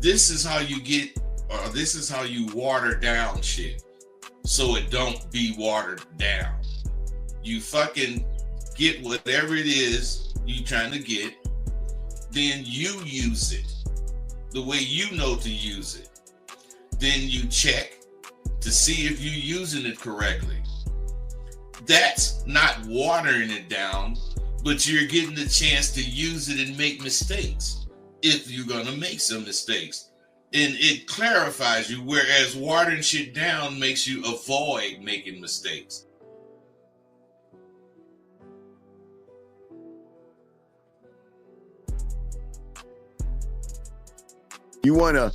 This is how you get, or this is how you water down shit so it don't be watered down. You fucking get whatever it is you trying to get, then you use it the way you know to use it. Then you check to see if you're using it correctly. That's not watering it down, but you're getting the chance to use it and make mistakes if you're going to make some mistakes. And it clarifies you, whereas watering shit down makes you avoid making mistakes. You wanna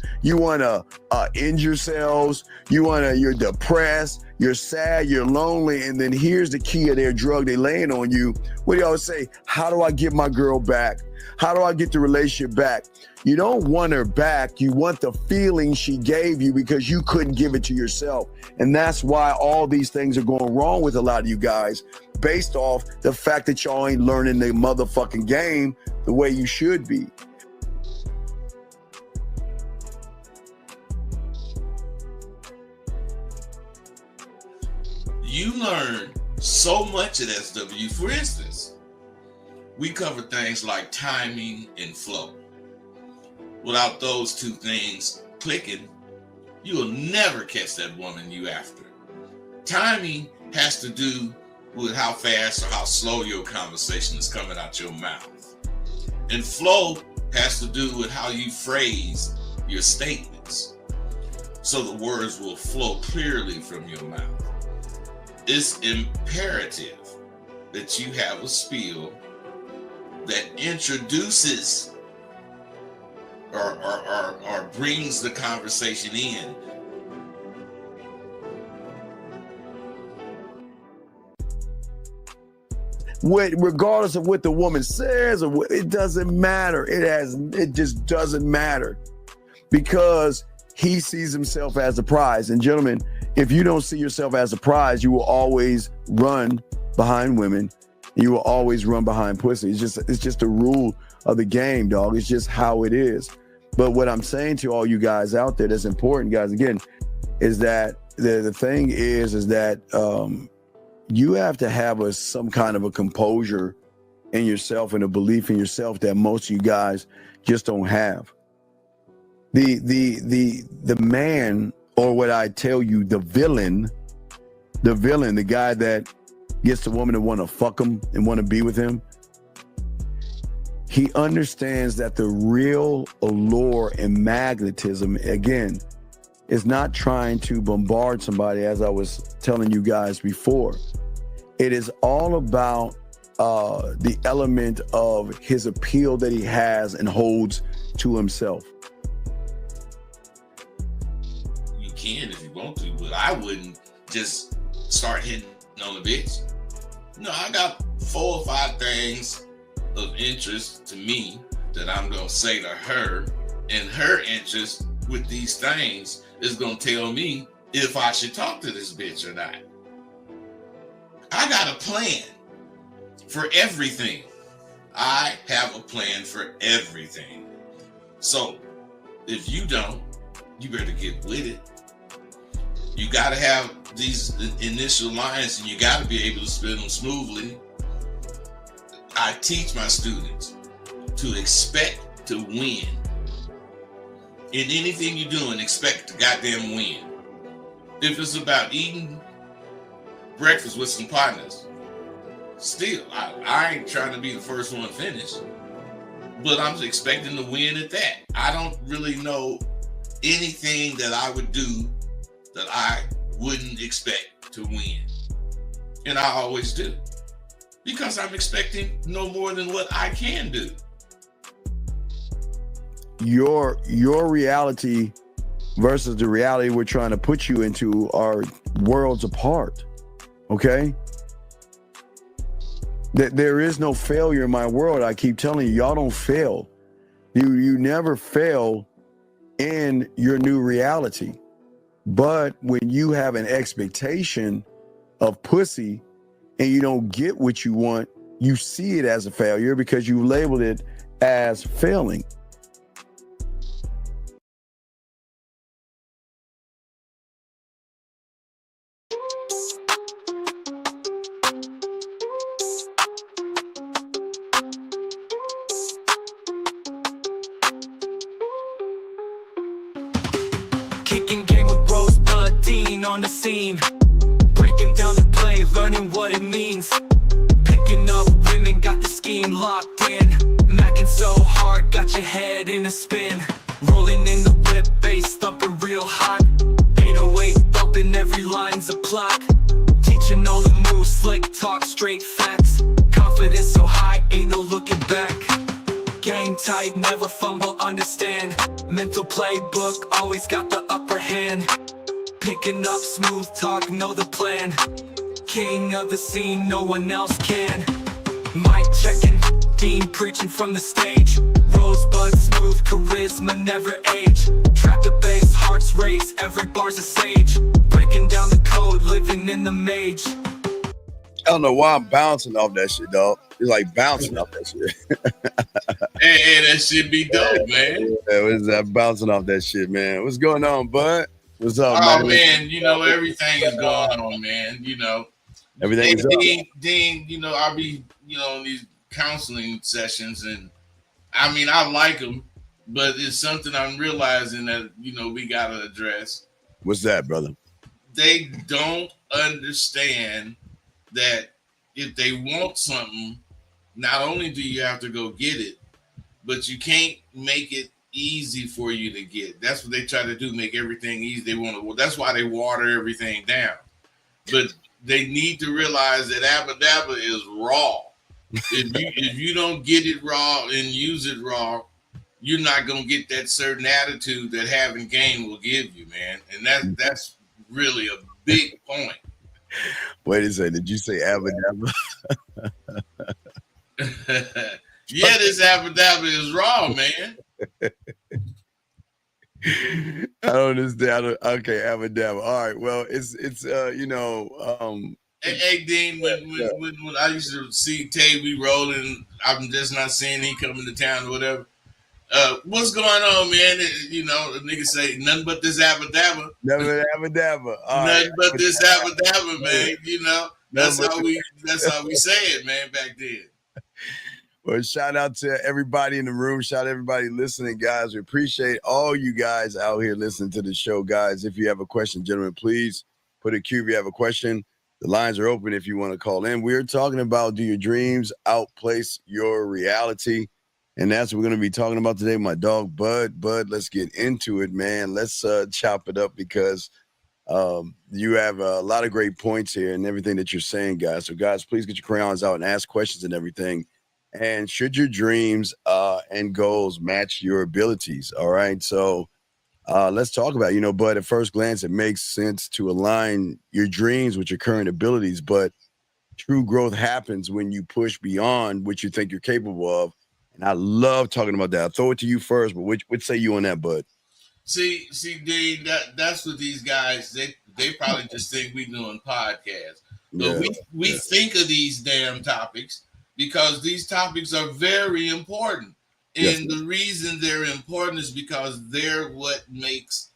end yourselves. You're depressed, you're sad, you're lonely, and then here's the key of their drug they laying on you. What do you always say? How do I get my girl back? How do I get the relationship back? You don't want her back. You want the feeling she gave you because you couldn't give it to yourself. And that's why all these things are going wrong with a lot of you guys, based off the fact that y'all ain't learning the motherfucking game the way you should be. You learn so much at SW. For instance, we cover things like timing and flow. Without those two things clicking, you will never catch that woman you after. Timing has to do with how fast or how slow your conversation is coming out your mouth. And flow has to do with how you phrase your statements, so the words will flow clearly from your mouth. It's imperative that you have a spiel that introduces or brings the conversation in. Regardless of what the woman says, or it doesn't matter. It just doesn't matter, because he sees himself as a prize. And gentlemen, if you don't see yourself as a prize, you will always run behind women. You will always run behind pussy. It's just a rule of the game, dog. It's just how it is. But what I'm saying to all you guys out there that's important, guys, again, is that the thing is that you have to have some kind of a composure in yourself and a belief in yourself that most of you guys just don't have. The man, or what I tell you, the villain, the guy that gets the woman to want to fuck him and want to be with him, he understands that the real allure and magnetism, again, is not trying to bombard somebody, as I was telling you guys before. It is all about the element of his appeal that he has and holds to himself. You can if you want to, but I wouldn't just start hitting on the bitch. No, I got 4 or 5 things of interest to me that I'm gonna say to her, and her interest with these things is gonna tell me if I should talk to this bitch or not. I got a plan for everything. I have a plan for everything. So if you don't, you better get with it. You got to have these initial lines, and you got to be able to spin them smoothly. I teach my students to expect to win. In anything you're doing, expect to goddamn win. If it's about eating breakfast with some partners, still, I ain't trying to be the first one finished, but I'm expecting to win at that. I don't really know anything that I would do that I wouldn't expect to win. And I always do, because I'm expecting no more than what I can do. Your reality versus the reality we're trying to put you into are worlds apart. Okay? There is no failure in my world. I keep telling you, y'all don't fail. You never fail in your new reality. But when you have an expectation of pussy and you don't get what you want, you see it as a failure because you labeled it as failing. Kicking game with Rosebud Dean on the scene. Breaking down the play, learning what it means. Picking up women, got the scheme locked in. Macking so hard, got your head in a spin. Rolling in the whip, bass thumping real hot. 808 bumping, every line's a plot. Teaching all the moves, slick talk, straight facts. Confidence so high, ain't no looking back. Game tight, never fumble, understand. Mental playbook, always got the upper hand. Picking up smooth talk, know the plan. King of the scene, no one else can. Mic checking, Dean preaching from the stage. Rosebud smooth, charisma never age. Trap the bass, hearts race, every bar's a sage. Breaking down the code, living in the mage. I don't know why I'm bouncing off that shit, dog. It's like bouncing off that shit. Hey, that shit be dope, man. Yeah, what's that bouncing off that shit, man? What's going on, bud? What's up, Oh man? man, everything is going on, man. Everything is up. Dean, I'll be, in these counseling sessions, and I mean, I like them, but it's something I'm realizing that, we got to address. What's that, brother? They don't understand that if they want something, not only do you have to go get it, but you can't make it easy for you to get. That's what they try to do, make everything easy. They want to. Well, that's why they water everything down. But they need to realize that Abba is raw. If you don't get it raw and use it raw, you're not gonna get that certain attitude that having game will give you, man. And that's really a big point. Wait a second. Did you say Abba Yeah, this Abba is raw, man. I don't understand. Okay, Abba. All right. Well, it's Hey, Dean, when I used to see Tay, we rolling, I'm just not seeing he coming to town or whatever. What's going on, man? The nigga say nothing but this Abba. Nothing but Abba. Nothing but this Abba, man. That's how we say it, man, back then. Well, shout out to everybody in the room. Shout out to everybody listening, guys. We appreciate all you guys out here listening to the show, guys. If you have a question, gentlemen, please put a Q if you have a question. The lines are open if you want to call in. We're talking about, do your dreams outplace your reality? And that's what we're going to be talking about today. My dog, Bud, let's get into it, man. Let's chop it up because you have a lot of great points here and everything that you're saying, guys. So, guys, please get your crayons out and ask questions and everything. And should your dreams and goals match your abilities? All right. So let's talk about, Bud, at first glance, it makes sense to align your dreams with your current abilities. But true growth happens when you push beyond what you think you're capable of. And I love talking about that. I'll throw it to you first, but what say you on that, Bud? See, Dean, that's what these guys, they probably just think we doing podcasts. But we think of these damn topics because these topics are very important. And the reason they're important is because they're what makes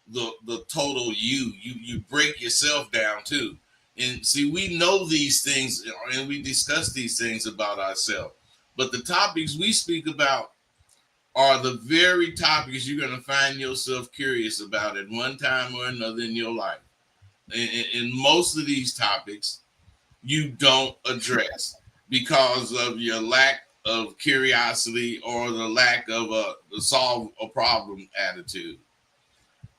the total you. You break yourself down too. And see, we know these things and we discuss these things about ourselves. But the topics we speak about are the very topics you're going to find yourself curious about at one time or another in your life. And most of these topics you don't address because of your lack of curiosity or the lack of a solve a problem attitude.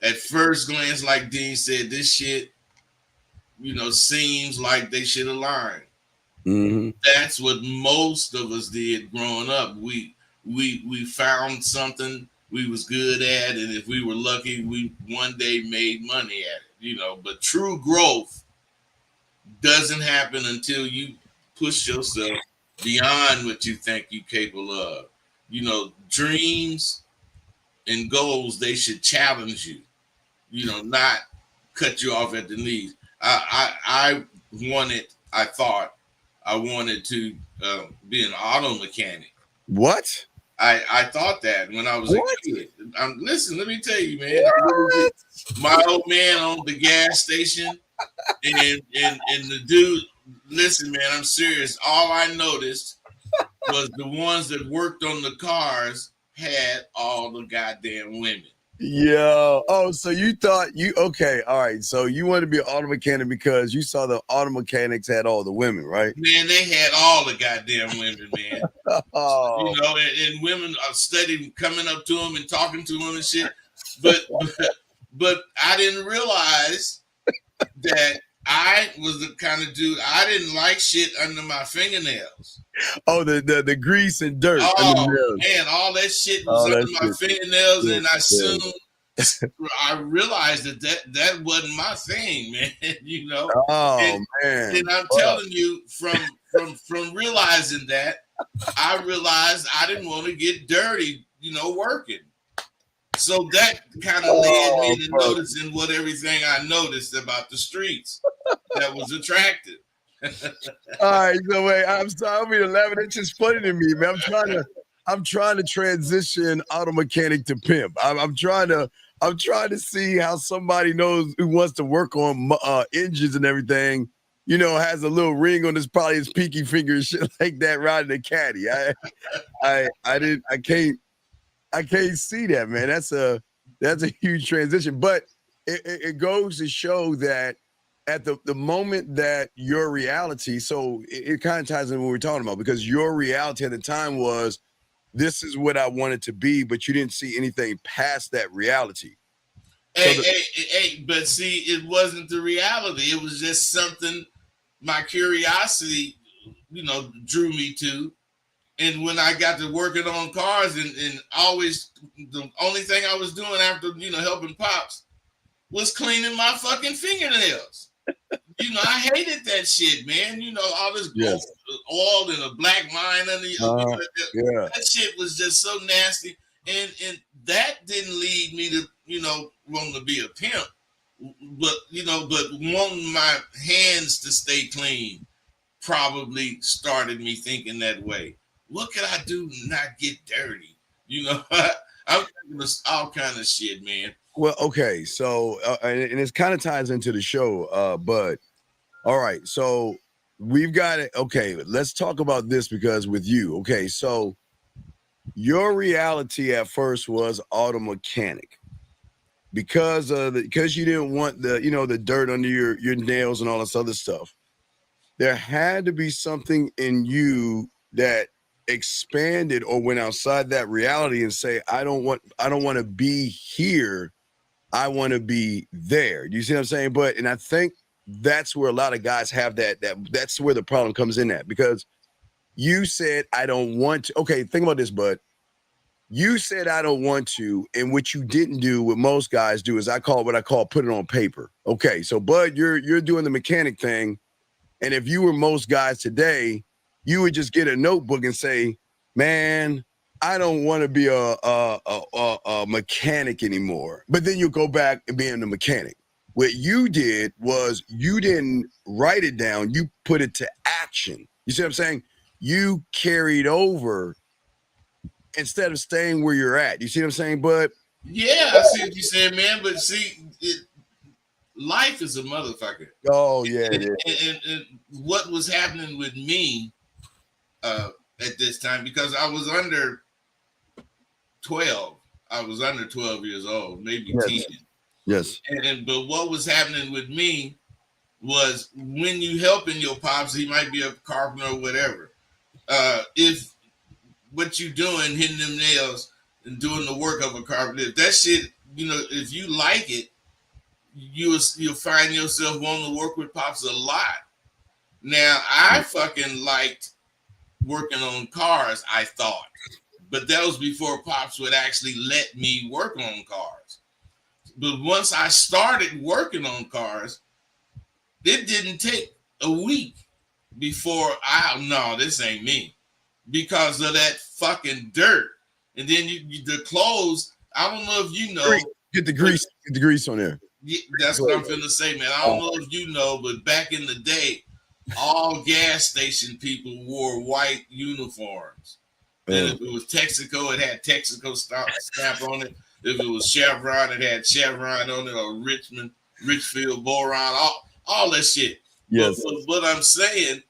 At first glance, like Dean said, this shit, seems like they should align. Mm-hmm. That's what most of us did growing up. We found something we was good at, and if we were lucky, we one day made money at it. But true growth doesn't happen until you push yourself beyond what you think you're capable of. Dreams and goals, they should challenge you, not cut you off at the knees. I wanted to be an auto mechanic. What? I thought that when I was a kid. Listen, let me tell you, man. My old man owned the gas station, and the dude. Listen, man, I'm serious. All I noticed was the ones that worked on the cars had all the goddamn women. Yo, oh, so you thought okay, all right. So you wanted to be an auto mechanic because you saw the auto mechanics had all the women, right? Man, they had all the goddamn women, man. Oh, And women are studying, coming up to them and talking to them and shit. But but I didn't realize that I was the kind of dude I didn't like shit under my fingernails. oh, the grease and dirt under the Oh nails. man, all that shit was All under that my shit. fingernails, Yeah, and I yeah. soon I realized that wasn't my thing, man. Oh And man. I'm Wow. telling you, from realizing that, I realized I didn't want to get dirty, working. So that kind of led me Oh, to bro. noticing what everything I noticed about the streets that was attractive. All right, so wait, I'm sorry, I'm being laughing. It's just funny to me, man. I'm trying to transition auto mechanic to pimp. I'm trying to see how somebody knows who wants to work on engines and everything. Has a little ring on his pinky finger and shit like that, riding a caddy. I can't see that, man. That's a huge transition, but it goes to show that at the moment that your reality, so it kind of ties in what we're talking about, because your reality at the time was this is what I wanted to be, but you didn't see anything past that reality. So But see, it wasn't the reality. It was just something my curiosity, drew me to. And when I got to working on cars, and always the only thing I was doing after helping pops was cleaning my fucking fingernails. I hated that shit, man. All this yes, oil and a black line under yeah, that shit was just so nasty. And that didn't lead me to, wanting to be a pimp. But wanting my hands to stay clean probably started me thinking that way. What could I do to not get dirty? I'm thinking of all kind of shit, man. well, okay, so and it kind of ties into the show, but all right, so we've got it. Okay, let's talk about this, because with you, okay, so your reality at first was auto mechanic because you didn't want the dirt under your nails and all this other stuff. There had to be something in you that expanded or went outside that reality and say, I don't want to be here. I want to be there. Do you see what I'm saying? And I think that's where a lot of guys have that's where the problem comes in at, because you said, I don't want to. Okay, think about this, bud. You said, I don't want to. And what you didn't do, what most guys do, is what I call put it on paper. Okay, so Bud, you're doing the mechanic thing. And if you were most guys today, you would just get a notebook and say, man, I don't want to be a mechanic anymore. But then you go back and being a mechanic. What you did was you didn't write it down. You put it to action. You see what I'm saying? You carried over instead of staying where you're at. You see what I'm saying, Bud? Yeah, I see what you said, man. But see, life is a motherfucker. Oh, yeah, it is. And what was happening with me at this time, because I was under 12. I was under 12 years old, maybe 10. Yes. But what was happening with me was, when you helping your pops, he might be a carpenter or whatever. If what you doing, hitting them nails and doing the work of a carpenter, if that shit, if you like it, you'll find yourself wanting to work with pops a lot. Now, I fucking liked working on cars, I thought, but that was before pops would actually let me work on cars. But once I started working on cars, it didn't take a week before no, this ain't me, because of that fucking dirt. And then the clothes, I don't know if you know. Get the grease on there. Yeah, that's what I'm finna say, man. I don't know if you know, but back in the day, all gas station people wore white uniforms. And if it was Texaco, it had Texaco stamp on it. If it was Chevron, it had Chevron on it, or Richfield, Boron, all that shit. Yes. But what I'm saying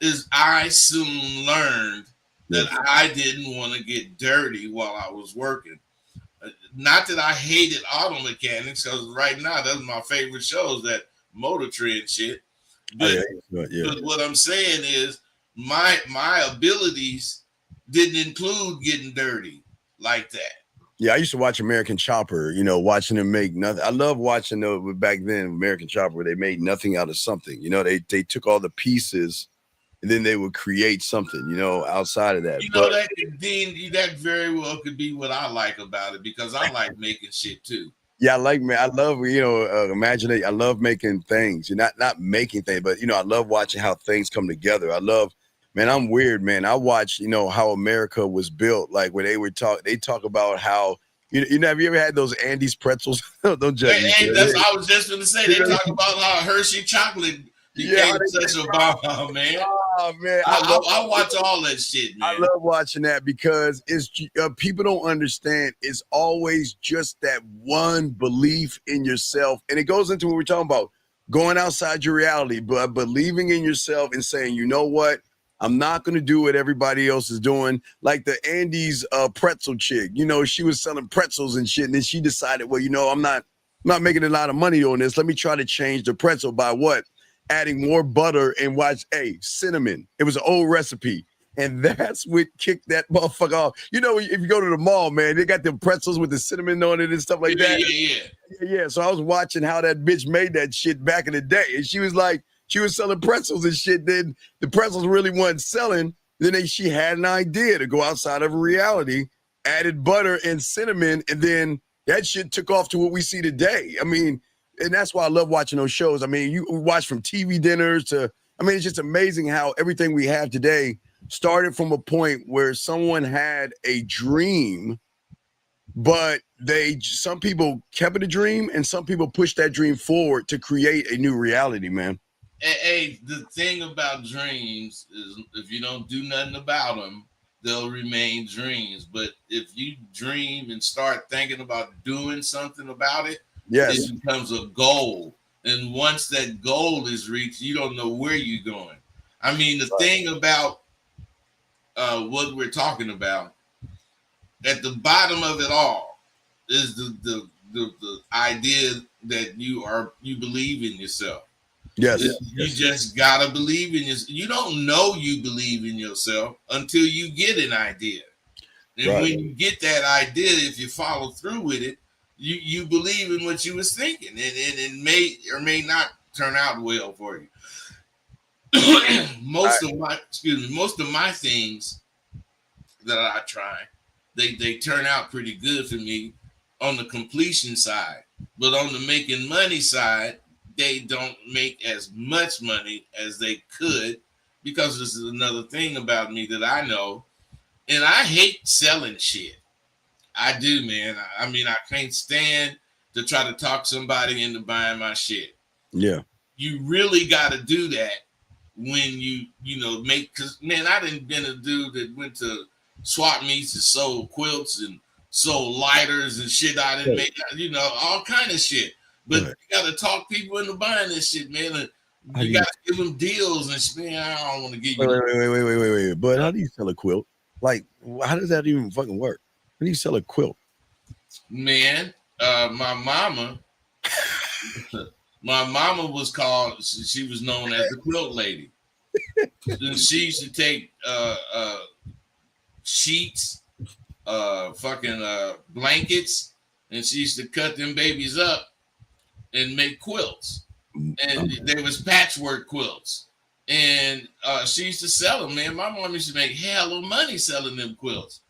is, I soon learned that I didn't want to get dirty while I was working. not that I hated auto mechanics, because right now that's my favorite shows, that Motor Trend shit. But, but what I'm saying is my abilities didn't include getting dirty like that. Yeah, I used to watch American Chopper, you know, watching them make nothing. I love watching back then, American Chopper, where they made nothing out of something. You know, they took all the pieces and then they would create something, you know, outside of that. You know, that Dean, that very well could be what I like about it, because I like making shit too. Yeah, I love, you know, imagining. I love making things. You're not making things, but you know, I love watching how things come together. I love, man, I'm weird, man. I watch, you know, how America was built. Like when they talk about how, you know, have you ever had those Andes pretzels? Don't judge me. Hey, that's what I was just going to say. They talk about how Hershey chocolate became such a bomb, man. Oh man, I watch all that shit, man. I love watching that because it's people don't understand. It's always just that one belief in yourself, and it goes into what we're talking about: going outside your reality, but believing in yourself and saying, you know what, I'm not going to do what everybody else is doing. Like the Andes pretzel chick, you know, she was selling pretzels and shit, and then she decided, well, you know, I'm not making a lot of money on this. Let me try to change the pretzel by what? Adding more butter and cinnamon. It was an old recipe. And that's what kicked that motherfucker off. You know, if you go to the mall, man, they got them pretzels with the cinnamon on it and stuff like that. Yeah. So I was watching how that bitch made that shit back in the day. And she was selling pretzels and shit. Then the pretzels really wasn't selling. Then she had an idea to go outside of reality, added butter and cinnamon, and then that shit took off to what we see today. I mean, and that's why I love watching those shows. I mean, you watch from TV dinners to, I mean, it's just amazing how everything we have today started from a point where someone had a dream, but some people kept it a dream and some people pushed that dream forward to create a new reality, man. Hey, the thing about dreams is if you don't do nothing about them, they'll remain dreams. But if you dream and start thinking about doing something about it, yes, it becomes a goal. And once that goal is reached, you don't know where you're going. I mean, the thing about what we're talking about, at the bottom of it all is the idea that you believe in yourself. Yes. You just gotta believe in yourself. You don't know you believe in yourself until you get an idea. And when you get that idea, if you follow through with it, you believe in what you was thinking, and it may or may not turn out well for you. Most of my things that I try, they turn out pretty good for me on the completion side, but on the making money side, they don't make as much money as they could, because this is another thing about me that I know, and I hate selling shit. I do, man. I mean, I can't stand to try to talk somebody into buying my shit. Yeah. You really got to do that when you make, because, man, I done been a dude that went to swap meets and sold quilts and sold lighters and shit. I didn't make, all kind of shit. But you got to talk people into buying this shit, man. And you got to give them deals and shit. Man, I don't want to give you. Wait. But how do you sell a quilt? Like, how does that even fucking work? How do you sell a quilt? Man, my mama was called, she was known as the quilt lady. And she used to take sheets, blankets, and she used to cut them babies up and make quilts. And there was patchwork quilts. And she used to sell them, man. My mom used to make hell of money selling them quilts.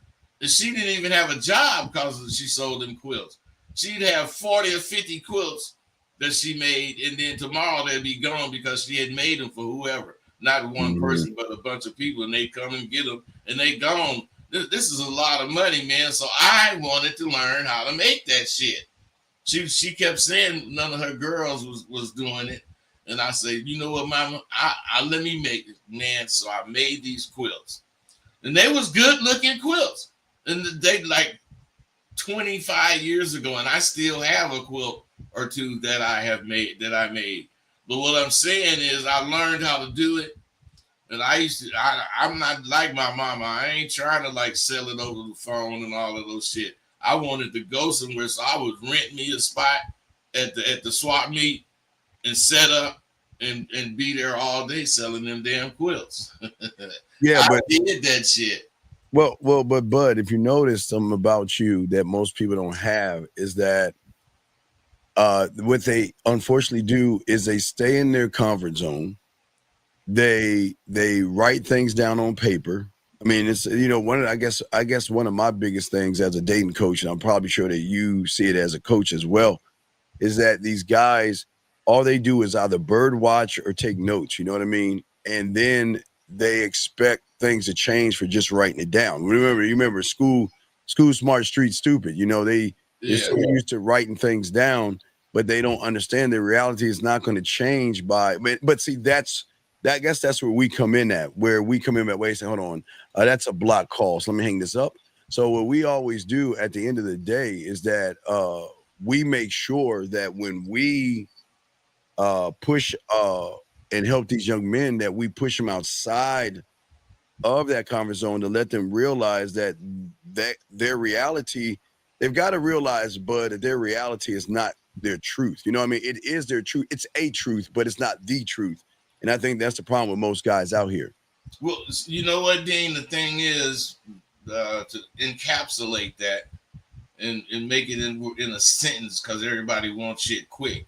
And she didn't even have a job because she sold them quilts. She'd have 40 or 50 quilts that she made, and then tomorrow they'd be gone because she had made them for whoever. Not one person, but a bunch of people, and they come and get them, and they gone. This is a lot of money, man. So I wanted to learn how to make that shit. She kept saying none of her girls was doing it. And I said, you know what, mama, I let me make it, man. So I made these quilts. And they was good looking quilts. And they like 25 years ago, and I still have a quilt or two that I made. But what I'm saying is I learned how to do it. And I'm not like my mama. I ain't trying to like sell it over the phone and all of those shit. I wanted to go somewhere, so I would rent me a spot at the swap meet and set up and be there all day selling them damn quilts. Yeah, I but did that shit. but Bud, if you notice something about you that most people don't have is that what they unfortunately do is they stay in their comfort zone. They write things down on paper. I mean, it's one of I guess one of my biggest things as a dating coach, and I'm probably sure that you see it as a coach as well, is that these guys, all they do is either bird watch or take notes. You know what I mean? And then they expect things to change for just writing it down. You remember school smart, street stupid. They're so used to writing things down, but they don't understand the reality is not going to change by. But see, I guess that's where we come in at, where we come in that way. Say, hold on, that's a block call. So let me hang this up. So what we always do at the end of the day is that we make sure that when we push and help these young men, that we push them outside of that comfort zone to let them realize that their reality, they've got to realize, Bud, that their reality is not their truth. You know what I mean? It is their truth. It's a truth, but it's not the truth. And I think that's the problem with most guys out here. Well, you know what, Dean? The thing is, to encapsulate that and make it in a sentence, because everybody wants shit quick.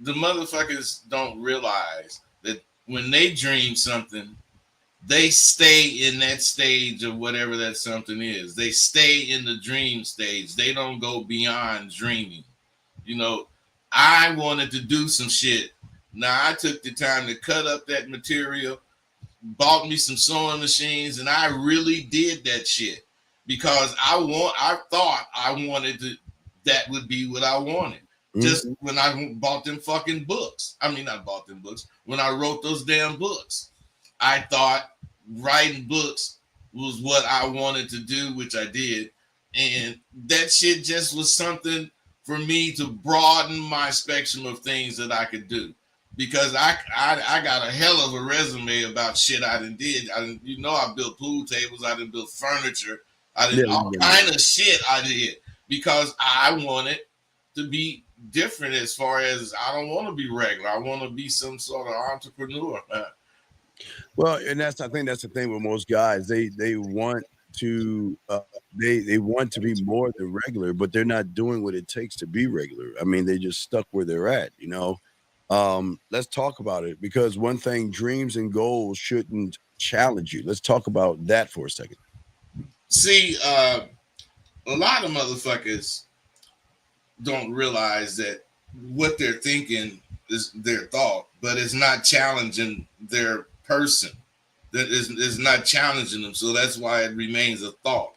The motherfuckers don't realize that when they dream something, they stay in that stage of whatever that something is. They stay in the dream stage. They don't go beyond dreaming. I wanted to do some shit. Now, I took the time to cut up that material, bought me some sewing machines, and I really did that shit because I thought I wanted to, that would be what I wanted. Mm-hmm. Just when I bought them fucking books. I mean, not bought them books. When I wrote those damn books, I thought writing books was what I wanted to do, which I did. And that shit just was something for me to broaden my spectrum of things that I could do. Because I got a hell of a resume about shit I done did. I built pool tables. I done built furniture. I did all kind of shit I did because I wanted to be different as far as I don't want to be regular. I want to be some sort of entrepreneur. Well, and I think that's the thing with most guys. They want to they want to be more than regular, but they're not doing what it takes to be regular. I mean, they just stuck where they're at, Let's talk about it, because one thing, dreams and goals shouldn't challenge you. Let's talk about that for a second. See, a lot of motherfuckers don't realize that what they're thinking is their thought, but it's not challenging their person. That is not challenging them. So that's why it remains a thought.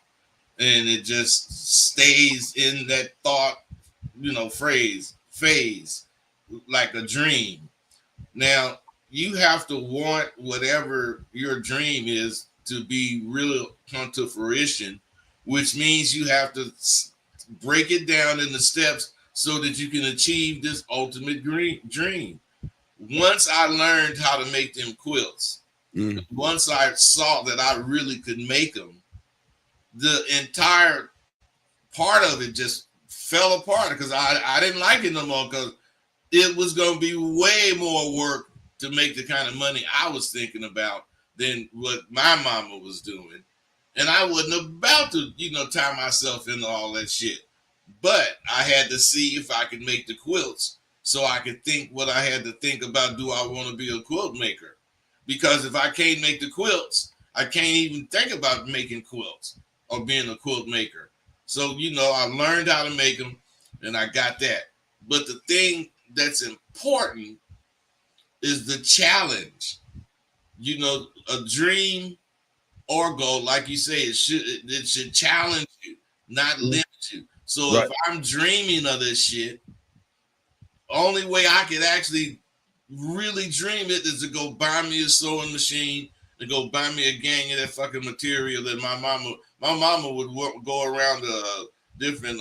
And it just stays in that thought, phase, like a dream. Now, you have to want whatever your dream is to be really come to fruition, which means you have to break it down into steps so that you can achieve this ultimate dream. Once I learned how to make them quilts, once I saw that I really could make them, the entire part of it just fell apart because I didn't like it no more, because it was going to be way more work to make the kind of money I was thinking about than what my mama was doing. And I wasn't about to, tie myself into all that shit. But I had to see if I could make the quilts so I could think what I had to think about. Do I want to be a quilt maker? Because if I can't make the quilts, I can't even think about making quilts or being a quilt maker. So, I learned how to make them and I got that. But the thing that's important is the challenge. A dream or goal, like you say, it should challenge you, not limit you. So right. If I'm dreaming of this shit, only way I could actually really dream it is to go buy me a sewing machine, to go buy me a gang of that fucking material that my mama would go around the different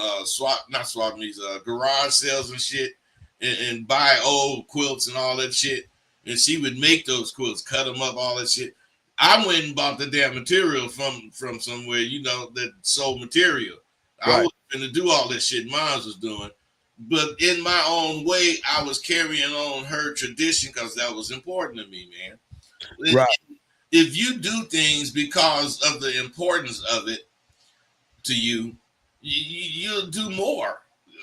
garage sales and shit and buy old quilts and all that shit. And she would make those quilts, cut them up, all that shit. I went and bought the damn material from somewhere, that sold material. Right. I was finna do all this shit Mom was doing. But in my own way, I was carrying on her tradition because that was important to me, man. Right. If you do things because of the importance of it to you, you'll do more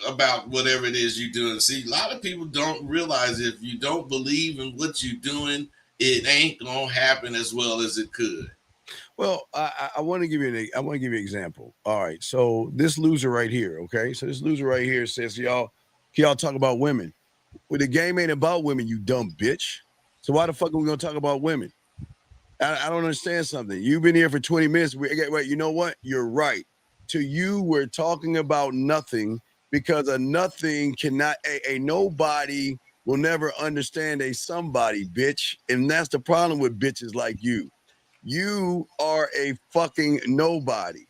about whatever it is you're doing. See, a lot of people don't realize if you don't believe in what you're doing, it ain't gonna happen as well as it could. Well, I want to give you an example. All right, so this loser right here, okay. So this loser right here says, y'all talk about women. Well, the game ain't about women, you dumb bitch. So why the fuck are we gonna talk about women? I don't understand something. You've been here for 20 minutes. Wait, you know what? You're right. To you, we're talking about nothing because a nothing cannot, a nobody will never understand a somebody, bitch. And that's the problem with bitches like you. You are a fucking nobody.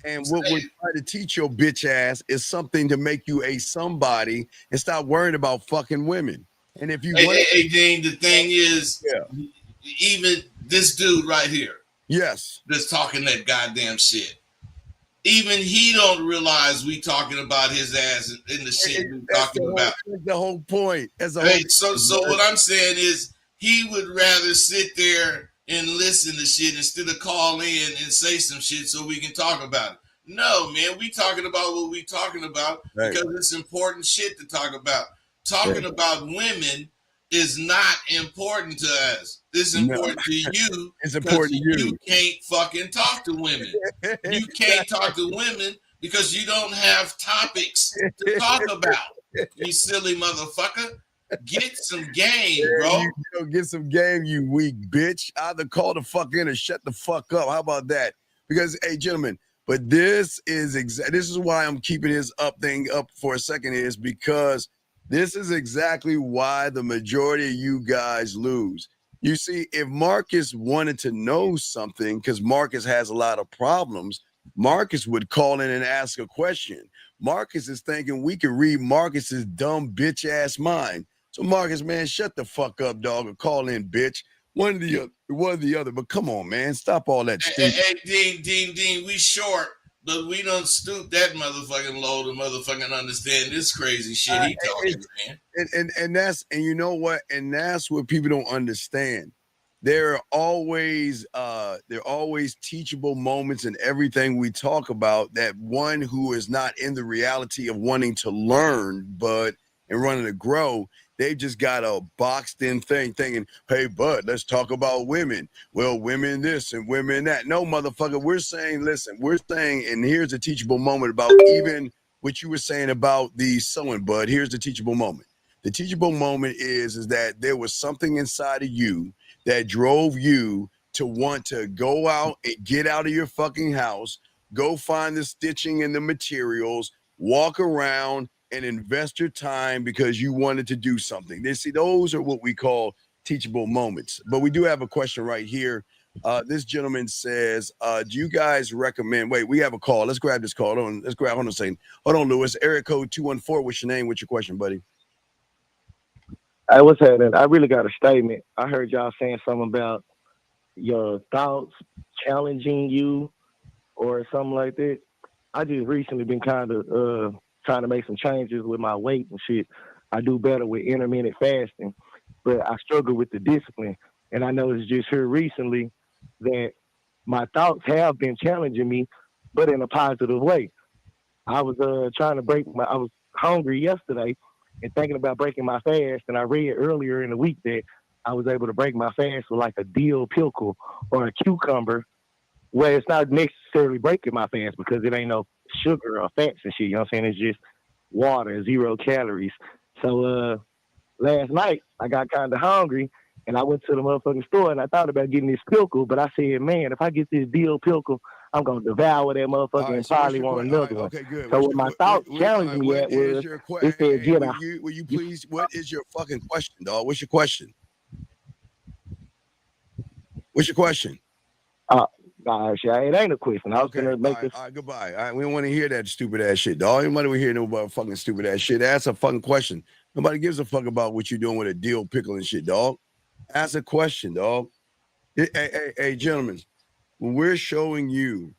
And what we're trying to teach your bitch ass is something to make you a somebody and stop worrying about fucking women. And if you want Hey, Dean, the thing is, even this dude right here, yes, that's talking that goddamn shit. Even he don't realize we talking about his ass in the shit we talking about. That's the whole point. So what I'm saying is he would rather sit there and listen to shit instead of call in and say some shit so we can talk about it. No, man, we talking about what we talking about because it's important shit to talk about. Talking about women is not important to us. It's important to you. It's important to you. You can't fucking talk to women. You can't talk to women because you don't have topics to talk about. You silly motherfucker. Get some game, bro. You get some game, you weak bitch. Either call the fuck in or shut the fuck up. How about that? Because, hey, gentlemen, but this is why I'm keeping this thing up for a second, is because this is exactly why the majority of you guys lose. You see, if Marcus wanted to know something, because Marcus has a lot of problems, Marcus would call in and ask a question. Marcus is thinking we can read Marcus's dumb bitch ass mind. So Marcus, man, shut the fuck up, dog, or call in, bitch. One or the other. But come on, man, stop all that stupid. Hey, Dean, we short, but we don't stoop that motherfucking low to motherfucking understand this crazy shit he talking, man. And you know what? And that's what people don't understand. There are always teachable moments in everything we talk about, that one who is not in the reality of wanting to learn, but and wanting to grow, they just got a boxed in thing thinking, hey, bud, let's talk about women. Well, women this and women that. No, motherfucker, we're saying, and here's a teachable moment about even what you were saying about the sewing, bud. Here's the teachable moment. The teachable moment is that there was something inside of you that drove you to want to go out and get out of your fucking house, go find the stitching and the materials, walk around and invest your time because you wanted to do something. Those are what we call teachable moments. But we do have a question right here. This gentleman says, do you guys recommend, wait, we have a call. Let's grab this call. Hold on a second. Hold on, Lewis. Area code 214. What's your name? What's your question, buddy? Hey, what's happening? I really got a statement. I heard y'all saying something about your thoughts challenging you or something like that. I just recently been kind of trying to make some changes with my weight and shit. I do better with intermittent fasting, but I struggle with the discipline. And I noticed just here recently that my thoughts have been challenging me, but in a positive way. I was I was hungry yesterday and thinking about breaking my fast. And I read earlier in the week that I was able to break my fast with like a dill pickle or a cucumber, where it's not necessarily breaking my fast because it ain't no sugar or fats and shit. You know what I'm saying? It's just water, 0 calories. So last night I got kind of hungry and I went to the motherfucking store and I thought about getting this pickle, but I said, man, if I get this dill pickle, I'm going to devour that motherfucker and probably want another one. Okay, good. So what my thoughts challenged me at was, it said, get out. Will you please, what is your fucking question, dog? What's your question? What's your question? Nah, it ain't a question. I was gonna make this. All right, goodbye. All right, we don't want to hear that stupid ass shit, dog. Anybody we hear no about fucking stupid ass shit? Ask a fucking question. Nobody gives a fuck about what you're doing with a dill pickle and shit, dog. Ask a question, dog. Hey, gentlemen, when we're showing you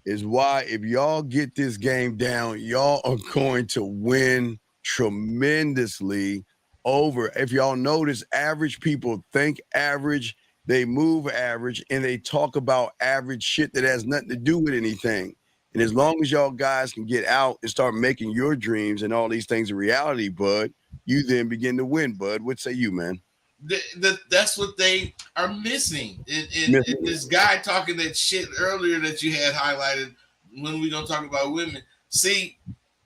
is why if y'all get this game down, y'all are going to win tremendously over. If y'all notice, average people think average, they move average, and they talk about average shit that has nothing to do with anything. And as long as y'all guys can get out and start making your dreams and all these things a reality, bud, you then begin to win, bud. What say you, man? That's what they are missing. And this guy talking that shit earlier that you had highlighted when we gonna talk about women. See,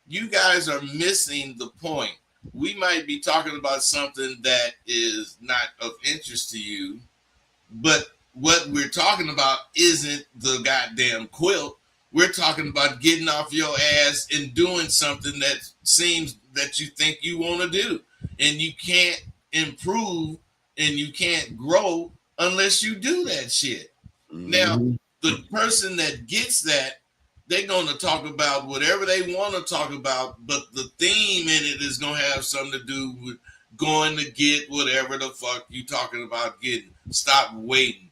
you guys are missing the point. We might be talking about something that is not of interest to you, but what we're talking about isn't the goddamn quilt. We're talking about getting off your ass and doing something that seems that you think you want to do. And you can't improve and you can't grow unless you do that shit. Mm-hmm. Now, the person that gets that, they're going to talk about whatever they want to talk about, but the theme in it is going to have something to do with going to get whatever the fuck you talking about getting. Stop waiting.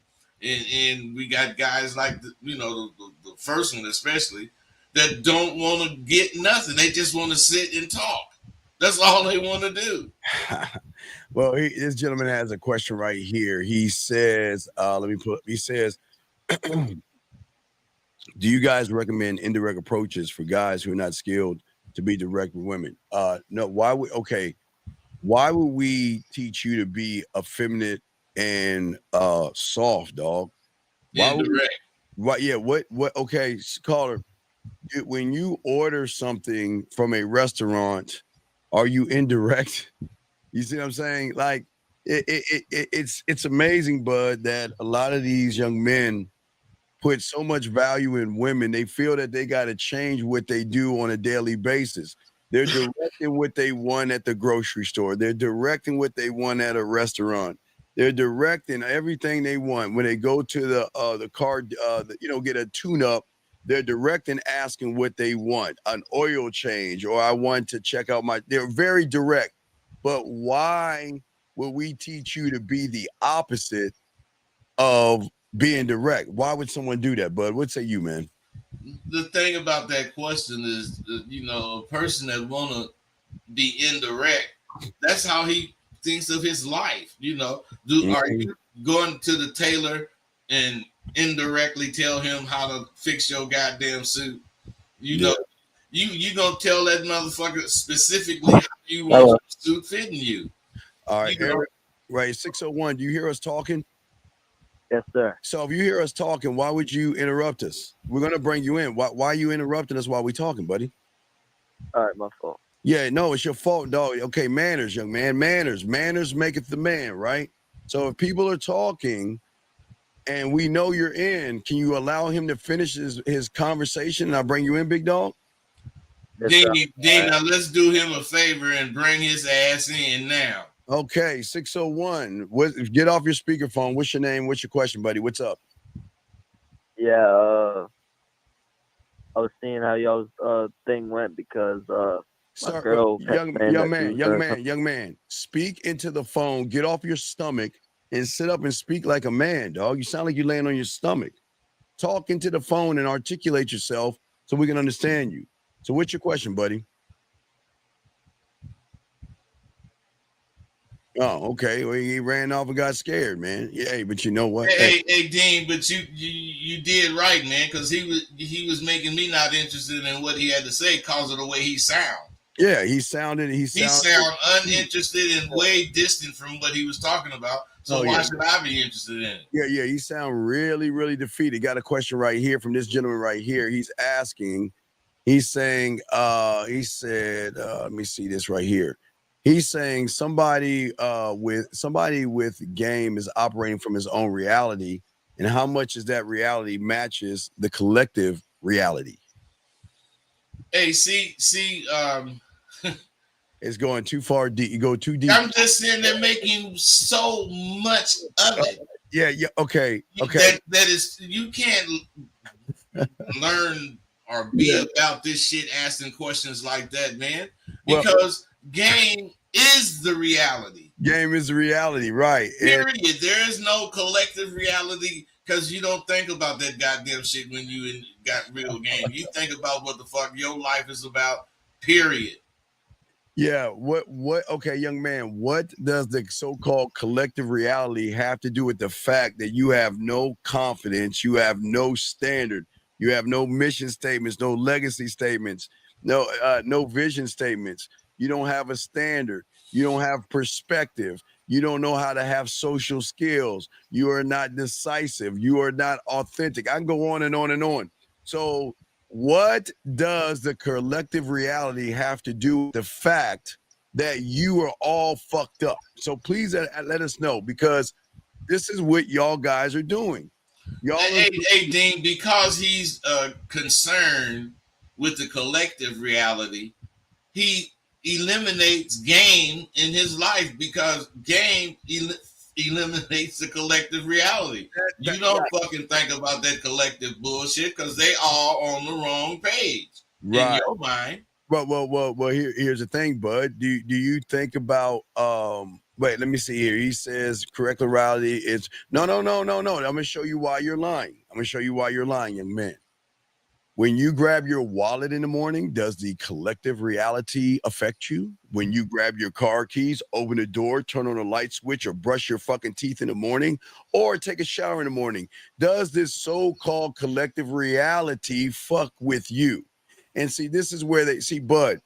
And we got guys like, the first one especially, that don't want to get nothing. They just want to sit and talk. That's all they want to do. Well, this gentleman has a question right here. He says, he says, do you guys recommend indirect approaches for guys who are not skilled to be direct with women? No, why would we teach you to be effeminate and soft, dog? Indirect. Okay, caller, when you order something from a restaurant, are you indirect? You see what I'm saying? Like it's amazing, bud, that a lot of these young men put so much value in women. They feel that they got to change what they do on a daily basis. They're directing what they want at the grocery store. They're directing what they want at a restaurant. They're directing everything they want when they go to the car, get a tune-up. They're directing, asking what they want, an oil change, or I want to check out they're very direct. But why would we teach you to be the opposite of being direct? Why would someone do that, bud? What say you, man? The thing about that question is, a person that want to be indirect, that's how he thinks of his life. Are you going to the tailor and indirectly tell him how to fix your goddamn suit? You gonna tell that motherfucker specifically how you want your suit fitting you. All right, Eric, right, 601, do you hear us talking? Yes, sir. So if you hear us talking, why would you interrupt us? We're going to bring you in. Why are you interrupting us while we're talking, buddy? All right, my fault. Yeah, no, it's your fault, dog. Okay, manners, young man. Manners maketh the man, right? So if people are talking and we know you're in, can you allow him to finish his conversation and I'll bring you in, big dog? Dean, now let's do him a favor and bring his ass in now. Okay, 601. Get off your speakerphone. What's your name? What's your question, buddy? What's up? Yeah, I was seeing how y'all's thing went because my girl, young man, speak into the phone. Get off your stomach and sit up and speak like a man, dog. You sound like you're laying on your stomach. Talk into the phone and articulate yourself so we can understand you. So what's your question, buddy? Oh, okay. Well, he ran off and got scared, man. Yeah, but you know what? Hey, Dean, but you did right, man, because he was making me not interested in what he had to say because of the way he sound. Yeah, he sound uninterested and way distant from what he was talking about. So why should I be interested in it? Yeah, he sound really, really defeated. Got a question right here from this gentleman right here. He's saying, he said, let me see this right here. He's saying somebody with game is operating from his own reality, and how much is that reality matches the collective reality. Hey, see, it's going too far deep. You go too deep. I'm just saying they're making so much of it. Yeah, okay. That is, you can't learn or be about this shit asking questions like that, man. Because game is the reality. Game is the reality, right? Period. There is no collective reality. Because you don't think about that goddamn shit when got real game. You think about what the fuck your life is about, period. Yeah, okay, young man, what does the so-called collective reality have to do with the fact that you have no confidence, you have no standard, you have no mission statements, no legacy statements, no vision statements. You don't have a standard, you don't have perspective, you don't know how to have social skills, you are not decisive, you are not authentic. I can go on and on and on. So what does the collective reality have to do with the fact that you are all fucked up? So please let us know, because this is what y'all guys are doing. Y'all are Hey, Dean, because he's concerned with the collective reality, he eliminates game in his life because game eliminates the collective reality. You don't fucking think about that collective bullshit because they all on the wrong page in right. your mind. Well. Here's the thing, bud. Do you think about Wait, let me see here. He says correct reality is no. I'm gonna show you why you're lying. I'm gonna show you why you're lying, young man. When you grab your wallet in the morning, does the collective reality affect you? When you grab your car keys, open the door, turn on a light switch, or brush your fucking teeth in the morning, or take a shower in the morning, does this so-called collective reality fuck with you? And see, this is where they see, Bud.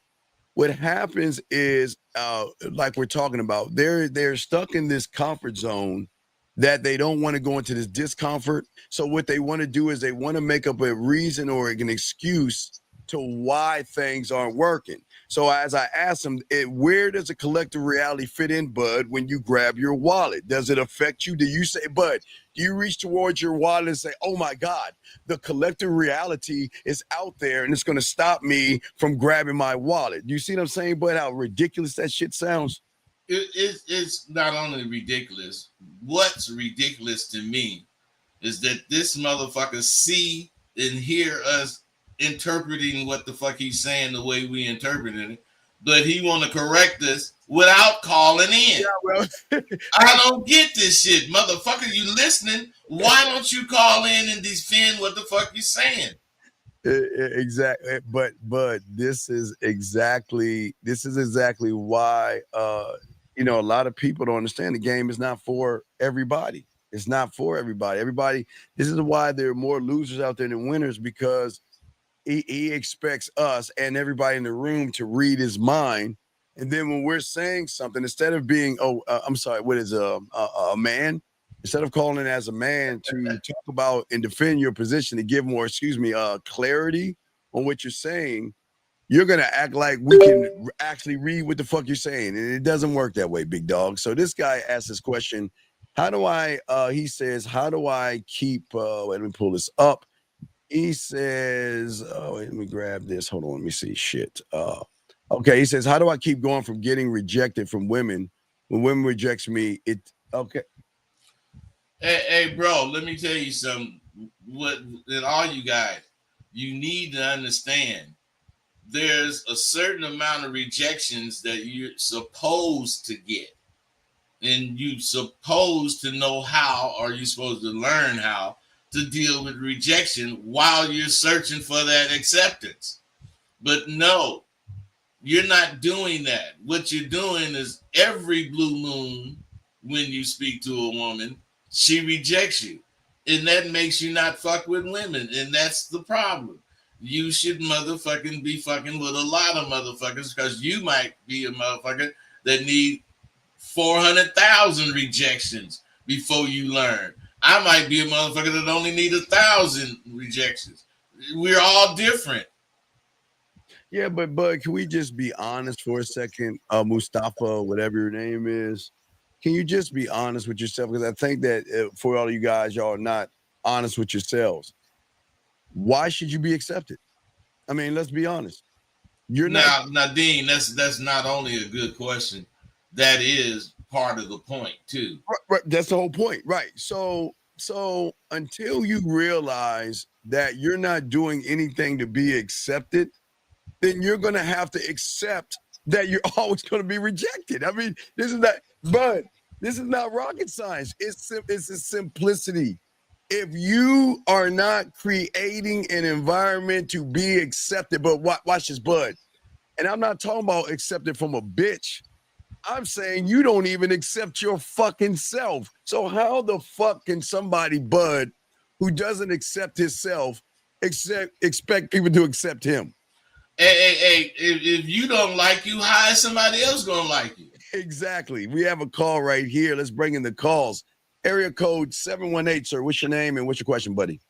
What happens is, like we're talking about, they're stuck in this comfort zone that they don't want to go into this discomfort. So what they want to do is they want to make up a reason or an excuse to why things aren't working. So as I asked them, where does a collective reality fit in, Bud, when you grab your wallet? Does it affect you? Do you say, Bud, do you reach towards your wallet and say, oh my God, the collective reality is out there and it's going to stop me from grabbing my wallet? Do you see what I'm saying, Bud, how ridiculous that shit sounds? It's not only ridiculous. What's ridiculous to me is that this motherfucker see and hear us interpreting what the fuck he's saying the way we interpreted it, but he want to correct us without calling in. Yeah, well. I don't get this shit, motherfucker. You listening? Why don't you call in and defend what the fuck you saying? Exactly, but this is exactly why a lot of people don't understand the game is not for everybody. It's not for everybody. This is why there are more losers out there than winners, because he expects us and everybody in the room to read his mind. And then when we're saying something, instead of being, I'm sorry, what is a man? Instead of calling as a man to talk about and defend your position, to give more, clarity on what you're saying, you're going to act like we can actually read what the fuck you're saying. And it doesn't work that way, big dog. So this guy asked this question, he says, how do I keep, let me pull this up. He says, let me grab this. Hold on, let me see. Shit. Okay, he says, how do I keep going from getting rejected from women? When women rejects me, okay. Hey, bro, let me tell you something. What and all you guys, you need to understand. There's a certain amount of rejections that you're supposed to get, and you supposed to know how, or you're supposed to learn how to deal with rejection while you're searching for that acceptance. But no, you're not doing that. What you're doing is every blue moon, when you speak to a woman, she rejects you. And that makes you not fuck with women. And that's the problem. You should motherfucking be fucking with a lot of motherfuckers, because you might be a motherfucker that need 400,000 rejections before you learn. I might be a motherfucker that only need 1,000 rejections. We're all different. Yeah, but can we just be honest for a second, Mustafa, whatever your name is? Can you just be honest with yourself? Because I think that for all of you guys, y'all are not honest with yourselves. Why should you be accepted? I mean, let's be honest. You're not. Now, Dean, that's not only a good question. That is part of the point too. Right, that's the whole point, right? So until you realize that you're not doing anything to be accepted, then you're going to have to accept that you're always going to be rejected. I mean, this is not rocket science. It's a simplicity. if you are not creating an environment to be accepted, but watch this, bud. And I'm not talking about accepted from a bitch. I'm saying you don't even accept your fucking self. So how the fuck can somebody, bud, who doesn't accept himself, expect people to accept him? Hey, if you don't like you, how is somebody else gonna like you? Exactly. We have a call right here. Let's bring in the calls. Area code 718, sir. What's your name and what's your question, buddy?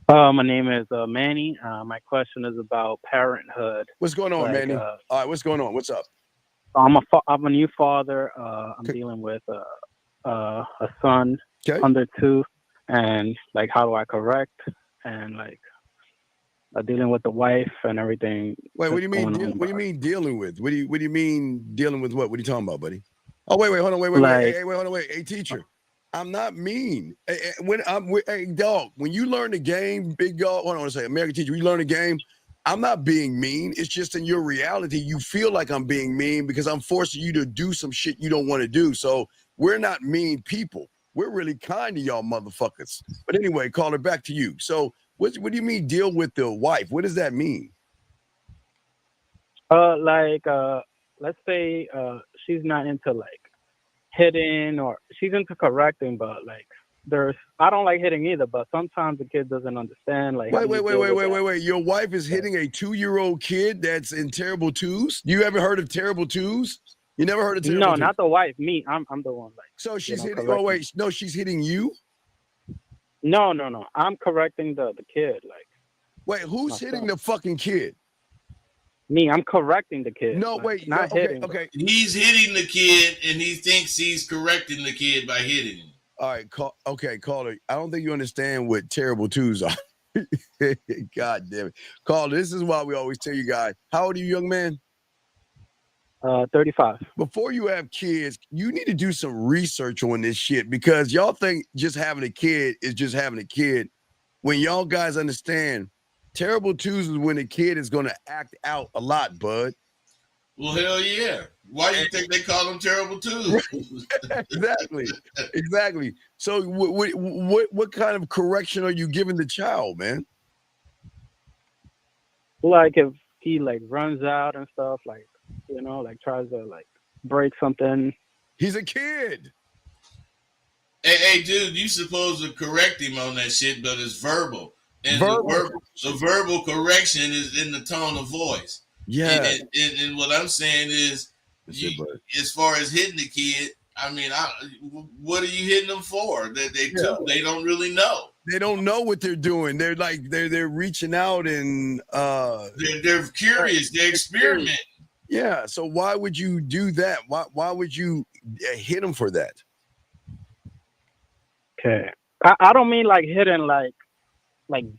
My name is Manny. My question is about parenthood. What's going on, Manny? All right, what's going on? What's up? I'm a new father. I'm dealing with a son under 2, and like, how do I correct? And like, dealing with the wife and everything. Wait, what do you mean? What do you mean dealing with? What do you mean dealing with what? What are you talking about, buddy? Oh, wait, hold on, wait, hold on, hey, teacher. I'm not mean. Hey, dog, when you learn the game, big dog, hold on a second, American teacher, you learn the game, I'm not being mean. It's just in your reality, you feel like I'm being mean because I'm forcing you to do some shit you don't want to do. So we're not mean people. We're really kind to y'all motherfuckers. But anyway, caller, back to you. So what do you mean deal with the wife? What does that mean? Let's say she's not into like hitting, or she's into correcting, but like I don't like hitting either, but sometimes the kid doesn't understand. Like, wait. Your wife is hitting a 2-year-old kid that's in terrible twos? You ever heard of terrible twos? You never heard of terrible twos? No, not the wife, me. I'm the one. Like, so she's hitting, oh wait, no, she's hitting you? No. I'm correcting the kid. Like, wait, who's hitting the fucking kid? Me, I'm correcting the kid. No, wait, not hitting. Okay. He's hitting the kid, and he thinks he's correcting the kid by hitting him. All right, caller. I don't think you understand what terrible twos are. God damn it, caller. This is why we always tell you guys. How old are you, young man? 35. Before you have kids, you need to do some research on this shit, because y'all think just having a kid is just having a kid. When y'all guys understand, terrible twos is when a kid is going to act out a lot, bud. Well, hell yeah. Why do you think they call them terrible twos? Exactly. So what kind of correction are you giving the child, man? Like, if he like runs out and stuff, like, you know, like tries to like break something. He's a kid. Hey, dude, you supposed to correct him on that shit, but it's verbal. And the verbal correction is in the tone of voice. Yeah. And what I'm saying is, as far as hitting the kid, I mean, what are you hitting them for? They don't really know. They don't know what they're doing. They're like they're reaching out and they're curious. They're experimenting. Yeah. So why would you do that? Why would you hit them for that? Okay. I don't mean like hitting, like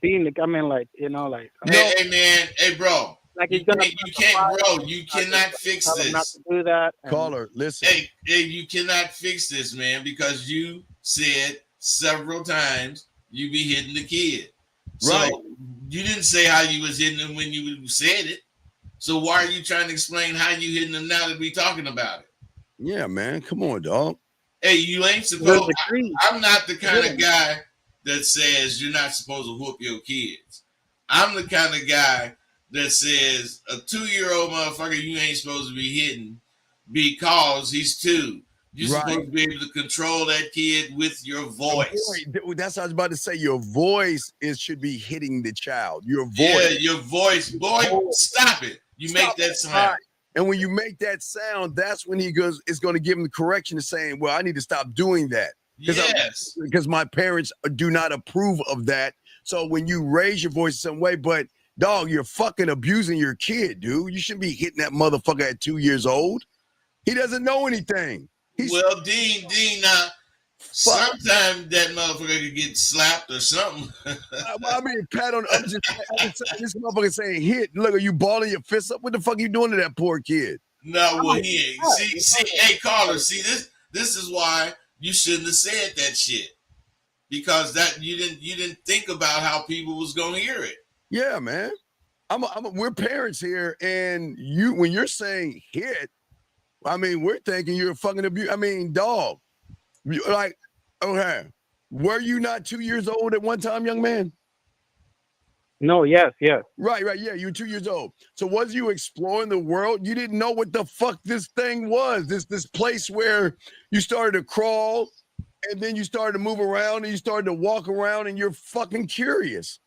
being. I mean, like, you know, like. Hey man, hey bro. Like, you can't, bro. You cannot fix this. Not to do that. Caller, listen. Hey, you cannot fix this, man, because you said several times you be hitting the kid. Right. So you didn't say how you was hitting them when you said it. So why are you trying to explain how you hitting them now that we talking about it? Yeah, man. Come on, dog. Hey, you ain't supposed. I'm not the kind of guy that says you're not supposed to whoop your kids. I'm the kind of guy that says a 2-year-old motherfucker you ain't supposed to be hitting because he's 2. You're supposed to be able to control that kid with your voice. That's what I was about to say. Your voice should be hitting the child. Your voice. Yeah, your voice. Boy, stop it. You make that sound. And when you make that sound, that's when he is going to give him the correction of saying, well, I need to stop doing that. Yes. Because my parents do not approve of that. So when you raise your voice some way, but dog, you're fucking abusing your kid, dude. You shouldn't be hitting that motherfucker at 2 years old. He doesn't know anything. Well, Dean, now, sometimes that motherfucker could get slapped or something. I mean, pat on. I'm just this motherfucker saying hit. Look, are you balling your fists up? What the fuck are you doing to that poor kid? No, well, he ain't. See, hey, caller, see this is why you shouldn't have said that shit, because that you didn't think about how people was gonna hear it. Yeah, man. We're parents here, and when you're saying hit, I mean, we're thinking you're a fucking abuse. I mean, dog. Like, okay, Were you not 2 years old at one time, young man? No, yes. Right. Yeah, you were 2 years old. So was you exploring the world? You didn't know what the fuck this thing was. This place where you started to crawl and then you started to move around and you started to walk around and you're fucking curious.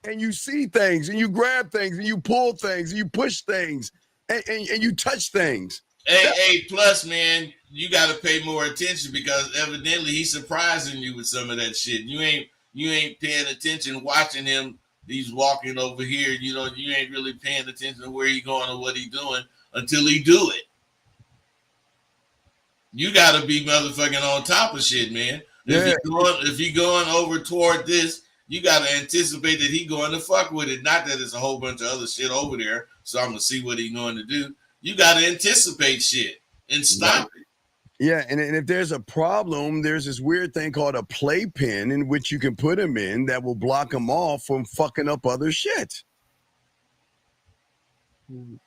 And you see things and you grab things and you pull things and you push things and you touch things. Hey, plus, man, you got to pay more attention because evidently he's surprising you with some of that shit. You ain't paying attention, watching him. He's walking over here. You know, you ain't really paying attention to where he going or what he doing until he do it. You got to be motherfucking on top of shit, man. Yeah. If he going over toward this, you got to anticipate that he going to fuck with it. Not that there's a whole bunch of other shit over there, so I'm gonna see what he going to do. You got to anticipate shit and stop it. Yeah, and if there's a problem, there's this weird thing called a playpen in which you can put him in that will block him off from fucking up other shit. Hello?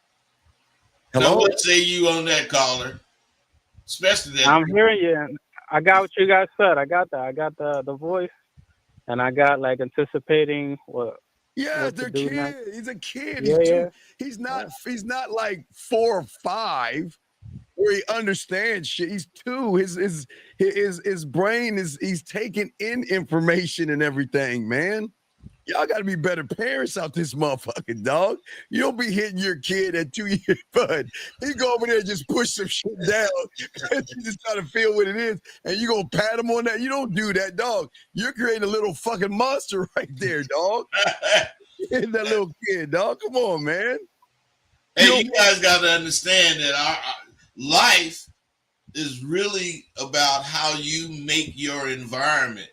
So what say you on that, caller? Especially that. I'm hearing you. I got what you guys said. I got that. I got the voice, and I got like anticipating what. Yeah, what they're kid. Next. He's a kid. Yeah, He's not like 4 or 5 where he understands shit. He's 2. His brain he's taking in information and everything, man. Y'all got to be better parents out this motherfucking dog. You don't be hitting your kid at 2 years, bud. He go over there and just push some shit down. You just try to feel what it is, and you gonna pat him on that. You don't do that, dog. You're creating a little fucking monster right there, dog. That little kid, dog. Come on, man. Hey, you guys got to understand that our life is really about how you make your environment.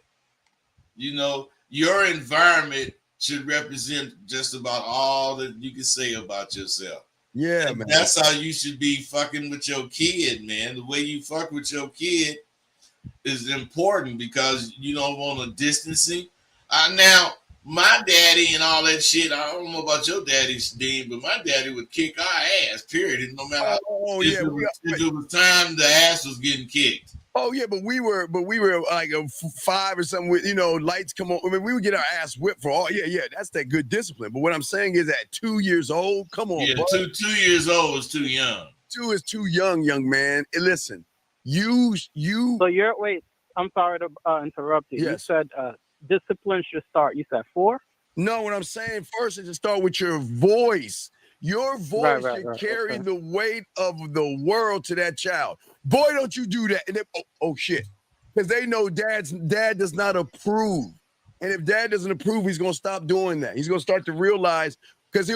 You know, your environment should represent just about all that you can say about yourself. Yeah, and man. That's how you should be fucking with your kid, man. The way you fuck with your kid is important because you don't want to distance him. Now, my daddy and all that shit, I don't know about your daddy's Dean, but my daddy would kick our ass, period. No matter if it was time the ass was getting kicked. Oh yeah, but we were like 5 or something with, lights come on. I mean, we would get our ass whipped for all. Yeah, that's that good discipline. But what I'm saying is at 2 years old, come on. Yeah, bro. 2 years old is too young. 2 is too young, young man. And listen, you. So wait. I'm sorry to interrupt you. Yes. You said discipline should start. You said 4? No, what I'm saying first is to start with your voice. Your voice should carry the weight of the world to that child. Boy, don't you do that. And then, oh shit. Because they know dad does not approve. And if dad doesn't approve, he's going to stop doing that. He's going to start to realize, because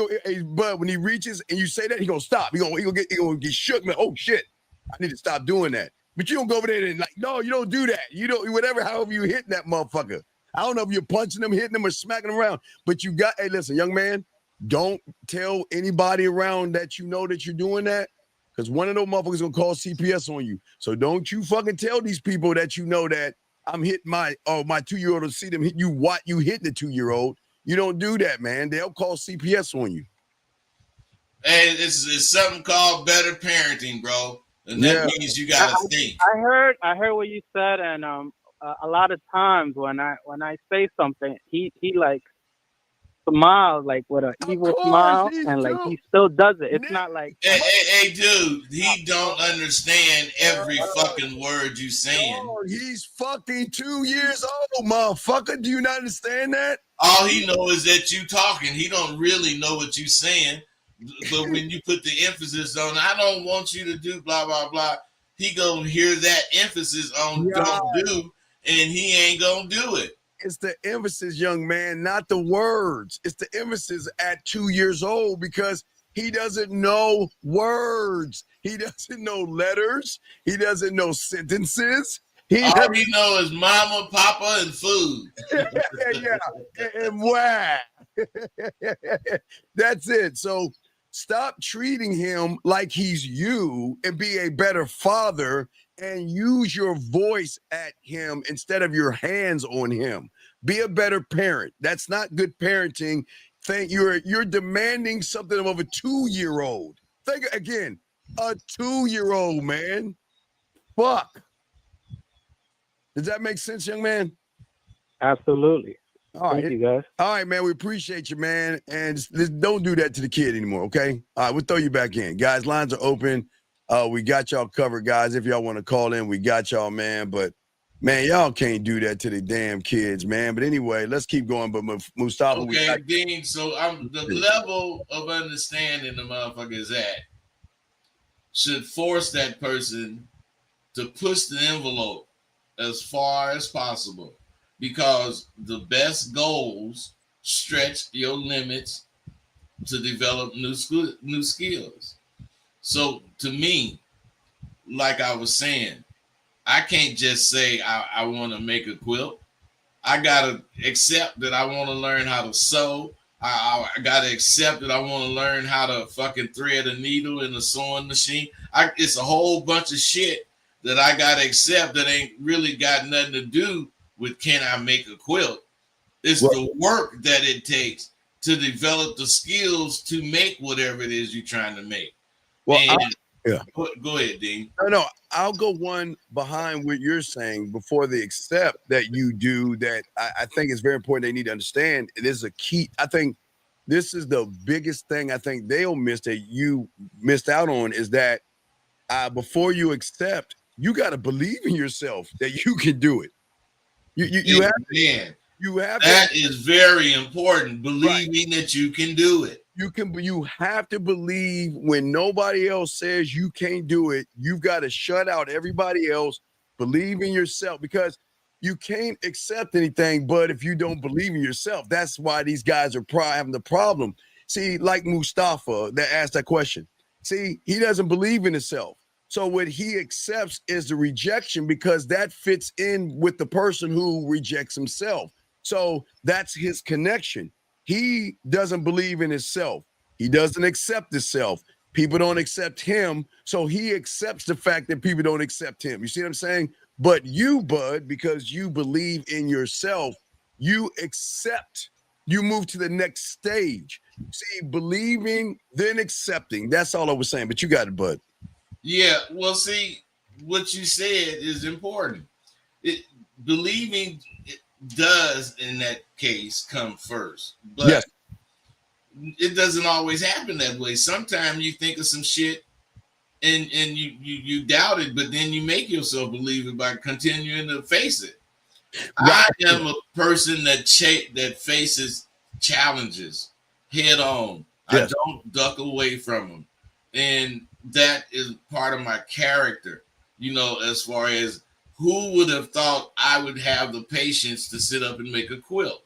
but when he reaches and you say that, he's going to stop. He's going to get shook. Man, oh shit, I need to stop doing that. But you don't go over there and no, you don't do that. You don't, however you hit that motherfucker. I don't know if you're punching them, hitting them, or smacking them around, but hey, listen, young man, don't tell anybody around that you know that you're doing that, because one of those motherfuckers gonna call CPS on you. So don't you fucking tell these people that you know that I'm hitting my 2-year-old to see them hit you. What you hitting the 2-year-old? You don't do that, man. They'll call CPS on you. Hey, it's something called better parenting, bro, and that means you gotta think. I heard what you said, and a lot of times when I say something, he like smiles like with an evil smile, and like he still does it. It's not like hey dude, he don't understand every fucking word you saying. Oh, he's fucking 2 years old, motherfucker. Do you not understand that? All he knows is that you talking. He don't really know what you saying. But when you put the emphasis on, I don't want you to do blah blah blah, he gonna hear that emphasis on don't do, and he ain't gonna do it. It's the emphasis, young man, not the words. It's the emphasis at 2 years old, because he doesn't know words. He doesn't know letters. He doesn't know sentences. All he know is mama, papa, and food. And wah. That's it. So stop treating him like he's you and be a better father and use your voice at him instead of your hands on him. Be a better parent. That's not good parenting. You're demanding something of a 2-year-old. Think again, a 2-year-old, man. Fuck. Does that make sense, young man? Absolutely. All right. Thank you, guys. All right, man. We appreciate you, man. And don't do that to the kid anymore, okay? All right, we'll throw you back in. Guys, lines are open. We got y'all covered, guys. If y'all want to call in, we got y'all, man. But, man, y'all can't do that to the damn kids, man. But anyway, let's keep going. But Mustafa, okay, Dean, so I'm the level of understanding the motherfucker is at should force that person to push the envelope as far as possible, because the best goals stretch your limits to develop new skills. So to me, like I was saying, I can't just say I want to make a quilt. I gotta accept that I want to learn how to sew. I gotta accept that I want to learn how to fucking thread a needle in a sewing machine. It's a whole bunch of shit that I gotta accept that ain't really got nothing to do with can I make a quilt. It's the work that it takes to develop the skills to make whatever it is you're trying to make. Well, go ahead, Dean. No, I'll go one behind what you're saying before they accept that you do that. I think it's very important. They need to understand it is a key. I think this is the biggest thing I think they'll miss that you missed out on is that before you accept, you got to believe in yourself that you can do it. You have that is very important. Believing that you can do it. You have to believe when nobody else says you can't do it. You've got to shut out everybody else. Believe in yourself, because you can't accept anything but if you don't believe in yourself. That's why these guys are having the problem. See, like Mustafa that asked that question. See, he doesn't believe in himself. So what he accepts is the rejection, because that fits in with the person who rejects himself. So that's his connection. He doesn't believe in himself. He doesn't accept himself. People don't accept him. So he accepts the fact that people don't accept him. You see what I'm saying? But you, Bud, because you believe in yourself, you accept. You move to the next stage. See, believing, then accepting. That's all I was saying. But you got it, Bud. Yeah, well, see, what you said is important. Believing does, in that case, come first. But it doesn't always happen that way. Sometimes you think of some shit and you doubt it, but then you make yourself believe it by continuing to face it. Right. I am a person that faces challenges head on. Yes. I don't duck away from them. And that is part of my character, as far as who would have thought I would have the patience to sit up and make a quilt?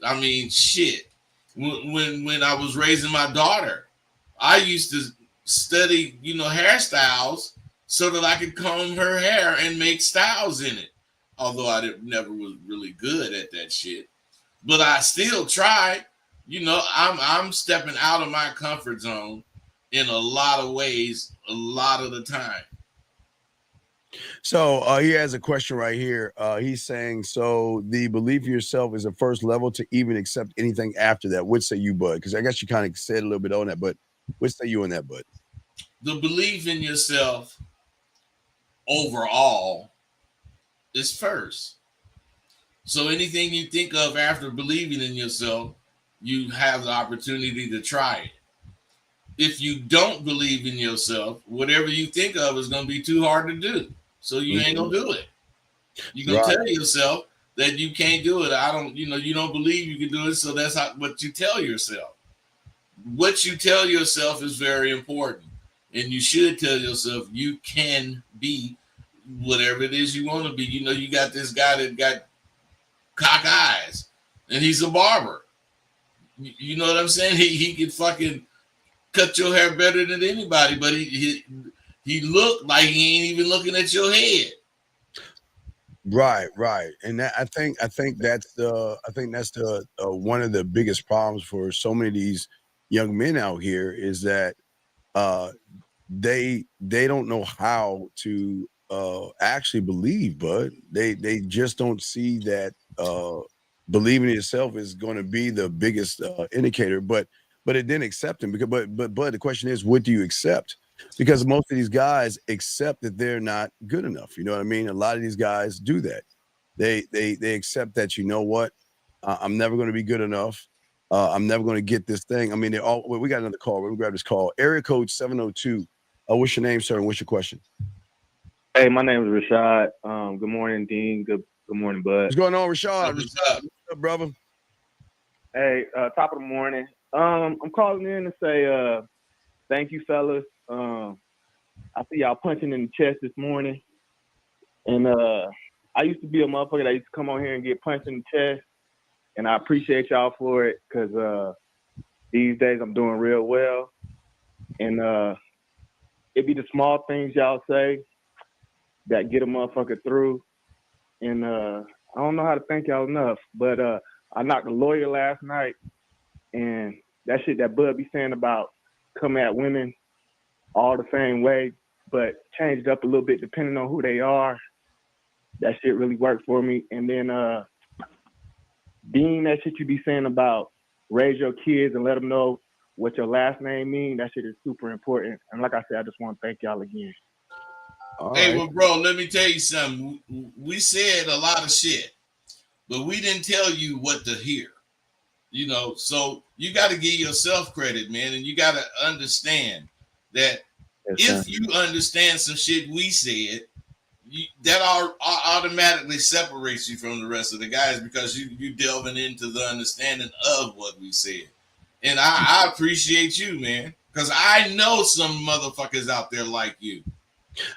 I mean, shit. When I was raising my daughter, I used to study, hairstyles so that I could comb her hair and make styles in it. Although I never was really good at that shit, but I still tried. I'm stepping out of my comfort zone in a lot of ways, a lot of the time. So he has a question right here. He's saying, so the belief in yourself is the first level to even accept anything after that. What say you, Bud? Because I guess you kind of said a little bit on that, but what say you on that, Bud? The belief in yourself overall is first. So anything you think of after believing in yourself, you have the opportunity to try it. If you don't believe in yourself, whatever you think of is going to be too hard to do. So you ain't going to do it. You're going to tell yourself that you can't do it. You don't believe you can do it. So that's what you tell yourself. What you tell yourself is very important. And you should tell yourself you can be whatever it is you want to be. You got this guy that got cock eyes and he's a barber. You know what I'm saying? He can fucking cut your hair better than anybody, but he looked like he ain't even looking at your head. Right. And that, I think that's the one of the biggest problems for so many of these young men out here is that they don't know how to actually believe, but they just don't see that believing in yourself is going to be the biggest indicator. But it didn't accept him but the question is, what do you accept? Because most of these guys accept that they're not good enough. You know what I mean? A lot of these guys do that. They accept that, you know what? I'm never going to be good enough. I'm never going to get this thing. I mean, we got another call. We're going to grab this call. Area code 702. What's your name, sir, and what's your question? Hey, my name is Rashad. Good morning, Dean. Good morning, Bud. What's going on, Rashad? What's up, brother? Hey, top of the morning. I'm calling in to say thank you, fellas. I see y'all punching in the chest this morning. And I used to be a motherfucker that used to come on here and get punched in the chest. And I appreciate y'all for it because these days I'm doing real well. And it be the small things y'all say that get a motherfucker through. And I don't know how to thank y'all enough, but I knocked a lawyer last night, and that shit that Bud be saying about come at women all the same way, but change it up a little bit depending on who they are. That shit really worked for me. And then Dean, that shit you be saying about raise your kids and let them know what your last name mean, that shit is super important. And like I said, I just want to thank y'all again. Hey, well, bro, let me tell you something. We said a lot of shit, but we didn't tell you what to hear. You know, so you got to give yourself credit, man, and you got to understand that if you understand some shit we said, that automatically separates you from the rest of the guys because you delving into the understanding of what we said. And I appreciate you, man, because I know some motherfuckers out there like you.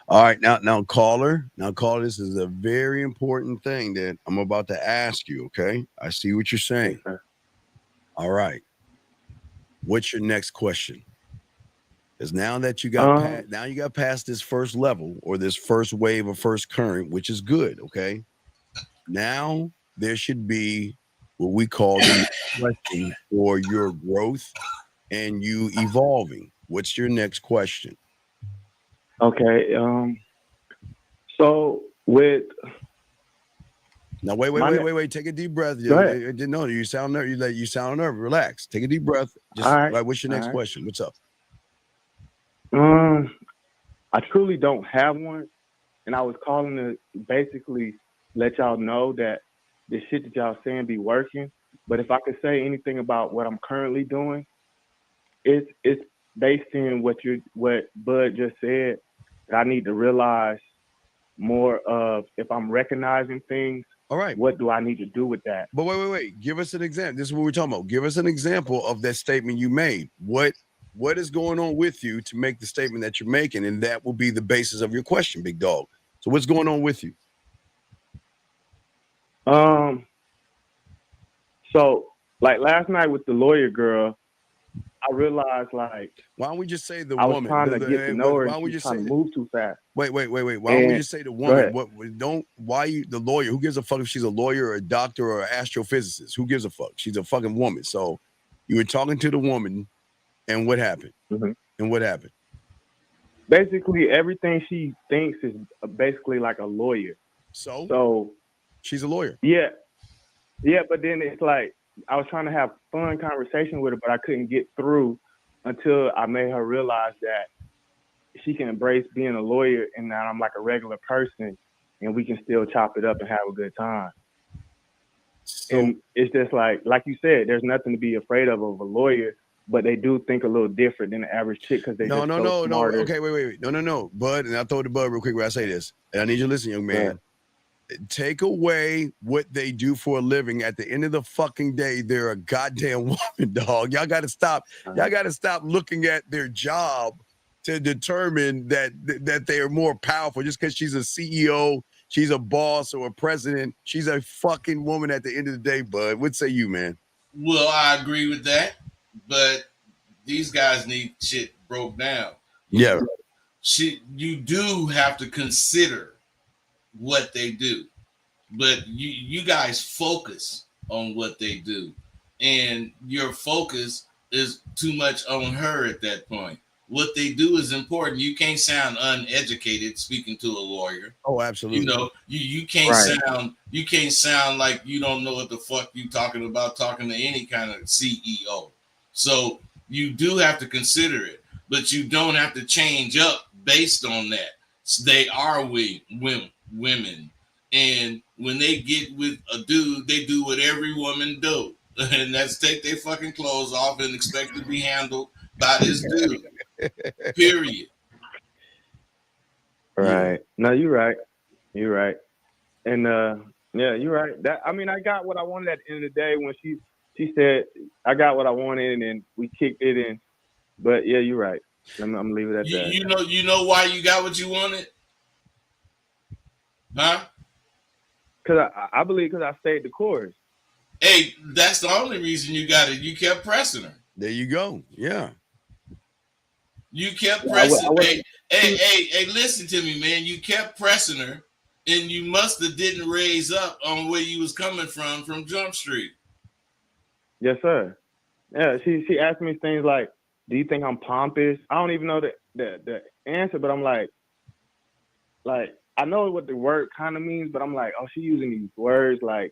All right, now caller, this is a very important thing that I'm about to ask you, okay? I see what you're saying. All right. What's your next question? Because now that you got past this first level or this first wave or first current, which is good, okay? Now there should be what we call the question for your growth and you evolving. What's your next question? Okay. So with now, wait. Take a deep breath. No, you sound nervous. You sound nervous. Relax. Take a deep breath. Just all right. What's your next question? What's up? I truly don't have one, and I was calling to basically let y'all know that the shit that y'all saying be working. But if I could say anything about what I'm currently doing, it's based in what Bud just said. That I need to realize more of if I'm recognizing things. All right. What do I need to do with that? But wait. Give us an example. This is what we're talking about. Give us an example of that statement you made. What is going on with you to make the statement that you're making? And that will be the basis of your question, big dog. So what's going on with you? So like last night with the lawyer girl, I realized like why don't we just say the woman? I was trying to get to know her. Why don't we just trying to move too fast? Wait. Why don't we just say the woman? The lawyer? Who gives a fuck if she's a lawyer or a doctor or an astrophysicist? Who gives a fuck? She's a fucking woman. So you were talking to the woman, and what happened? Mm-hmm. And what happened? Basically, everything she thinks is basically like a lawyer. So she's a lawyer. Yeah, but then it's like I was trying to have fun conversation with her, but I couldn't get through until I made her realize that she can embrace being a lawyer and that I'm like a regular person and we can still chop it up and have a good time. And it's just like you said, there's nothing to be afraid of a lawyer, but they do think a little different than the average chick because they smarter. Okay, wait. No. Bud, and I'll throw the Bud real quick when I say this. And I need you to listen, young man. Yeah. Take away what they do for a living. At the end of the fucking day, they're a goddamn woman, dog. Y'all got to stop. Y'all got to stop looking at their job to determine that they are more powerful just because she's a CEO, she's a boss or a president. She's a fucking woman at the end of the day, Bud. What say you, man? Well, I agree with that, but these guys need shit broke down. Yeah. You do have to consider what they do, but you guys focus on what they do, and your focus is too much on her at that point. What they do is important. You can't sound uneducated speaking to a lawyer. Oh, absolutely. You know, you can't sound like you don't know what the fuck you talking about talking to any kind of CEO. So you do have to consider it, but you don't have to change up based on that. They are women. And when they get with a dude, they do what every woman do. And that's take their fucking clothes off and expect to be handled by this dude. Period. Right. Yeah. No, you're right. You're right. And yeah, you're right. That I mean, I got what I wanted at the end of the day when she said I got what I wanted and we kicked it in. But yeah, you're right. I'm gonna leave it at that. You know why you got what you wanted? Huh? Cause I believe because I stayed the course. Hey, that's the only reason you got it. You kept pressing her. There you go. Yeah. You kept pressing. Hey, listen to me, man. You kept pressing her, and you must have didn't raise up on where you was coming from Jump Street. Yes, sir. Yeah, she asked me things like, "Do you think I'm pompous?" I don't even know the answer, but I'm like I know what the word kind of means, but I'm like, oh, she using these words like,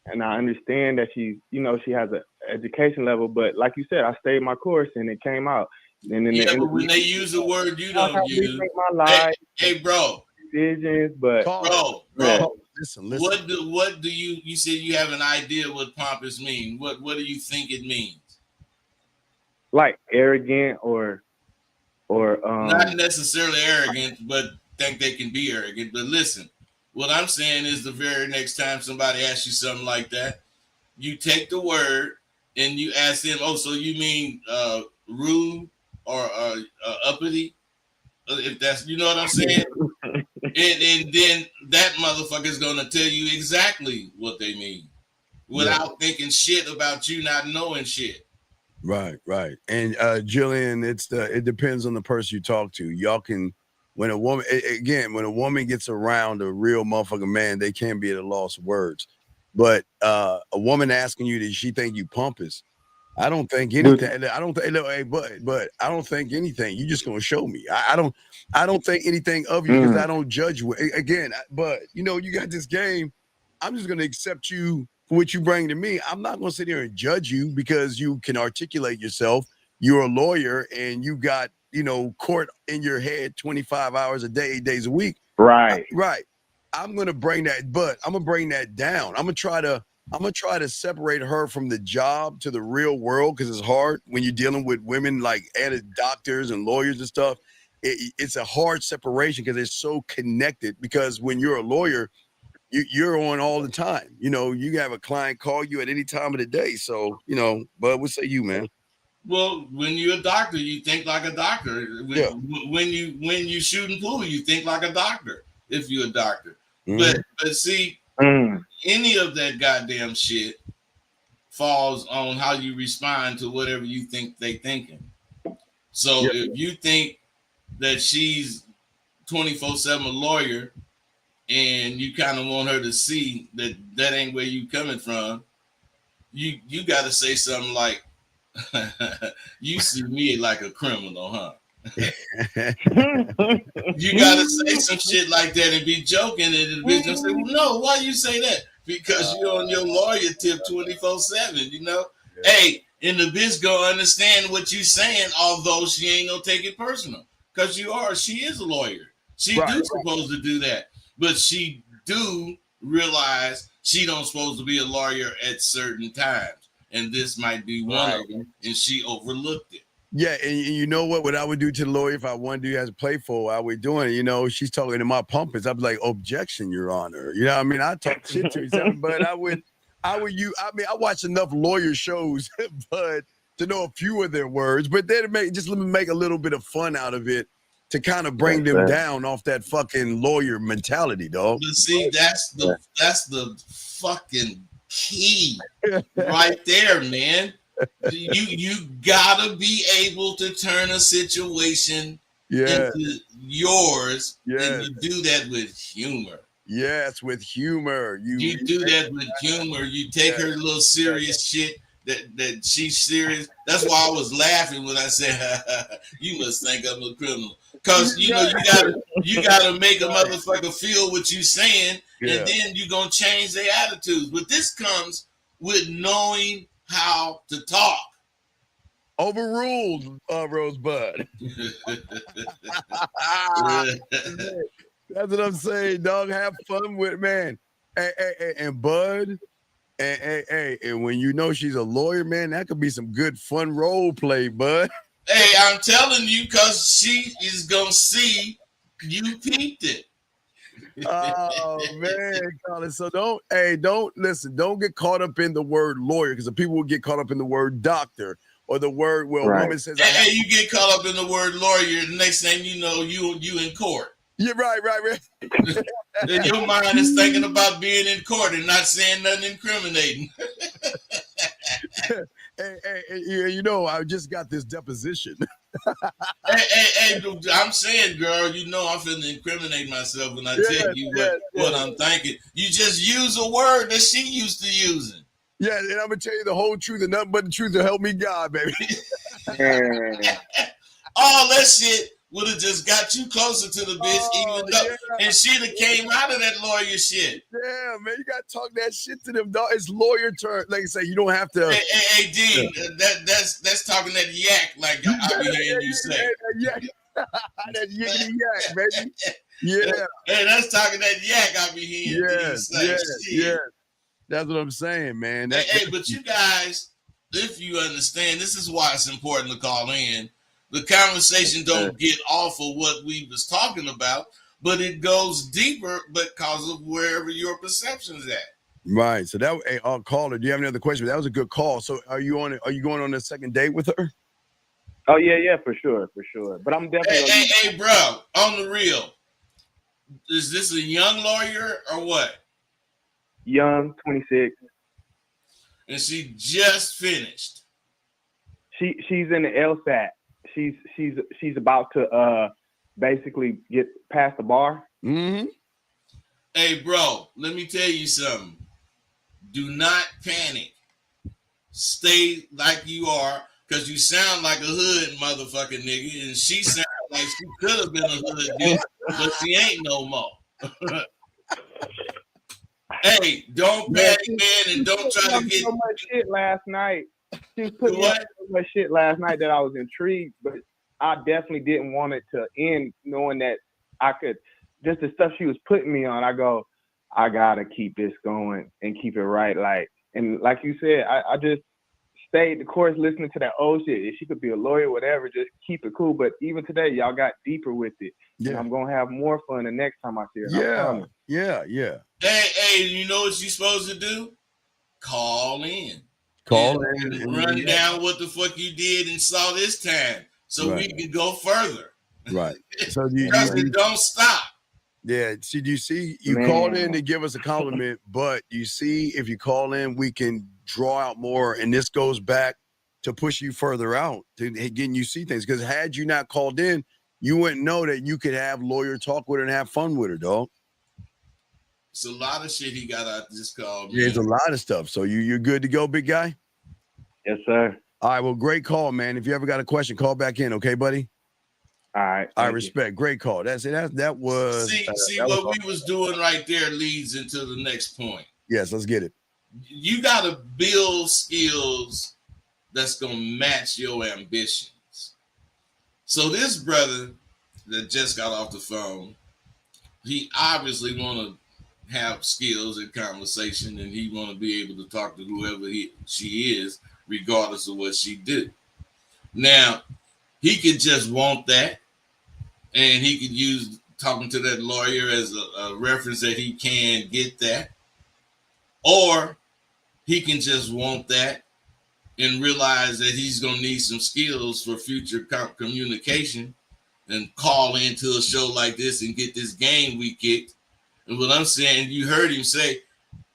and I understand that she has an education level, but like you said, I stayed my course and it came out. And then but when they use a word you don't use, my life, hey, bro, decisions, but bro, yeah. Listen. What do you said you have an idea what pompous mean? What do you think it means? Like arrogant or not necessarily arrogant, but think they can be arrogant. But listen, what I'm saying is the very next time somebody asks you something like that, you take the word and you ask them, oh, so you mean rude or uppity? If that's, you know what I'm saying? and then that motherfucker is going to tell you exactly what they mean without thinking shit about you not knowing shit. Right. And Jillian, it depends on the person you talk to. Y'all can, when a woman gets around a real motherfucking man, they can't be at a loss of words. But a woman asking you, does she think you pompous? I don't think anything. I don't think. But I don't think anything. You just gonna show me. I don't think anything of you because I don't judge you. Again, but you got this game. I'm just gonna accept you for what you bring to me. I'm not gonna sit here and judge you because you can articulate yourself. You're a lawyer and you got court in your head 25 hours a day, 8 days a week. Right. Right. I'm gonna bring that, but I'm gonna bring that down. I'm gonna try to separate her from the job to the real world because it's hard when you're dealing with women like doctors and lawyers and stuff. It's a hard separation because they're so connected. Because when you're a lawyer, you're on all the time. You have a client call you at any time of the day. So, but what say you, man? Well, when you're a doctor, you think like a doctor. When you shooting pool, you think like a doctor. If you're a doctor, but see, any of that goddamn shit falls on how you respond to whatever you think they thinking. So if you think that she's 24/7 a lawyer, and you kind of want her to see that ain't where you coming from, you got to say something like, "You see me like a criminal, huh?" You gotta say some shit like that and be joking, and the bitch gonna say, "Well, no, why you say that?" Because you're on your lawyer tip 24/7. Hey, and the bitch gonna understand what you saying, although she ain't gonna take it personal, because she is a lawyer. She supposed to do that, but she do realize she don't supposed to be a lawyer at certain times, and this might be one of them, and she overlooked it. Yeah, and you know what I would do to the lawyer if I wanted to as a playful, I would do it. She's talking to my pumpers. I'd be like, objection, Your Honor. I talk shit to her, but I watch enough lawyer shows, but to know a few of their words, but then let me make a little bit of fun out of it to kind of bring them down off that fucking lawyer mentality, dog. But see, that's the fucking key right there, man. You gotta be able to turn a situation into yours, and you do that with humor. Yes, with humor. You do that with humor. You take her little serious shit that she's serious. That's why I was laughing when I said, "You must think I'm a criminal," because you gotta make a motherfucker feel what you saying, and then you gonna change their attitudes. But this comes with knowing how to talk. Overruled, Rosebud. That's what I'm saying, dog. Have fun with it, man. Hey, and Bud, and when you know she's a lawyer, man, that could be some good fun role play, Bud. Hey, I'm telling you, because she is gonna see you peeped it. Oh man, Colin. So don't listen, don't get caught up in the word lawyer, because the people will get caught up in the word doctor or the word a woman says. Hey, you get caught up in the word lawyer, the next thing you know, you in court. Yeah, right. Then your mind is thinking about being in court and not saying nothing incriminating. Hey, you know, I just got this deposition. hey, I'm saying, girl, you know I'm finna incriminate myself when I tell you what I'm thinking. You just use a word that she used to using. Yeah, and I'm gonna tell you the whole truth and nothing but the truth to help me God, baby. All that shit would have just got you closer to the bitch, and she'd have came out of that lawyer shit. Yeah, man, you gotta talk that shit to them, dog. It's lawyer term. Like I say, you don't have to. Hey, Dean, that's talking that yak, like I be hearing you say. That yiggity yak, baby. Yeah. Hey, that's talking that yak I be hearing Dean say. Yeah. That's what I'm saying, man. But you guys, if you understand, this is why it's important to call in. The conversation don't get off of what we was talking about, but it goes deeper because of wherever your perception's at. Right. So that caller, do you have any other questions? That was a good call. So are you going on a second date with her? Oh yeah, for sure. But I'm definitely Hey, bro, on the real, is this a young lawyer or what? Young, 26. And she just finished. She's in the LSAT. She's about to basically get past the bar. Mm-hmm. Hey, bro, let me tell you something. Do not panic. Stay like you are, because you sound like a hood motherfucking nigga, and she sounds like she could have been a hood bitch, but she ain't no more. Hey, don't panic, man, and don't try to get so much shit last night. She was putting me so much shit last night that I was intrigued, but I definitely didn't want it to end knowing that I could, just the stuff she was putting me on, I gotta keep this going and keep it right. And like you said, I just stayed the course listening to that old shit. If she could be a lawyer, whatever, just keep it cool. But even today, y'all got deeper with it. Yeah. And I'm gonna have more fun the next time I see her. Yeah. Hey, you know what you're supposed to do? Call in. And run down what the fuck you did and saw this time, so we can go further. Right. So don't stop. Yeah. See, do you see? You called in to give us a compliment, but you see, if you call in, we can draw out more, and this goes back to push you further out, to getting you see things. Because had you not called in, you wouldn't know that you could have lawyer talk with her and have fun with her, dog. It's a lot of shit he got out this call, man. Yeah, it's a lot of stuff. So you're good to go, big guy? Yes, sir. All right, well, great call, man. If you ever got a question, call back in, okay, buddy? All right. I respect. Great call. That's it. That was. See what we was doing right there leads into the next point. Yes, let's get it. You got to build skills that's gonna match your ambitions. So this brother that just got off the phone, he obviously want to have skills in conversation, and he want to be able to talk to whoever she is, regardless of what she do. Now, he could just want that, and he could use talking to that lawyer as a reference that he can get that, or he can just want that and realize that he's going to need some skills for future communication and call into a show like this and get this game we kicked. And what I'm saying, you heard him say,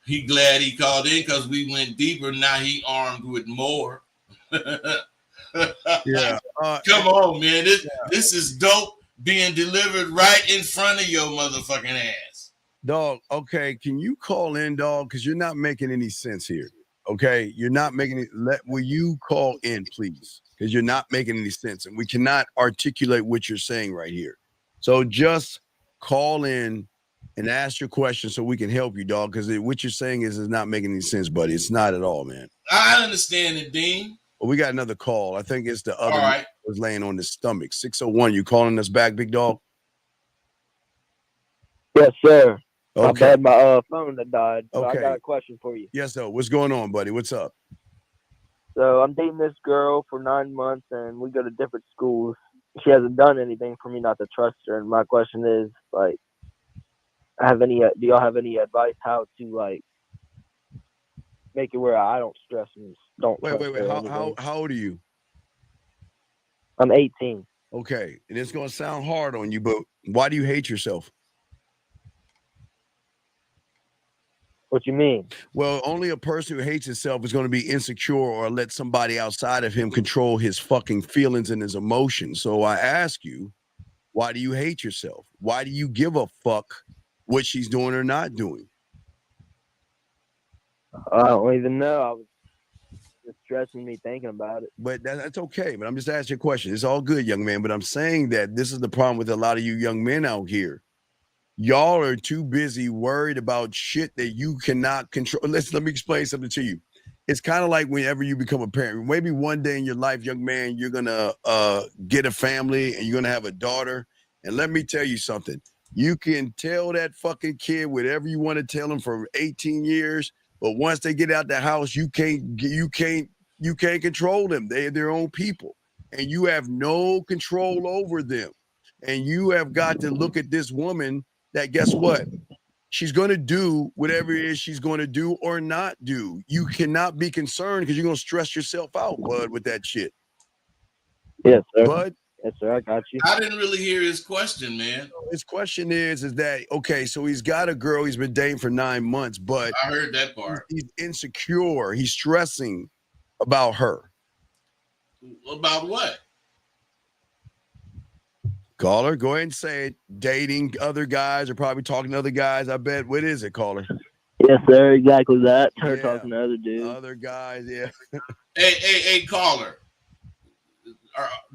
he glad he called in because we went deeper. Now he armed with more. Yeah. Come on, man. This is dope being delivered right in front of your motherfucking ass. Dog, okay, can you call in, dog? Because you're not making any sense here. Okay, you're not making it. Will you call in, please? Because you're not making any sense, and we cannot articulate what you're saying right here. So just call in and ask your question so we can help you, dog. Because what you're saying is not making any sense, buddy. It's not at all, man. I understand it, Dean. Well, we got another call. I think it's the other one that was laying on his stomach. 601. You calling us back, big dog? Yes, sir. My Okay. bad, my phone that died. So I Okay. got a question for you. Yes, though. What's going on, buddy? What's up? So I'm dating this girl for 9 months, and we go to different schools. She hasn't done anything for me not to trust her. And my question is, like, do y'all have any advice how to like make it where I don't stress and don't Wait. trust her or How anything? old are you? I'm 18. Okay. And it's gonna sound hard on you, but why do you hate yourself? What you mean? Well, only a person who hates himself is going to be insecure or let somebody outside of him control his fucking feelings and his emotions. So I ask you, why do you hate yourself? Why do you give a fuck what she's doing or not doing? I don't even know. I was just stressing me thinking about it. But that's okay. But I'm just asking you a question. It's all good, young man. But I'm saying that this is the problem with a lot of you young men out here. Y'all are too busy worried about shit that you cannot control. Let me explain something to you. It's kind of like whenever you become a parent. Maybe one day in your life, young man, you're gonna get a family and you're gonna have a daughter. And let me tell you something. You can tell that fucking kid whatever you want to tell them for 18 years, but once they get out the house, you can't control them. They're their own people, and you have no control over them. And you have got to look at this woman that, guess what? She's going to do whatever it is she's going to do or not do. You cannot be concerned because you're going to stress yourself out, bud, with that shit. Yes, sir. Bud? Yes, sir. I got you. I didn't really hear his question, man. His question is that, okay, so he's got a girl he's been dating for 9 months, but I heard that part. He's insecure. He's stressing about her. About what? Caller, go ahead and say it. Dating other guys or probably talking to other guys. I bet. What is it, caller? Yes, sir. Exactly that. Her Yeah. talking to other dudes. Other guys, yeah. Hey, caller.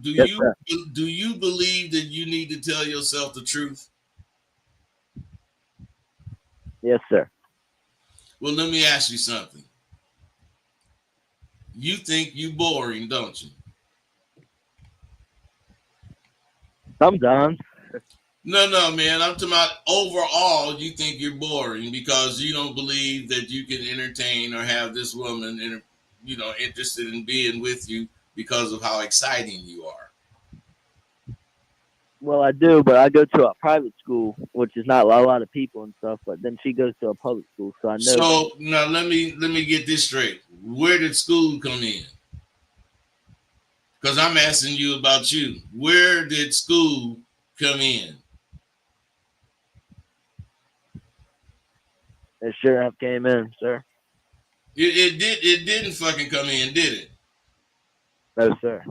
Do Yes, you believe that you need to tell yourself the truth? Yes, sir. Well, let me ask you something. You think you boring, don't you? Sometimes. No, man. I'm talking about overall, you think you're boring because you don't believe that you can entertain or have this woman, interested in being with you because of how exciting you are. Well, I do, but I go to a private school, which is not a lot of people and stuff. But then she goes to a public school, so I know. So now let me get this straight. Where did school come in? Because I'm asking you about you. Where did school come in? It sure enough came in, sir. It didn't fucking come in, did it? No, sir.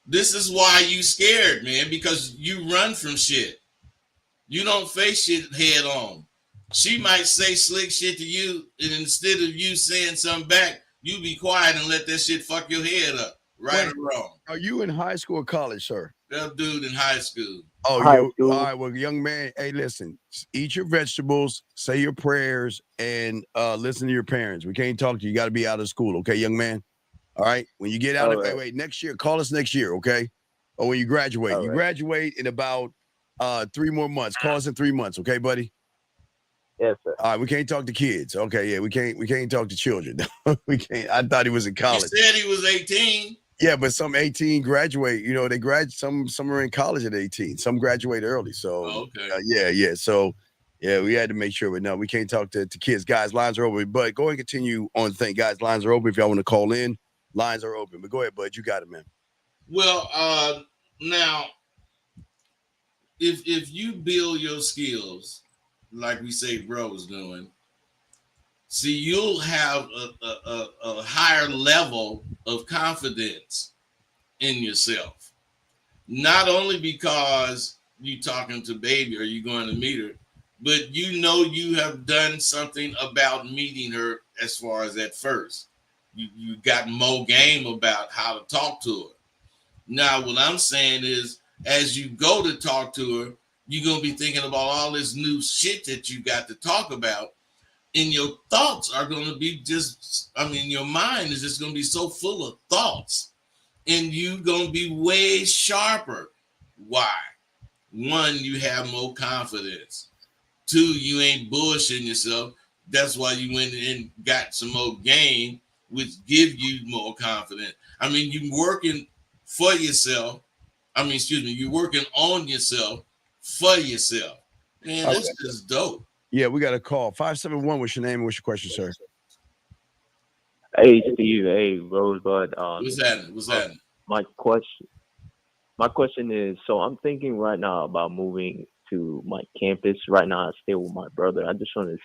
This is why you scared, man, because you run from shit. You don't face shit head on. She might say slick shit to you, and instead of you saying something back, you be quiet and let that shit fuck your head up. Right or wrong? Are you in high school or college, sir? That dude in high school. Oh, high school. All right. Well, young man, hey, listen, eat your vegetables, say your prayers, and listen to your parents. We can't talk to you. You got to be out of school, okay, young man? All right. When you get out of wait, next year, call us next year, okay? Or when you graduate. You graduate in about 3 more months. Call us in 3 months, okay, buddy? Yes, sir. All right, we can't talk to kids. Okay, yeah, we can't talk to children. We can't. I thought he was in college. He said he was 18. Yeah, but some 18 graduate. They graduate. Some are in college at 18. Some graduate early. So yeah. So yeah, we had to make sure. But no, we can't talk to kids. Guys, lines are open. But go and continue on the thing. Guys, lines are open. If y'all want to call in, lines are open. But go ahead, bud. You got it, man. Well, now, if you build your skills, like we say bro is doing, see, you'll have a higher level of confidence in yourself. Not only because you talking to baby or you going to meet her, but you have done something about meeting her as far as at first. You got more game about how to talk to her. Now, what I'm saying is, as you go to talk to her, you're going to be thinking about all this new shit that you got to talk about. And your thoughts are going to be your mind is just going to be so full of thoughts. And you're going to be way sharper. Why? One, you have more confidence. 2, you ain't bullshitting yourself. That's why you went and got some more game, which give you more confidence. I mean, you working for yourself. I mean, excuse me, you're working on yourself for yourself. Man, that's just dope. Yeah, we got a call. 571, what's your name and what's your question, sir? Hey, Steve. Hey, Rosebud. What's happening? What's happening? My question is, so I'm thinking right now about moving to my campus. Right now, I stay with my brother. I just want to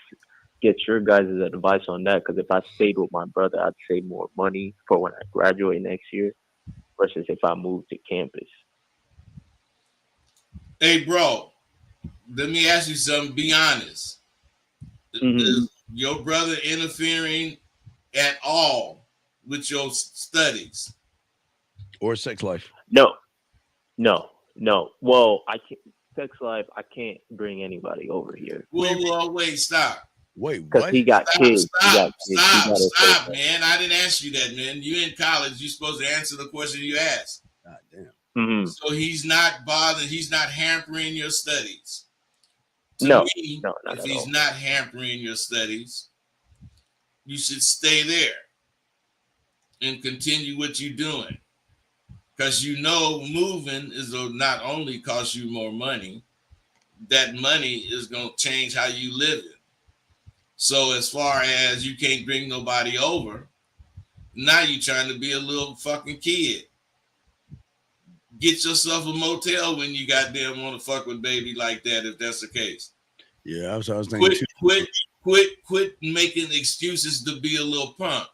get your guys' advice on that, because if I stayed with my brother, I'd save more money for when I graduate next year versus if I move to campus. Hey, bro, let me ask you something. Be honest. Is your brother interfering at all with your studies or sex life? No. Well, I can't. Sex life, I can't bring anybody over here. Well, wait, stop. Wait, because he got kids. Stop, man. I didn't ask you that, man. You in college. You're supposed to answer the question you asked. God damn. So he's not bothering. He's not hampering your studies. No, if he's not hampering your studies, you should stay there and continue what you're doing. Because you know moving is not only cost you more money, that money is going to change how you live it. So as far as you can't bring nobody over, now you're trying to be a little fucking kid. Get yourself a motel when you goddamn want to fuck with baby like that, if that's the case. Yeah, I was thinking quit making excuses to be a little punk.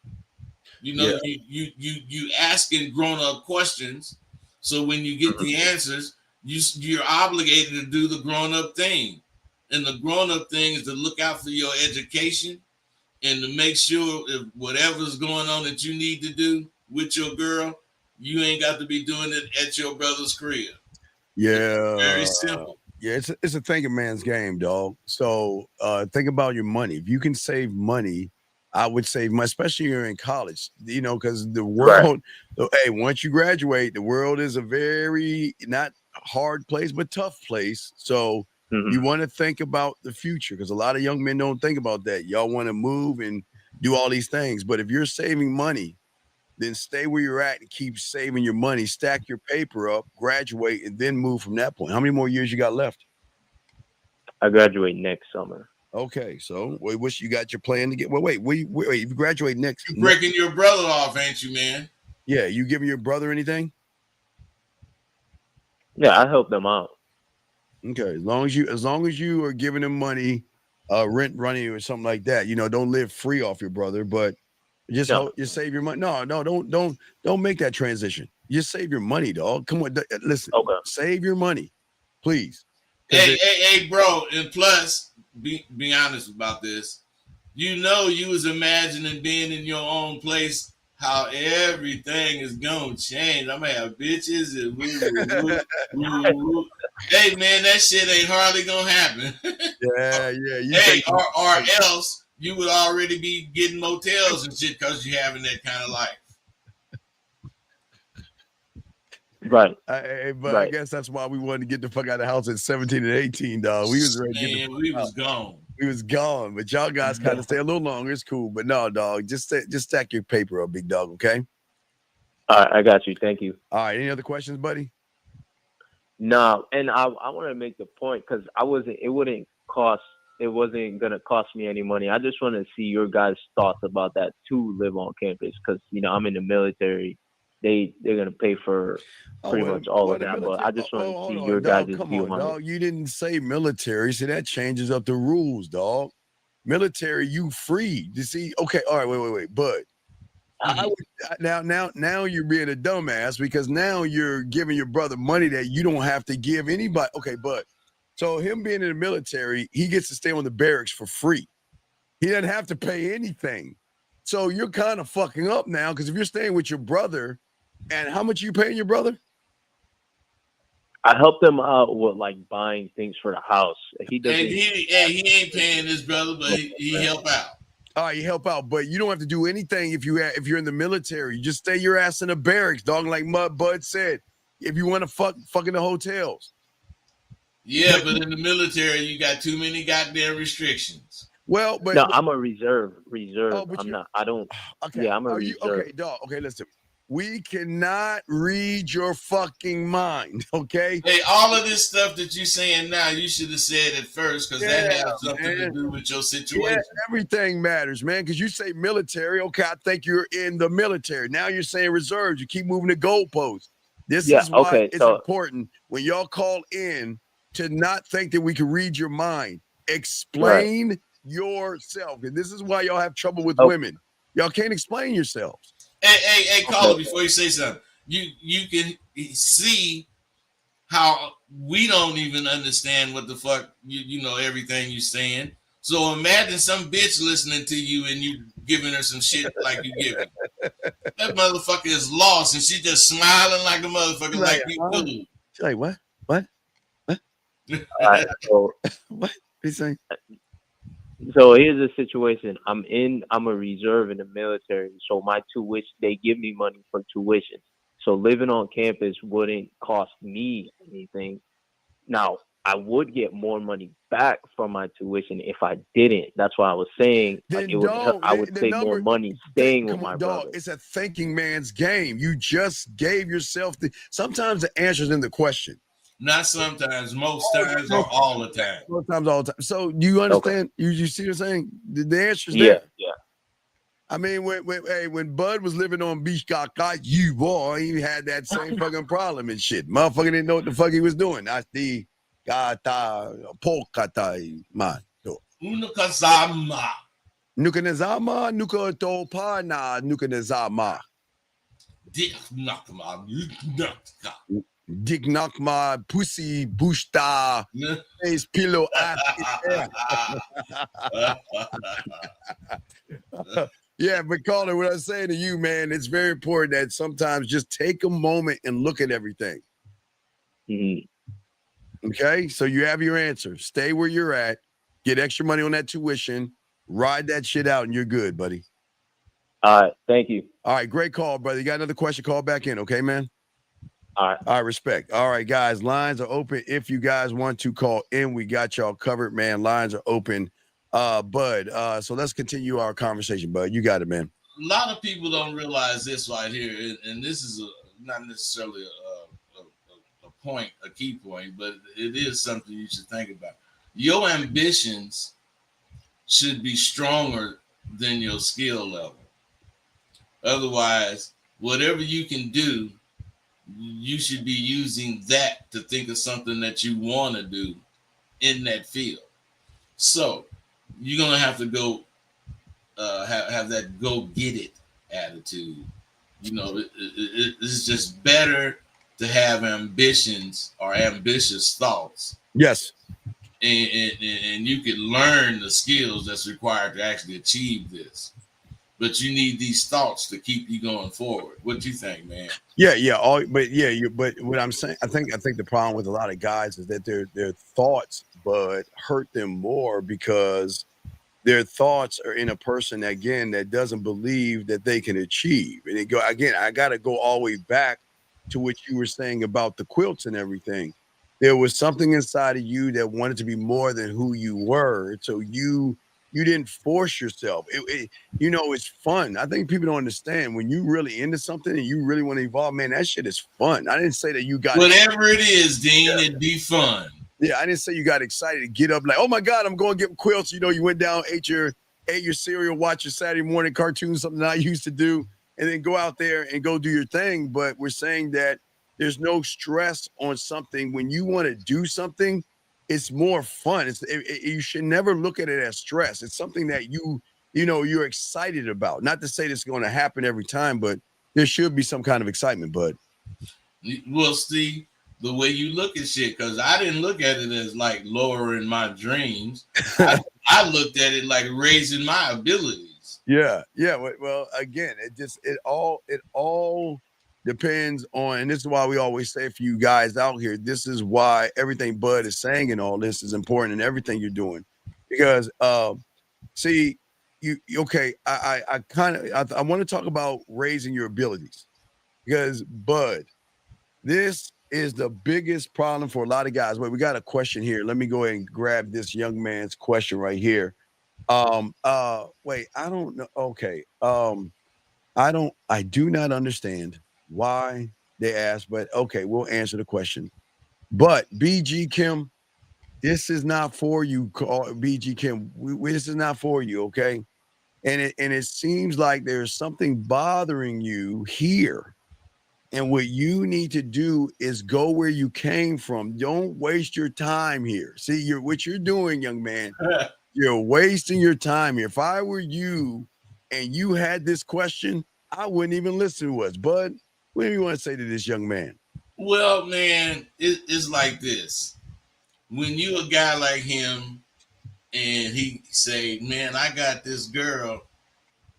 You know, you asking grown-up questions, so when you get the answers, you're obligated to do the grown-up thing. And the grown-up thing is to look out for your education and to make sure if whatever's going on that you need to do with your girl, you ain't got to be doing it at your brother's crib. Yeah. It's very simple. Yeah, it's a thinking man's game, dog. So think about your money. If you can save money, I would save money, especially you're in college, you know, because the world, hey, once you graduate, the world is a very not hard place, but tough place. So you want to think about the future, because a lot of young men don't think about that. Y'all want to move and do all these things. But if you're saving money, then stay where you're at and keep saving your money, stack your paper up, graduate, and then move from that point. How many more years you got left? I graduate next summer. Okay, so wish you got your plan to get. Well, wait, you graduate next. You're breaking your brother off, ain't you, man? Yeah, you giving your brother anything? Yeah, I help them out. Okay, as long as you are giving him money, rent running or something like that, you know, don't live free off your brother, but just save your money. No, don't make that transition. Just save your money, dog. Come on, listen. Okay. Save your money, please. Hey, bro. And plus, be honest about this. You know, you was imagining being in your own place, how everything is gonna change. I'm gonna have bitches and woo. Hey, man, that shit ain't hardly gonna happen. Yeah. Or else you would already be getting motels and shit because you're having that kind of life. Right. I guess that's why we wanted to get the fuck out of the house at 17 and 18, dog. We was ready to get the fuck we was gone. We was gone, but y'all guys kind of stay a little longer. It's cool, but no, dog. Just stack your paper up, big dog. Okay. All right, I got you. Thank you. All right. Any other questions, buddy? No, and I want to make the point because it wasn't gonna cost me any money. I just want to see your guys' thoughts about that to live on campus, because you know I'm in the military. They're gonna pay for pretty much all of that, but I just want to see your guys' view on dog. it. You didn't say military, so that changes up the rules, dog. Military, you free. You see? Okay, all right, wait, but now you're being a dumbass, because now you're giving your brother money that you don't have to give anybody. Okay, but so him being in the military, he gets to stay on the barracks for free. He doesn't have to pay anything. So you're kind of fucking up now, because if you're staying with your brother, and how much are you paying your brother? I help them out with like buying things for the house. He doesn't. He ain't paying his brother, but he help out. All right, you help out, but you don't have to do anything if you're in the military. You just stay your ass in the barracks, dog. Like Bud said, if you want to fuck in the hotels. Yeah, but in the military, you got too many goddamn restrictions. Well, but no, I'm a reserve. oh, but I'm you not. I don't. okay? Yeah, I'm a Are you reserve. okay, dog? Okay, listen. We cannot read your fucking mind, okay? Hey, all of this stuff that you're saying now, you should have said it first because that Yeah, has something to man. do with your Yeah, situation. everything matters, man. Because you say military, okay, I think you're in the military. Now you're saying reserves. You keep moving the goalposts. This Yeah. is why Okay. it's So important when y'all call in to not think that we can read your mind. right. Explain yourself. And this is why y'all have trouble with Oh, women. Y'all can't explain yourselves. Hey, okay. caller, before you say something, you can see how we don't even understand what the fuck you know everything you're saying. So imagine some bitch listening to you and you giving her some shit like you giving. That motherfucker is lost and she just smiling like a motherfucker like you huh? cool. She's like, what? What? What? All right. So What? He's saying? so here's the situation. I'm a reserve in the military. So my tuition, they give me money for tuition. So living on campus wouldn't cost me anything. Now, I would get more money back from my tuition if I didn't. That's why I was saying Then it would. I would the save more number. money staying with Come my on, dog. brother. It's a thinking man's game. You just gave yourself the. Sometimes the answer's in the question. Not sometimes, most times, or all the time. Sometimes, all the time. So do you understand? You see what I'm saying? The answer's there. Yeah. I mean, when Bud was living on Beach Kaka, he had that same fucking problem and shit. Motherfucker didn't know what the fuck he was doing. That's the gata polkata man. Unukazama. Nukanazama, nuka topana, nukanazama. Dick knock my pussy bushta face pillow ass. Yeah, but Carter, what I'm saying to you, man, it's very important that sometimes just take a moment and look at everything. Mm-hmm. Okay, so you have your answer. Stay where you're at. Get extra money on that tuition. Ride that shit out, and you're good, buddy. All right, thank you. All right, great call, brother. You got another question? Call back in, okay, man? All right, respect. All right, guys, lines are open. If you guys want to call in, we got y'all covered, man. Lines are open. Bud, so let's continue our conversation, Bud. You got it, man. A lot of people don't realize this right here, and this is not necessarily a key point, but it is something you should think about. Your ambitions should be stronger than your skill level. Otherwise, whatever you can do, you should be using that to think of something that you want to do in that field. So you're gonna have to go have that go get it attitude. You know, it's just better to have ambitions or ambitious thoughts. Yes. And you can learn the skills that's required to actually achieve this. But you need these thoughts to keep you going forward. What do you think, man? Yeah. But what I'm saying, I think the problem with a lot of guys is that their thoughts, but hurt them more because their thoughts are in a person again that doesn't believe that they can achieve. And it go again. I got to go all the way back to what you were saying about the quilts and everything. There was something inside of you that wanted to be more than who you were. So you didn't force yourself. It's fun. I think people don't understand when you really into something and you really want to evolve, man, that shit is fun. I didn't say that you got whatever it is, Dean, it'd be fun. Yeah, I didn't say you got excited to get up like, oh my God, I'm going to get quilts. You know, you went down, ate your cereal, watch your Saturday morning cartoon, something I used to do, and then go out there and go do your thing. But we're saying that there's no stress on something. When you want to do something, it's more fun. You should never look at it as stress. It's something that you're excited about. Not to say this is going to happen every time, but there should be some kind of excitement, bud. Well, Steve, the way you look at shit, because I didn't look at it as like lowering my dreams. I looked at it like raising my abilities. Yeah. Well, again, it all depends on, and this is why we always say for you guys out here, this is why everything Bud is saying and all this is important in everything you're doing. Because see, I want to talk about raising your abilities. Because Bud, this is the biggest problem for a lot of guys? Wait, we got a question here. Let me go ahead and grab this young man's question right here. Wait, I don't know. Okay. I do not understand why they asked, but okay, we'll answer the question. But BG Kim, this is not for you, BG Kim. This is not for you, okay? And it seems like there's something bothering you here. And what you need to do is go where you came from. Don't waste your time here. See, what you're doing, young man. You're wasting your time here. If I were you and you had this question, I wouldn't even listen to us. Bud, what do you want to say to this young man? Well, man, it's like this. When you a guy like him and he say, man, I got this girl,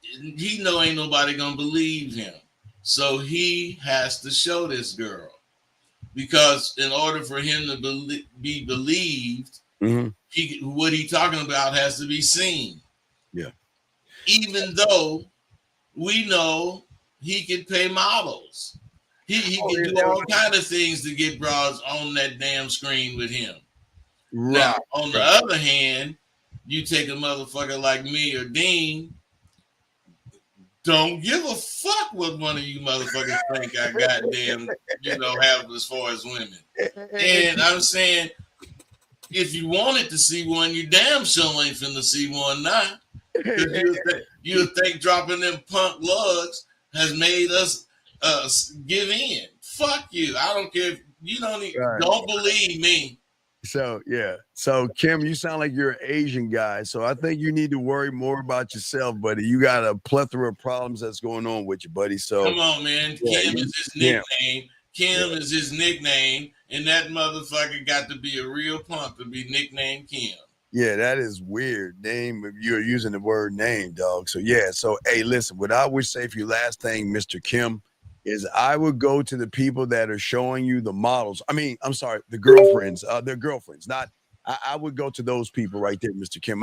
he know ain't nobody gonna believe him. So he has to show this girl. Because in order for him to be believed, what he talking about has to be seen. Yeah. Even though we know he can pay models. He can do all kind of things to get broads on that damn screen with him. Right. Now, on the other hand, you take a motherfucker like me or Dean, don't give a fuck what one of you motherfuckers think I goddamn, have as far as women. And I'm saying, if you wanted to see one, you damn sure ain't finna see one now. You'll think dropping them punk lugs has made us give in. Fuck you. I don't care if you don't believe me. So yeah. So Kim, you sound like you're an Asian guy. So I think you need to worry more about yourself, buddy. You got a plethora of problems that's going on with you, buddy. So come on, man. Kim is his nickname. Kim is his nickname, and that motherfucker got to be a real punk to be nicknamed Kim. Yeah, that is weird. Name, if you're using the word name, dog. So yeah. So hey, listen, what I would say for you last thing, Mr. Kim, is I would go to the people that are showing you the models. I mean, I'm sorry, the girlfriends, their girlfriends. Not, I would go to those people right there, Mr. Kim.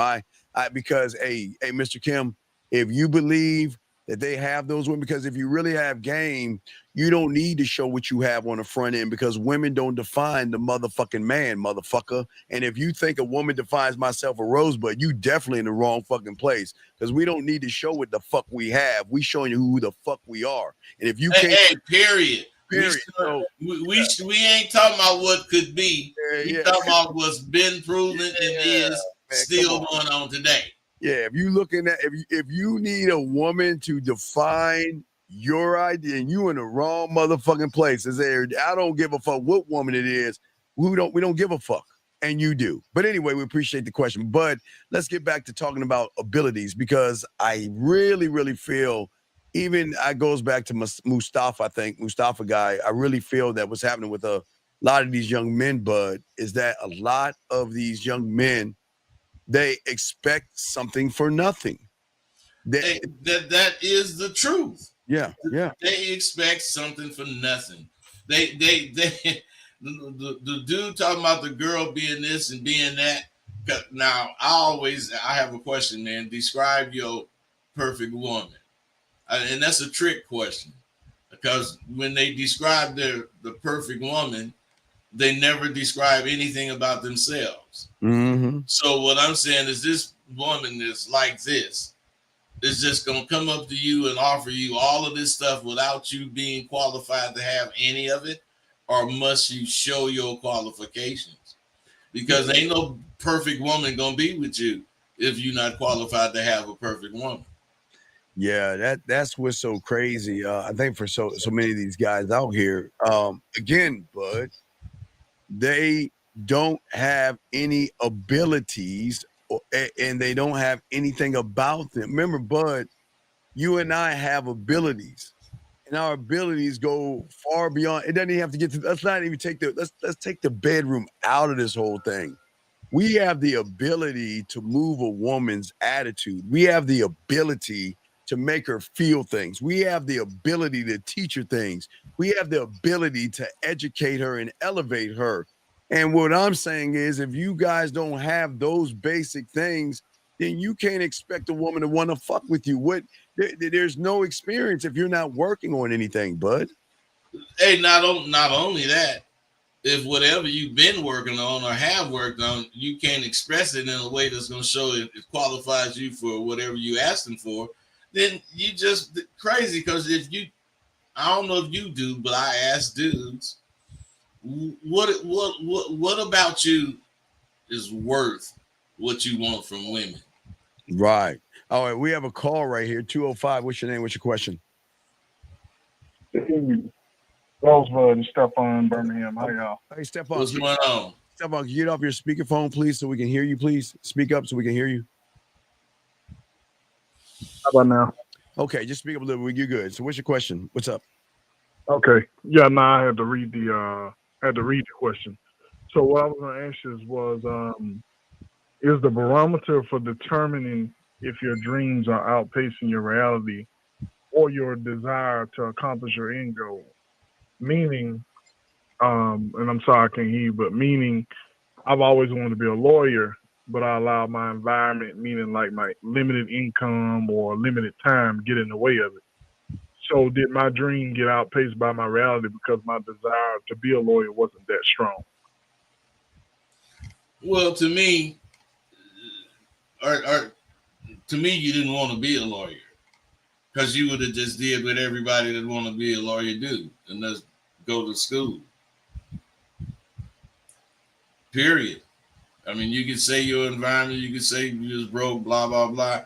Because hey, Mr. Kim, if you believe that they have those women, because if you really have game, you don't need to show what you have on the front end, because women don't define the motherfucking man, motherfucker. And if you think a woman defines myself a rosebud, you definitely in the wrong fucking place, because we don't need to show what the fuck we have. We showing you who the fuck we are. And if you can't, period. We ain't talking about what could be. We talking about what's been proven and is still going on today. Yeah, if you looking at if you need a woman to define your idea, and you in the wrong motherfucking place. I don't give a fuck what woman it is. We don't give a fuck, and you do. But anyway, we appreciate the question. But let's get back to talking about abilities, because I really, really feel, even I goes back to Mustafa. I think Mustafa guy. I really feel that what's happening with a lot of these young men, Bud, is that a lot of these young men, they expect something for nothing. That is the truth. Yeah. They expect something for nothing. The dude talking about the girl being this and being that. Now, I have a question, man. Describe your perfect woman. And that's a trick question, because when they describe the perfect woman, they never describe anything about themselves. Mm-hmm. So what I'm saying is, this woman is like this. Is just going to come up to you and offer you all of this stuff without you being qualified to have any of it? Or must you show your qualifications? Because ain't no perfect woman going to be with you if you're not qualified to have a perfect woman. Yeah, that's what's so crazy. I think for so many of these guys out here, again, Bud, they don't have any abilities, and they don't have anything about them. Remember, Bud, you and I have abilities, and our abilities go far beyond. It doesn't even have to get to. Let's not even take let's take the bedroom out of this whole thing. We have the ability to move a woman's attitude. We have the ability to make her feel things. We have the ability to teach her things. We have the ability to educate her and elevate her. And what I'm saying is, if you guys don't have those basic things, then you can't expect a woman to want to fuck with you. There's no experience if you're not working on anything, Bud. Hey, not only that, if whatever you've been working on or have worked on, you can't express it in a way that's going to show it qualifies you for whatever you asking for, then you just crazy. Because if you, I don't know if you do, but I ask dudes, what about you is worth what you want from women? Right. All right. We have a call right here. 205. What's your name? What's your question? Rosebud and Stephon Birmingham. How y'all? Hey, Stephon. What's going on? Stephon, get off your speakerphone, please, so we can hear you, please. Speak up so we can hear you. How about now? Okay, just speak up a little bit. You're good. So what's your question? What's up? Okay. Yeah, no, I had to read the question. So what I was gonna ask you was is the barometer for determining if your dreams are outpacing your reality or your desire to accomplish your end goal? Meaning, and I'm sorry I can't hear you, but meaning I've always wanted to be a lawyer, but I allowed my environment, meaning like my limited income or limited time, get in the way of it. So did my dream get outpaced by my reality because my desire to be a lawyer wasn't that strong? Well, to me, you didn't want to be a lawyer because you would have just did what everybody that want to be a lawyer do, and let's go to school. Period. I mean, you can say your environment, you can say you was broke, blah blah blah,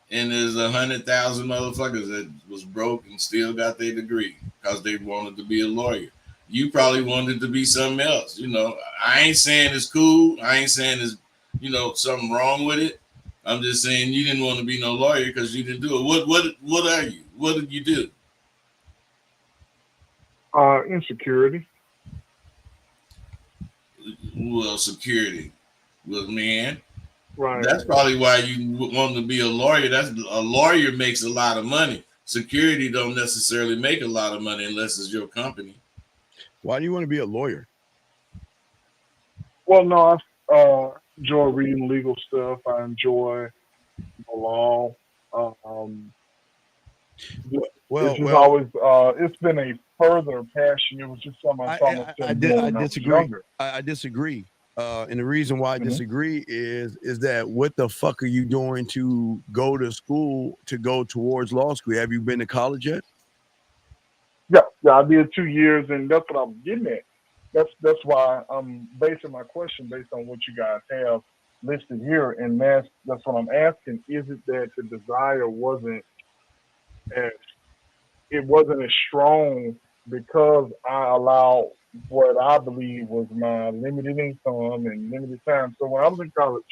and there's 100,000 motherfuckers that was broke and still got their degree because they wanted to be a lawyer. You probably wanted to be something else. You know, I ain't saying it's cool. I ain't saying there's, something wrong with it. I'm just saying you didn't want to be no lawyer because you didn't do it. What are you? What did you do? Insecurity. Well, security. Well, man, Right. that's probably why you want to be a lawyer. That's a lawyer makes a lot of money. Security don't necessarily make a lot of money unless it's your company. Why do you want to be a lawyer? Well, no, I enjoy reading legal stuff. I enjoy the law. Always, it's been a further passion. It was just something I saw myself doing when I was younger. I disagree. And the reason why I disagree is that what the fuck are you doing to go to school to go towards law school? Have you been to college yet? Yeah, I did 2 years, and that's what I'm getting at. That's why I'm basing my question based on what you guys have listed here, and that's what I'm asking. Is it that the desire wasn't as strong because I allowed what I believe was my limited income and limited time? So when I was in college,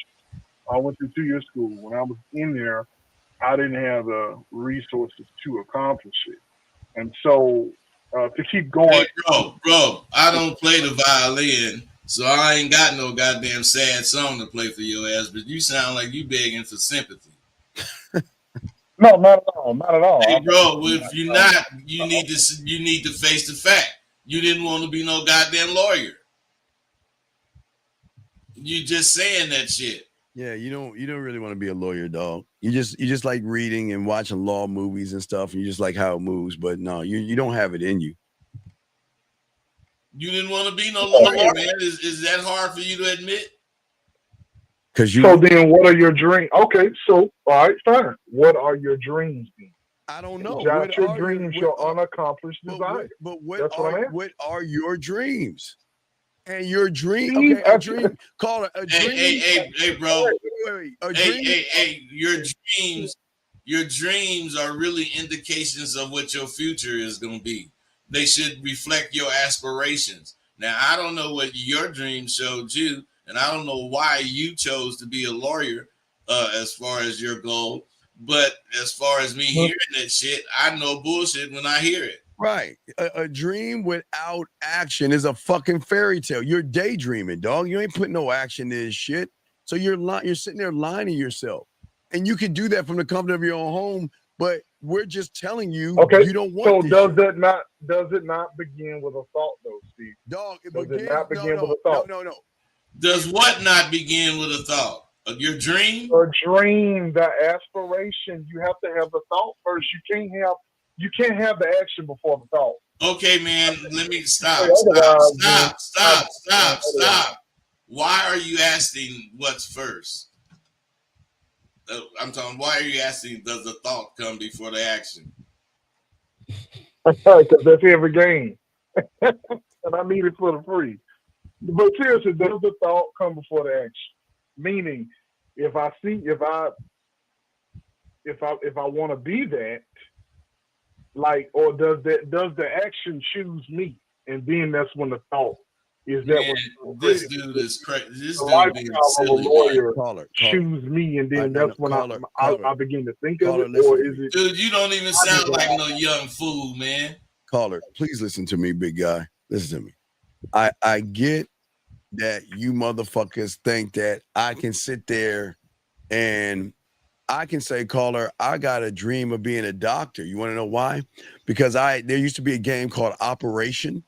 I went through 2 years school. When I was in there, I didn't have the resources to accomplish it. And so to keep going. Hey, bro, I don't play the violin, so I ain't got no goddamn sad song to play for your ass, but you sound like you begging for sympathy. No, not at all. Not at all. Hey, bro, if you're not, you need to face the fact. You didn't want to be no goddamn lawyer. You just saying that shit. Yeah, you don't really want to be a lawyer, dog. You just like reading and watching law movies and stuff, and you just like how it moves. But no, you don't have it in you. You didn't want to be no lawyer, man. Is that hard for you to admit? So then, what are your dreams? Okay, so all right, fine. What are your dreams then? I don't know. What your dreams, your unaccomplished desires. But what are your dreams? And your dream, okay, a dream. Call it a dream. Hey, bro. Wait, hey, your dreams are really indications of what your future is going to be. They should reflect your aspirations. Now, I don't know what your dream showed you, and I don't know why you chose to be a lawyer as far as your goal. But as far as me hearing that shit, I know bullshit when I hear it. Right. A dream without action is a fucking fairy tale. You're daydreaming, dog. You ain't putting no action in this shit. So you're sitting there lying to yourself. And you can do that from the comfort of your own home, but we're just telling you you don't want So does it not begin with a thought though, Steve? Dog, it not begin with a thought? No. Does what not begin with a thought? Your dream? Your dream, the aspiration, you have to have the thought first. you can't have the action before the thought. Okay, man, let me stop. Why are you asking what's first? I'm talking, why are you asking, does the thought come before the action? Because that's every game. And I need it for the free. But seriously, does the thought come before the action? Meaning, if I want to be that, like, or does the action choose me? And then that's when the thought is that. Man, this dude is crazy. This the dude being silly. Lawyer choose me, and then that's when I begin to think of it. Or is it? Dude, you don't even sound like no young fool, man. Caller, please listen to me, big guy. Listen to me. I get that you motherfuckers think that I can sit there and I can say, caller, I got a dream of being a doctor. You want to know why? Because there used to be a game called Operation,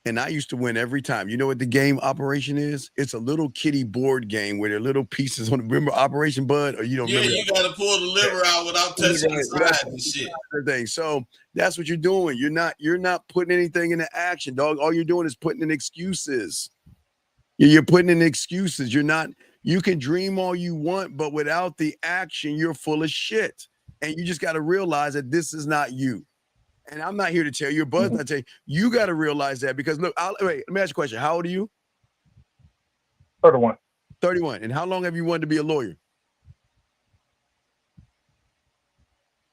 and I used to win every time. You know what the game Operation is? It's a little kiddie board game where there are little pieces on. Remember Operation Bud? Or you don't remember? Yeah, you got to pull the liver out without touching the side and shit. So that's what you're doing. You're not putting anything into action, dog. All you're doing is putting in excuses. You're putting in excuses. You're not. You can dream all you want, but without the action, you're full of shit. And you just got to realize that this is not you. And I'm not here to tell you, Bud's not telling you. You got to realize that because look, wait, let me ask you a question. How old are you? 31. 31. And how long have you wanted to be a lawyer?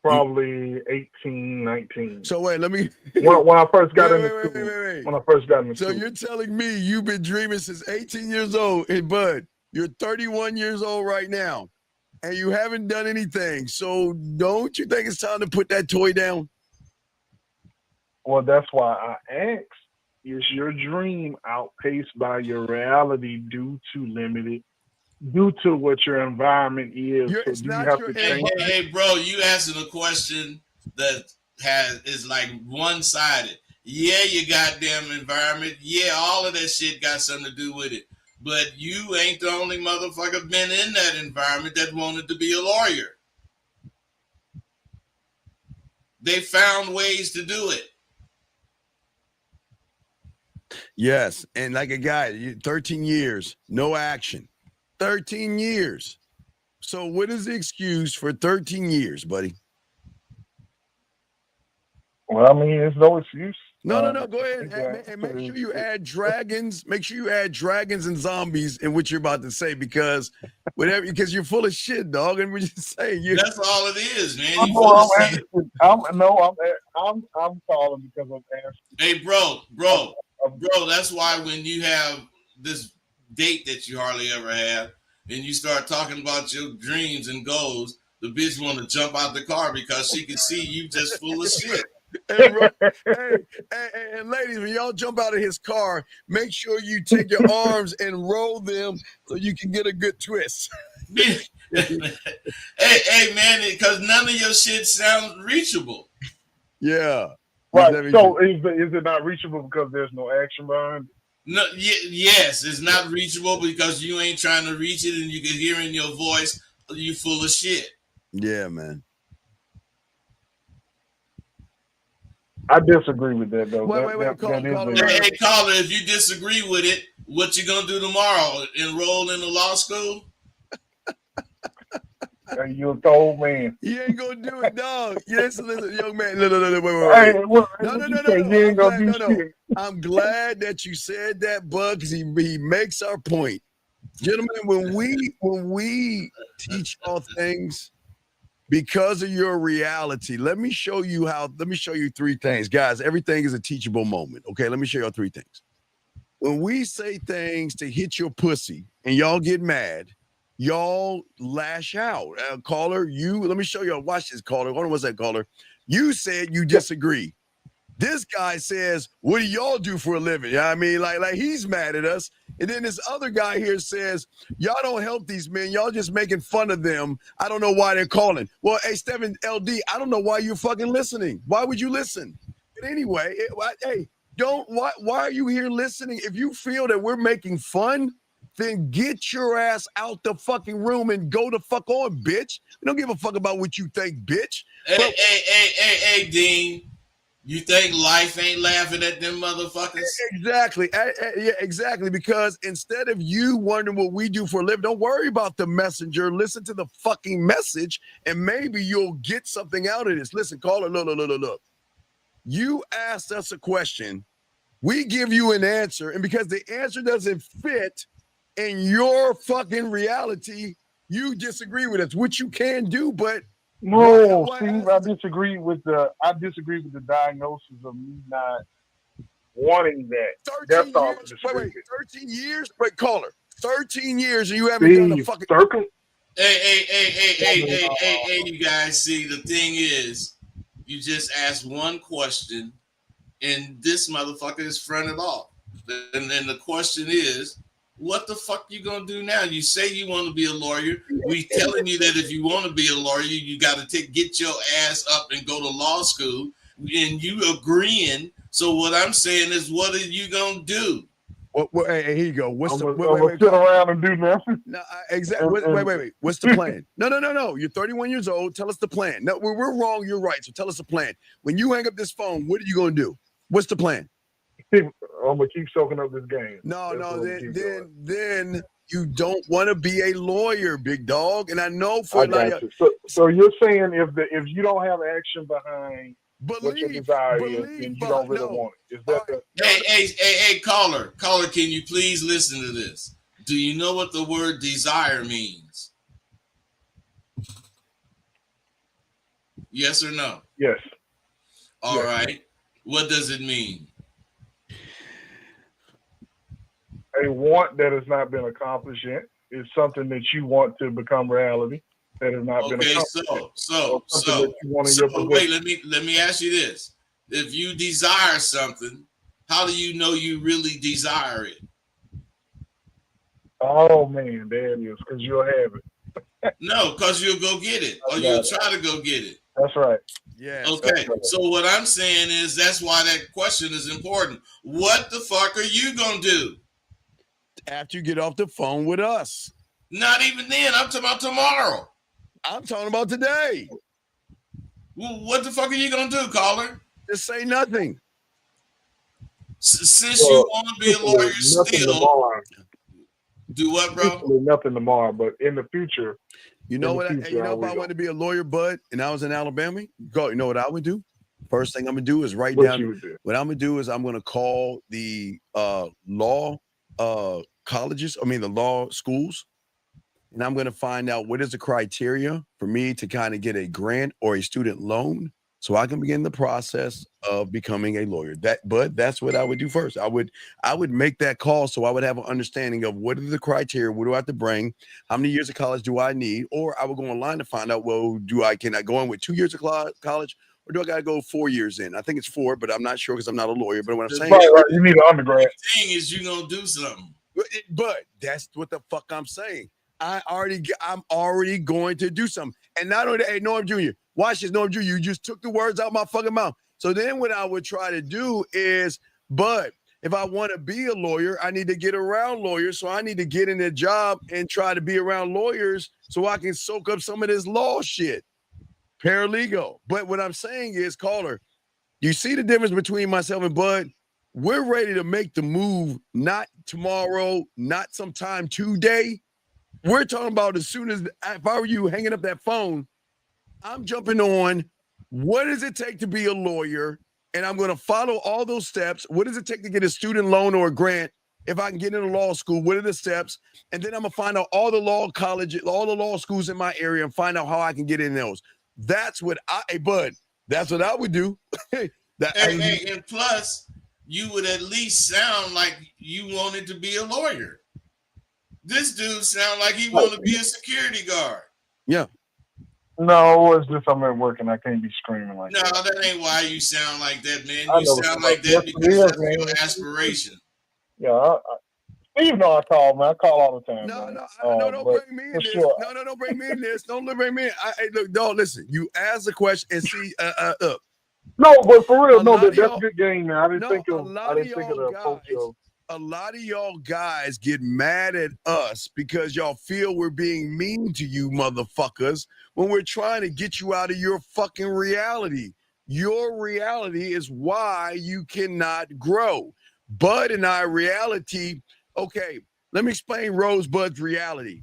Probably 18, 19. So wait, let me. When I first got into school. When I first got into school. So you're telling me you've been dreaming since 18 years old, and Bud, you're 31 years old right now, and you haven't done anything. So don't you think it's time to put that toy down? Well, that's why I asked, is your dream outpaced by your reality due to what your environment is? So do you have to change? Hey, bro, you asking a question that is like one-sided. Yeah, your goddamn environment. Yeah, all of that shit got something to do with it. But you ain't the only motherfucker been in that environment that wanted to be a lawyer. They found ways to do it. Yes, and like a guy, 13 years, no action. 13 years. So what is the excuse for 13 years, buddy? Well, I mean, there's no excuse. No. Go ahead and make sure you add dragons. Make sure you add dragons and zombies in what you're about to say, because you're full of shit, dog. And we're just saying that's all it is, man. I'm calling because I'm asking. Hey, bro, that's why when you have this date that you hardly ever have, and you start talking about your dreams and goals, the bitch want to jump out the car because she can see you just full of shit. And ladies, when y'all jump out of his car, make sure you take your arms and roll them so you can get a good twist. hey, man, because none of your shit sounds reachable. Yeah. Right. So is it not reachable because there's no action behind it? No, yes, it's not reachable because you ain't trying to reach it, and you can hear in your voice you full of shit. Yeah, man. I disagree with that, though. Wait, Hey, caller, if you disagree with it, what you gonna do tomorrow? Enroll in the law school? You're an old man. You ain't gonna do it, dog. Yes, listen, young man. No. I'm glad that you said that, Bud, because he makes our point. Gentlemen, when we teach all things because of your reality, let me show you three things. Guys, everything is a teachable moment. Okay, let me show y'all three things. When we say things to hit your pussy and y'all get mad, y'all lash out. Caller, let me show y'all. Watch this, caller. Hold on, what's that, caller? You said you disagree. This guy says, what do y'all do for a living? You know what I mean? Like he's mad at us. And then this other guy here says, y'all don't help these men. Y'all just making fun of them. I don't know why they're calling. Well, hey, Stephen LD, I don't know why you're fucking listening. Why would you listen? But anyway, why are you here listening? If you feel that we're making fun then get your ass out the fucking room and go the fuck on, bitch. We don't give a fuck about what you think, bitch. Hey, Dean. You think life ain't laughing at them motherfuckers? Exactly. Yeah, exactly. Because instead of you wondering what we do for a living, don't worry about the messenger. Listen to the fucking message, and maybe you'll get something out of this. Listen, caller, look. You asked us a question. We give you an answer, and because the answer doesn't fit in your fucking reality, you disagree with us, which you can do, but no, Steve, I disagree with the diagnosis of me not wanting that. 13 years. Wait, 13 years? Wait, caller. 13 years and you haven't done a fucking circle. Hey, you guys. See, the thing is, you just asked one question, and this motherfucker is fronted off. And then the question is, what the fuck you gonna do now? You say you want to be a lawyer. We telling you that if you want to be a lawyer, you got to get your ass up and go to law school, and you agreeing. So what I'm saying is, what are you gonna do? Hey, here you go. Wait, sit around and do nothing. No, exactly. Wait. What's the plan? No. You're 31 years old. Tell us the plan. No, we're wrong. You're right. So tell us the plan. When you hang up this phone, what are you gonna do? What's the plan? I'm gonna keep soaking up this game. No. Then you don't want to be a lawyer, big dog. And I know for so you're saying if you don't have action behind what your desire is, then you don't really want it. Is that Hey, caller, can you please listen to this? Do you know what the word desire means? Yes or no? Yes. All right. What does it mean? A want that has not been accomplished yet is something that you want to become reality that has not been accomplished. So wait, let me ask you this. If you desire something, how do you know you really desire it? Oh man, there it is, because you'll have it. No, because you'll go get it, or you'll try to go get it. That's right. Yeah. Okay. Right. So what I'm saying is that's why that question is important. What the fuck are you gonna do after you get off the phone with us? Not even then. I'm talking about tomorrow. I'm talking about today. Well, what the fuck are you gonna do, caller? Just say nothing. Since you want to be a lawyer, still do what, bro? Nothing tomorrow, but in the future. You know what? If I wanted to be a lawyer, bud, and I was in Alabama, you know what I would do? First thing I'm gonna do is write down. What I'm gonna do is I'm gonna call the law colleges. The law schools, and I'm gonna find out what is the criteria for me to kind of get a grant or a student loan, so I can begin the process of becoming a lawyer. That's what I would do first. I would make that call, so I would have an understanding of what are the criteria, what do I have to bring, how many years of college do I need, or I would go online to find out, well, can I go in with 2 years of college, or do I gotta go 4 years in? I think it's 4, but I'm not sure because I'm not a lawyer. But what I'm saying, you need an undergrad. The thing is, you gonna do something. But that's what the fuck I'm saying. I'm already going to do something, and not only that, hey, Norm Jr., watch this, Norm Jr., you just took the words out of my fucking mouth. So then what I would try to do is, but if I want to be a lawyer, I need to get around lawyers. So I need to get in a job and try to be around lawyers so I can soak up some of this law shit. Paralegal. But what I'm saying is, caller, you see the difference between myself and Bud? We're ready to make the move, not tomorrow, not sometime today. We're talking about as soon as, if I were you hanging up that phone, I'm jumping on. What does it take to be a lawyer? And I'm going to follow all those steps. What does it take to get a student loan or a grant? If I can get into law school, what are the steps? And then I'm going to find out all the law colleges, all the law schools in my area and find out how I can get in those. That's what Bud, that's what I would do. And plus, you would at least sound like you wanted to be a lawyer. This dude sound like he wanted to be a security guard. Yeah. No, it's just I'm at work and I can't be screaming like that. No, that ain't why you sound like that, man. You sound like that because that's your aspiration. Yeah, Steve know I call, man. I call all the time. No, don't bring me in this. Sure. No, don't bring me in this. Don't bring me in. Look, dog, listen. You ask the question and see. No, but for real, that's a good game, man. I didn't think of the approach of. a lot of y'all guys get mad at us because y'all feel we're being mean to you motherfuckers when we're trying to get you out of your fucking reality. Your reality is why you cannot grow. Bud and I reality, okay, let me explain Rosebud's reality.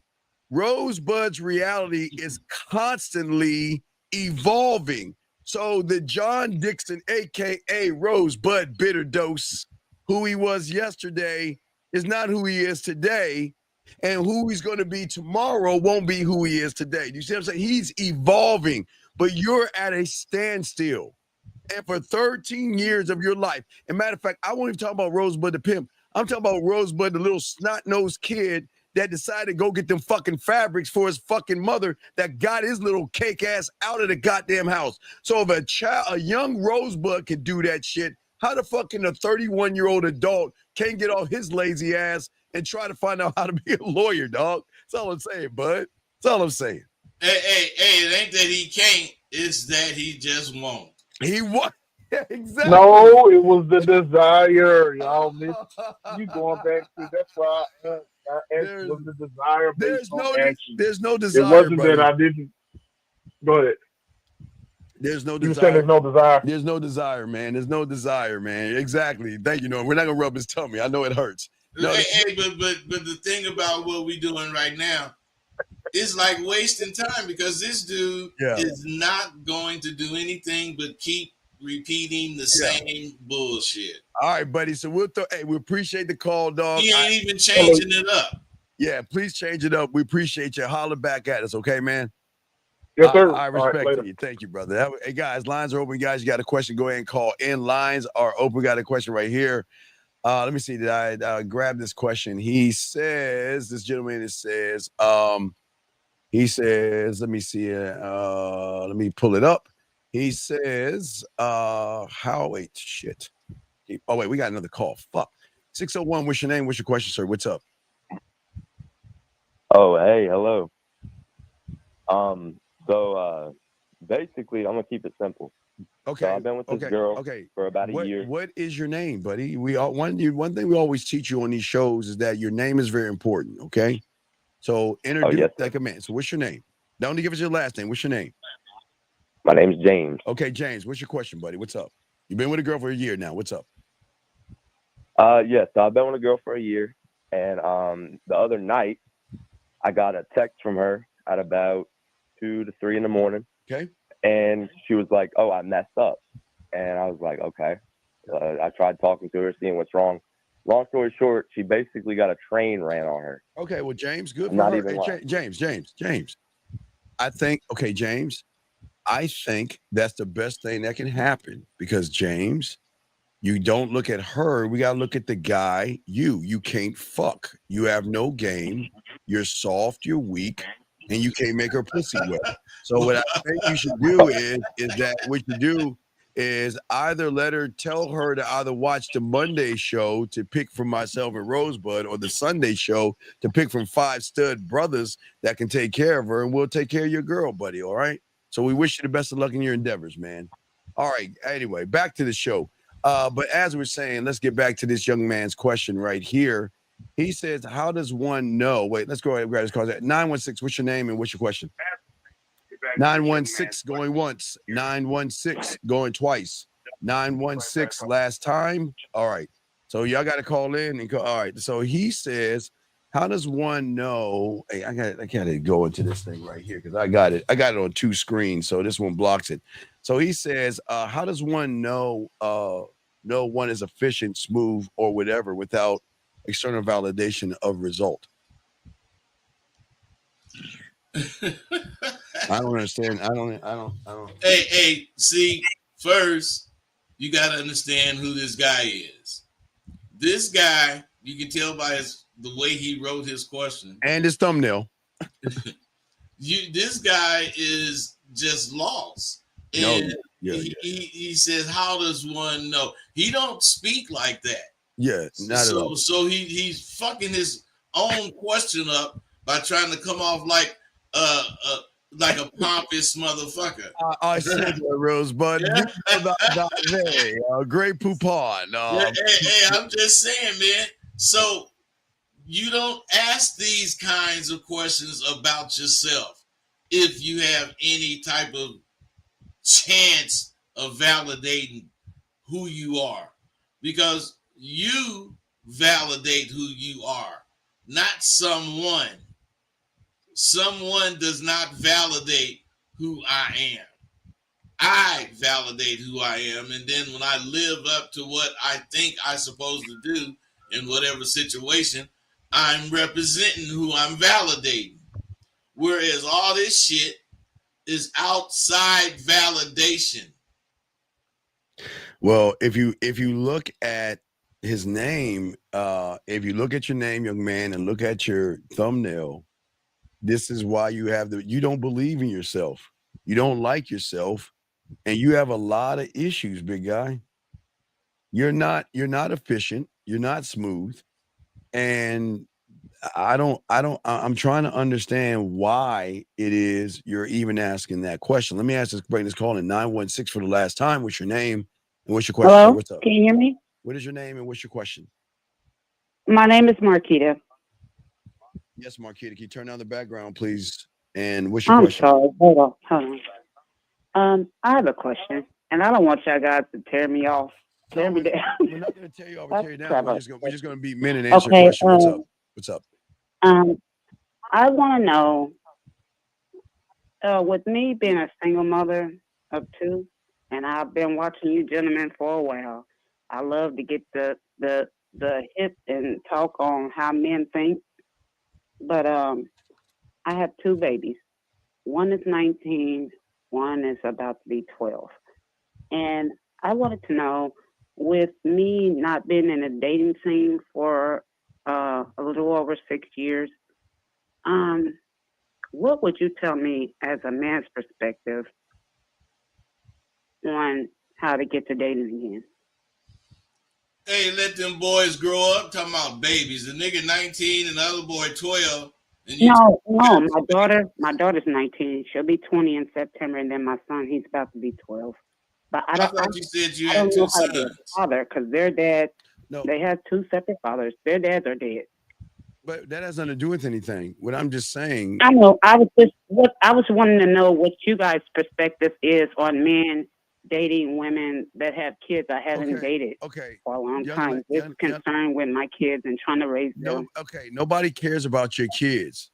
Rosebud's reality is constantly evolving. So the John Dixon, aka Rosebud Bitter Dose, who he was yesterday, is not who he is today. And who he's going to be tomorrow won't be who he is today. You see what I'm saying? He's evolving, but you're at a standstill. And for 13 years of your life, and matter of fact, I won't even talk about Rosebud the pimp. I'm talking about Rosebud, the little snot-nosed kid that decided to go get them fucking fabrics for his fucking mother that got his little cake ass out of the goddamn house. So if a young Rosebud can do that shit, how the fuck can a 31-year-old adult can't get off his lazy ass and try to find out how to be a lawyer, dog? That's all I'm saying, bud. That's all I'm saying. Hey, it ain't that he can't, it's that he just won't. He what? Yeah, exactly. No, it was the desire, y'all. You going back to that's why I asked was the desire based on action. There's no desire. It wasn't buddy. that I didn't. Go ahead. There's no You desire. said there's no desire. There's no desire, man. There's no desire, man. Exactly. Thank you, Norm. We're not gonna rub his tummy. I know it hurts. No, but the thing about what we're doing right now, it's like wasting time because this dude is not going to do anything but keep repeating the same bullshit. All right, buddy. So we appreciate the call, dog. He ain't even changing it up. Yeah, please change it up. We appreciate you. Holler back at us, okay, man? Yes, sir. I respect you. Thank you, brother. Hey, guys, lines are open. Guys, you got a question, go ahead and call in. Lines are open. We got a question right here. Let me see. Did I grab this question? He says, this gentleman says, let me see. Let me pull it up. He says, wait, shit. Oh, wait, we got another call. Fuck. 601, what's your name? What's your question, sir? What's up? Oh, hey, hello. So basically, I'm gonna keep it simple. Okay. So I've been with this girl for about a year. What is your name, buddy? One thing we always teach you on these shows is that your name is very important. Okay. So introduce like a man. So what's your name? Don't give us your last name. What's your name? My name's James. Okay, James. What's your question, buddy? What's up? You've been with a girl for a year now. What's up? Yes. So I've been with a girl for a year, and the other night I got a text from her at about 2 to 3 in the morning. Okay. And she was like, "Oh, I messed up," and I was like, "Okay." I tried talking to her, seeing what's wrong. Long story short, she basically got a train ran on her. Okay, well, James, good for Not her. even Hey, James. I think, James, I think that's the best thing that can happen because, James, you don't look at her. We got to look at the guy. You can't fuck. You have no game. You're soft. You're weak. And you can't make her pussy wet. So what I think you should do is either tell her to either watch the Monday show to pick from myself and Rosebud or the Sunday show to pick from 5 stud brothers that can take care of her, and we'll take care of your girl, buddy. All right. So we wish you the best of luck in your endeavors, man. All right. Anyway, back to the show. But as we're saying, let's get back to this young man's question right here. He says, how does one know? Wait, let's go ahead and grab his call. 916, what's your name and what's your question? 916 going once, 916 going twice, 916 last time. All right. So y'all got to call in and go. All right. So he says, how does one know? Hey, I got to go into this thing right here because I got it on 2 screens. So this one blocks it. So he says, how does one know one is efficient, smooth, or whatever without external validation of result? I don't understand. I don't. Hey, see, first, you got to understand who this guy is. This guy, you can tell by the way he wrote his question. And his thumbnail. This guy is just lost. And he says, how does one know? He don't speak like that. Yeah, not at all. So he's fucking his own question up by trying to come off like a pompous motherfucker. I said that, Rosebud. Yeah. Great poupon. Hey, I'm just saying, man. So you don't ask these kinds of questions about yourself if you have any type of chance of validating who you are, because you validate who you are, not someone. Someone does not validate who I am. I validate who I am, and then when I live up to what I think I'm supposed to do in whatever situation, I'm representing who I'm validating. Whereas all this shit is outside validation. Well, if you look at his name, if you look at your name, young man, and look at your thumbnail, this is why you don't believe in yourself. You don't like yourself, and you have a lot of issues, big guy. You're not efficient, you're not smooth, and I'm trying to understand why it is you're even asking that question. Let me ask this call in 916 for the last time. What's your name and what's your question, sir? Hello, What's up? can you hear me? What is your name and what's your question? My name is Marquita. Yes, Marquita, can you turn down the background, please? And what's your I'm question? sorry. Hold on. I have a question, and I don't want y'all guys to tear me off, tear me down. We're not going to tear you off or tear you down. We're just going to be men and answer Okay. your question. What's up? What's up? I want to know, with me being a single mother of two, and I've been watching you gentlemen for a while. I love to get the hip and talk on how men think, but I have two babies. One is 19, one is about to be 12. And I wanted to know, with me not being in a dating scene for a little over 6 years, what would you tell me as a man's perspective on how to get to dating again? Hey, let them boys grow up. Talking about babies. The nigga 19 and the other boy 12. And you No, my daughter's 19. She'll be 20 in September, and then my son, he's about to be 12. But I thought you said you I had don't two know how to be a sons. father, because their dad, they have two separate fathers. Their dads are dead. But that has nothing to do with anything. What I'm just saying. I know. I was wanting to know what you guys' perspective is on men dating women that have kids. I haven't dated for a long time. Just concerned with my kids and trying to raise them. Okay, nobody cares about your kids.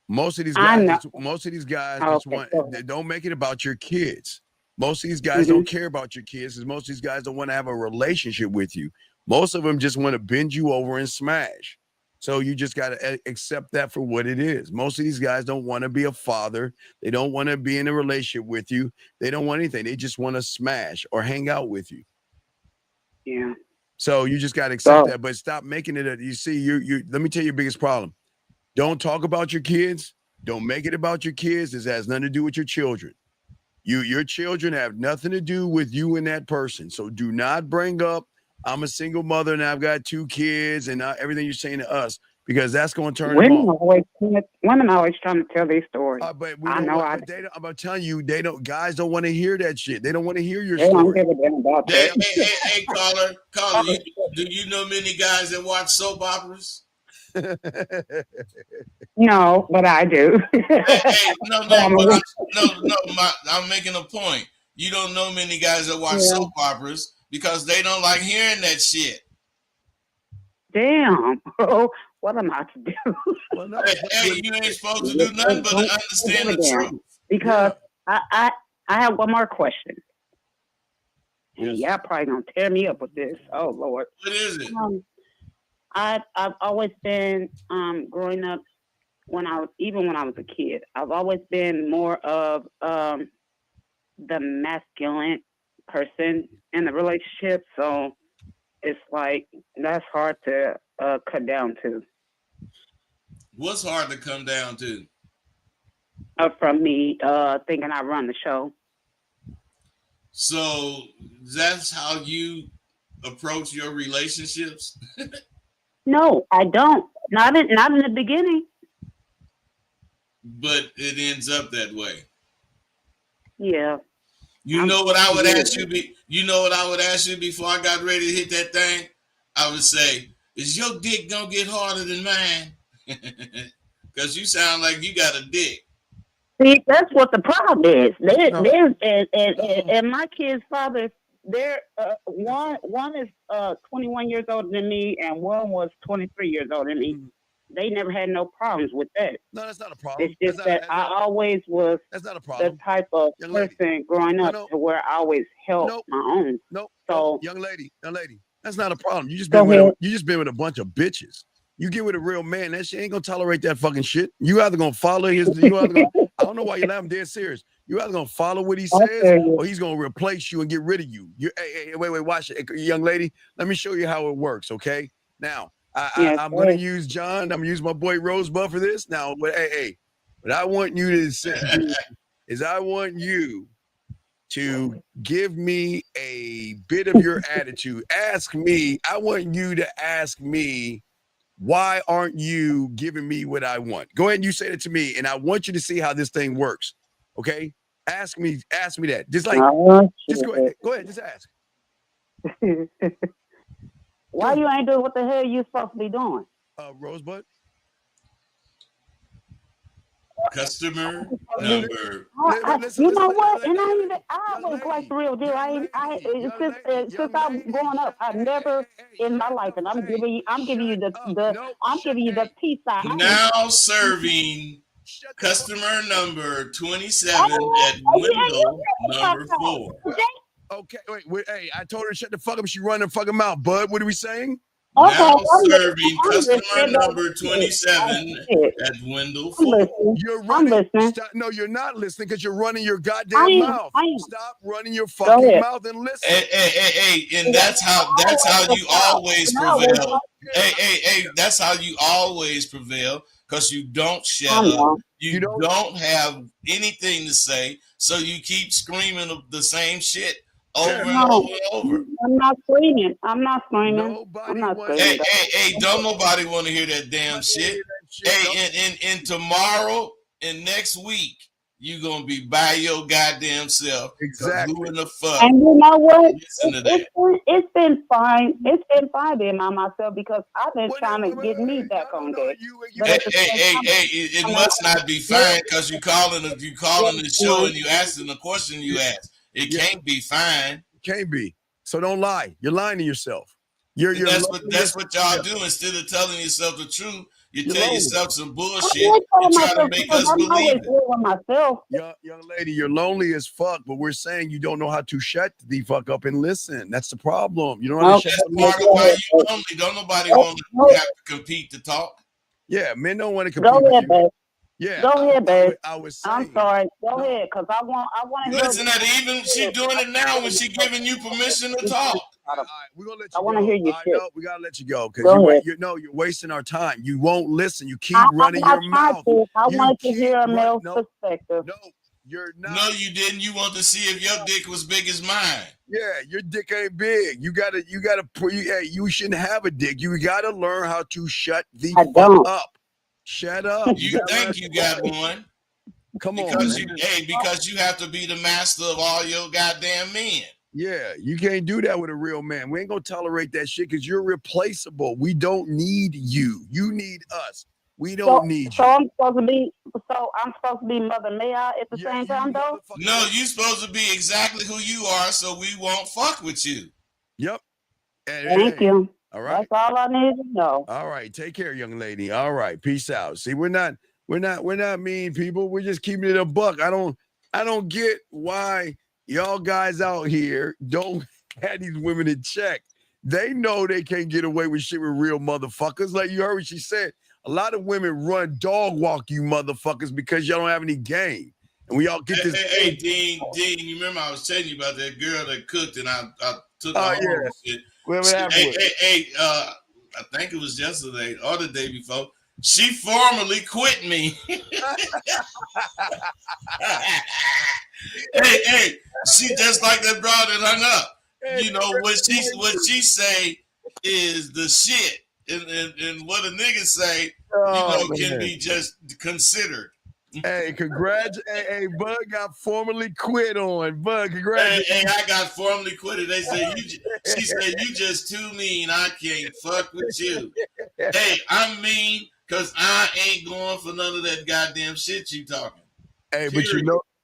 Most of these guys just want. They don't make it about your kids. Most of these guys don't care about your kids, because most of these guys don't want to have a relationship with you. Most of them just want to bend you over and smash. So you just got to accept that for what it is. Most of these guys don't want to be a father. They don't want to be in a relationship with you. They don't want anything. They just want to smash or hang out with you. Yeah. So you just got to accept that, but stop making it you see, you let me tell you your biggest problem. Don't talk about your kids. Don't make it about your kids. This has nothing to do with your children. Your children have nothing to do with you and that person. So do not bring up, I'm a single mother and I've got two kids and everything you're saying to us, because that's going to turn them off. Women are always trying to tell their story. But we don't want, I'm telling you, guys don't want to hear that shit. They don't want to hear your story. Don't give a damn about that. Hey, caller, do you know many guys that watch soap operas? No, but I do. I'm making a point. You don't know many guys that watch soap operas because they don't like hearing that shit. Damn. What am I to do? Well, no, hey, you ain't supposed to do nothing but understand the truth. Because I have one more question. And y'all probably gonna tear me up with this. Oh Lord. What is it? I've always been growing up, when I was a kid, I've always been more of the masculine person in the relationship. So it's like that's hard to cut down to. What's hard to come down to? From me thinking I run the show. So that's how you approach your relationships? No, I don't. Not in the beginning. But it ends up that way. Yeah. You know what I would ask you? You know what I would ask you before I got ready to hit that thing? I would say, is your dick gonna get harder than mine? Because you sound like you got a dick. See, that's what the problem is. There's and my kid's father, they're one is 21 years older than me, and one was 23 years older than me. They never had no problems with that. No, that's not a problem. It's just that I always was that's not a problem. The type of person growing up to where I always helped my own. So young lady, that's not a problem. You just been with a bunch of bitches. You get with a real man, that shit ain't gonna tolerate that fucking shit. You either gonna follow his, I don't know why you laugh. I'm dead serious. You either gonna follow what he says, or he's gonna replace you and get rid of you. Hey, wait, watch it, young lady. Let me show you how it works. Okay, now I'm gonna use John. I'm gonna use my boy Rosebud for this. Now, what I want you to say is, I want you to give me a bit of your attitude. I want you to ask me, why aren't you giving me what I want? Go ahead and you say that to me, and I want you to see how this thing works. Okay? Ask me that. Just go ahead, just ask. Why you ain't doing what the hell you supposed to be doing? Rosebud? Customer number. You know what? And I was like the real deal. Since I was growing up, I've never in my life, and I'm giving you the peace out. Now serving customer number 27 at window number 4. Okay, wait, hey, I told her to shut the fuck up. She running the fucking mouth, bud. What are we saying? Now serving customer number 27 at window 4. You're running. No, you're not listening because you're running your goddamn mouth. Stop running your fucking mouth and listen. Hey, and that's how you always prevail. Hey, that's how you always prevail, because you don't shut up. You don't have anything to say, so you keep screaming the same shit over and over and over. I'm not screaming. Hey, don't nobody want to hear that damn shit. Hey, and tomorrow and next week, you're going to be by your goddamn self. Exactly. Who in the fuck? And you know what? It's been fine. It's been fine being by myself, because I've been trying to get me back on deck. Hey, it must not be fine, because you calling the show and you asking the question you asked. It can't be fine. Can't be. So don't lie. You're lying to yourself. That's what y'all do. Instead of telling yourself the truth, you tell yourself some bullshit and try to make us believe it. Young lady, you're lonely as fuck, but we're saying you don't know how to shut the fuck up and listen. That's the problem. You don't know how to shut up. That's part of why you lonely. Don't nobody want to have to compete to talk. Yeah, men don't want to compete. Go ahead, babe. Yeah, go ahead, babe. I'm sorry. Go ahead, because I want to hear. Listen, that even she doing it now when she giving you permission to talk. All right, we're gonna let you I want to hear your shit. No, we gotta let you go, because you're wasting our time. You won't listen. You keep running your mouth. I want to hear a male's perspective. No, you're not. No, you didn't. You want to see if your dick was big as mine. Yeah, your dick ain't big. You shouldn't have a dick. You gotta learn how to shut the fuck up. Shut up. You think you got one? Come on, because you have to be the master of all your goddamn men. Yeah, you can't do that with a real man. We ain't gonna tolerate that shit, because you're replaceable. We don't need you. You need us. We don't need you. So I'm supposed to be Mother May I at the same time, though? No, you're supposed to be exactly who you are, so we won't fuck with you. Yep. Thank you. All right. That's all I need to know. All right. Take care, young lady. All right. Peace out. See, we're not mean people. We're just keeping it a buck. I don't get why y'all guys out here don't have these women in check. They know they can't get away with shit with real motherfuckers. Like you heard what she said. A lot of women run dog walk you motherfuckers because y'all don't have any game. And we all get this. Hey, Dean, you remember I was telling you about that girl that cooked and I took her home. I think it was yesterday or the day before. She formally quit me. hey, she just like that broad that hung up. You know what she say is the shit, and what a nigga say, can be just considered. Hey, hey, Bud got formally quit on. Bud, congratulations. Hey, I got formally quitted. They said she said you just too mean. I can't fuck with you. Hey, I'm mean because I ain't going for none of that goddamn shit you talking. Hey,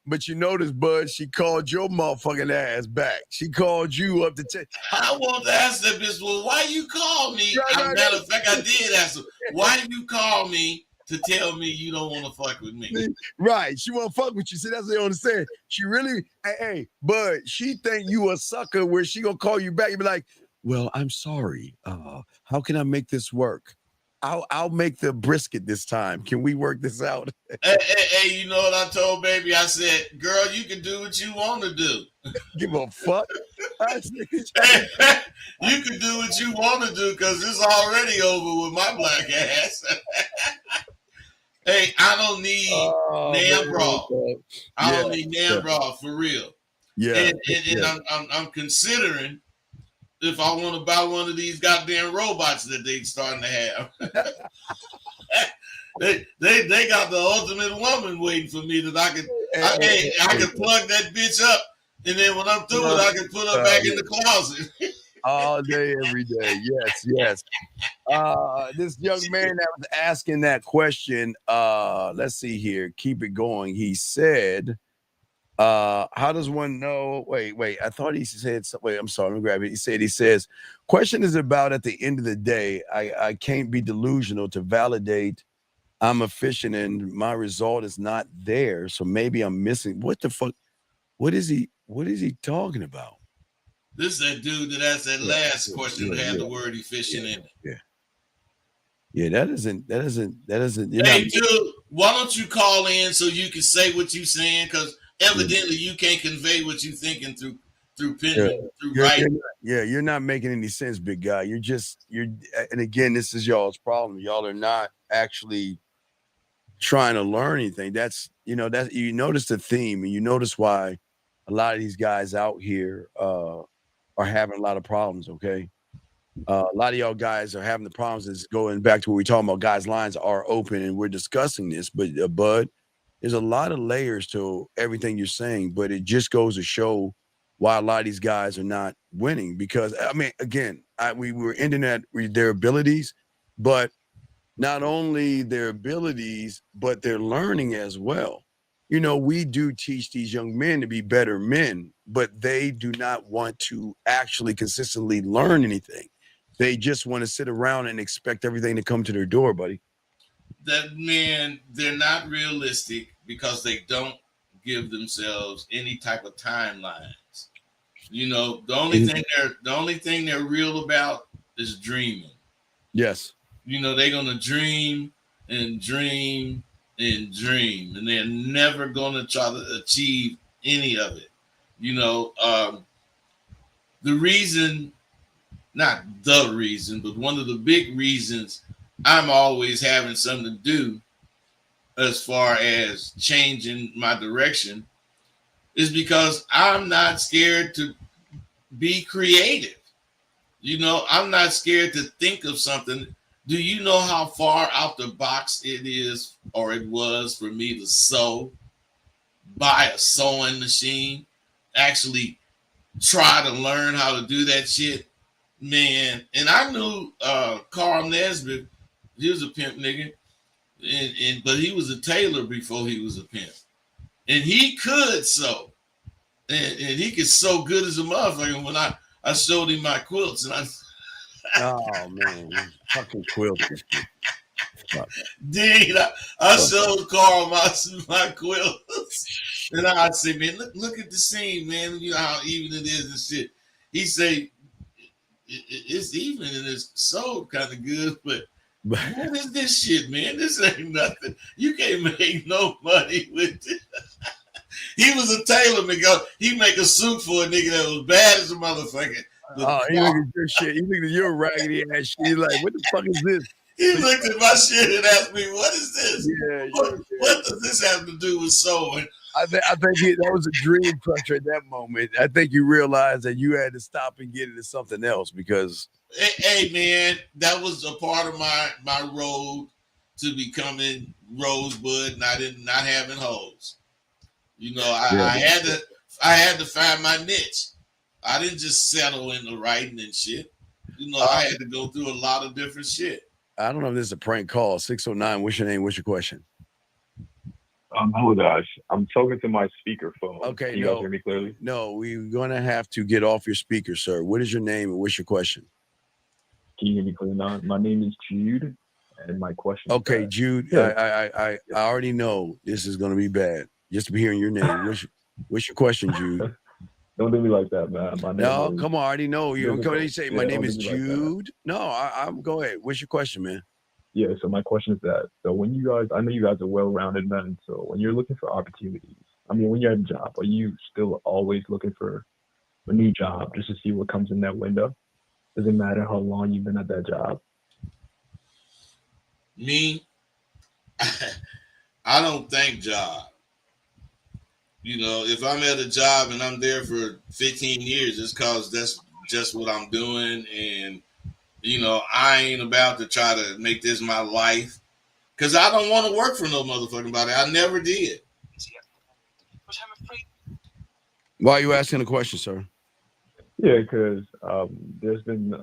but you notice, Bud, she called your motherfucking ass back. She called you up to check. I want to ask that bitch, well, why you call me? Matter of fact, I did ask her, why did you call me to tell me you don't want to fuck with me? Right. She won't fuck with you. See, that's what I understand. She really, hey, Bud, she think you a sucker where she gonna call you back and be like, well, I'm sorry. How can I make this work? I'll make the brisket this time. Can we work this out? Hey, you know what I told baby? I said, girl, you can do what you want to do. Give a fuck. You can do what you want to do because it's already over with my black ass. Hey, I don't need Nam Bra. I don't need Nam Bra for real. Yeah. And I'm considering if I want to buy one of these goddamn robots that they starting to have. they got the ultimate woman waiting for me that I can plug that bitch up, and then when I'm through it, I can put her back in the closet. All day, every day. Yes. This young man that was asking that question, let's see here. Keep it going. He said, how does one know? Wait, I thought he said, wait, I'm sorry, let me grab it. He says, question is about at the end of the day, I can't be delusional to validate I'm efficient and my result is not there. So maybe I'm missing. What the fuck? What is he talking about? This is that dude that asked that last question that had the word efficient in it. Yeah, that isn't. Hey, dude, why don't you call in so you can say what you're saying? Because evidently you can't convey what you're thinking through pen, through writing. You're not making any sense, big guy. You're and again, this is y'all's problem. Y'all are not actually trying to learn anything. That's you notice the theme, and you notice why a lot of these guys out here are having a lot of problems. Okay. A lot of y'all guys are having the problems. Is going back to what we're talking about. Guys' lines are open, and we're discussing this. But Bud, there's a lot of layers to everything you're saying. But it just goes to show why a lot of these guys are not winning. Because I mean, again, we were ending at their abilities, but not only their abilities, but their learning as well. We do teach these young men to be better men, but they do not want to actually consistently learn anything. They just want to sit around and expect everything to come to their door, buddy. That man, they're not realistic because they don't give themselves any type of timelines. The only thing they're real about is dreaming. Yes. They're gonna dream and dream and dream, and they're never gonna try to achieve any of it. The reason. Not the reason, but one of the big reasons I'm always having something to do as far as changing my direction is because I'm not scared to be creative. I'm not scared to think of something. Do you know how far out the box it is, or it was for me to sew, buy a sewing machine, actually try to learn how to do that shit? Man, and I knew Carl Nesbitt. He was a pimp nigga, but he was a tailor before he was a pimp, and he could sew, and he could sew good as a motherfucker. When I showed him my quilts, and oh man, fucking quilts. Dude, I showed Carl my quilts, and I said, man, look at the seam, man. You know how even it is and shit. He say, it's even and it's so kind of good, but what is this shit, man? This ain't nothing. You can't make no money with it. He was a tailor, nigga. He make a suit for a nigga that was bad as a motherfucker. He looked at your shit. He looked at your raggedy ass shit. He's like, what the fuck is this? He looked at my shit and asked me, what is this? What does this have to do with sewing? I think that was a dream crusher at that moment. I think you realized that you had to stop and get into something else because. Hey man, that was a part of my road to becoming Rosebud, not having hoes. You know, I had to find my niche. I didn't just settle into writing and shit. You know, I had to go through a lot of different shit. I don't know if this is a prank call. 609. What's your name? What's your question? Hold on. I'm talking to my speakerphone. Okay, Can you guys hear me clearly? No, we're gonna have to get off your speaker, sir. What is your name and what's your question? Can you hear me clearly now? My name is Jude, and my question. Okay, Jude. Yeah. I already know this is gonna be bad. Just to be hearing your name. What's your question, Jude? Don't do me like that, man. My name come on, I already know. You come and say my name is Jude. Like I'm go ahead. What's your question, man? Yeah, so my question is that, so when you guys, I know you guys are well-rounded men, so when you're looking for opportunities, I mean, when you have a job, are you still always looking for a new job just to see what comes in that window? Doesn't matter how long you've been at that job. Me, I don't think job. You know, if I'm at a job and I'm there for 15 years, it's because that's just what I'm doing. And, you know, I ain't about to try to make this my life because I don't want to work for no motherfucking body. I never did. Why are you asking the question, sir? Yeah, because there's been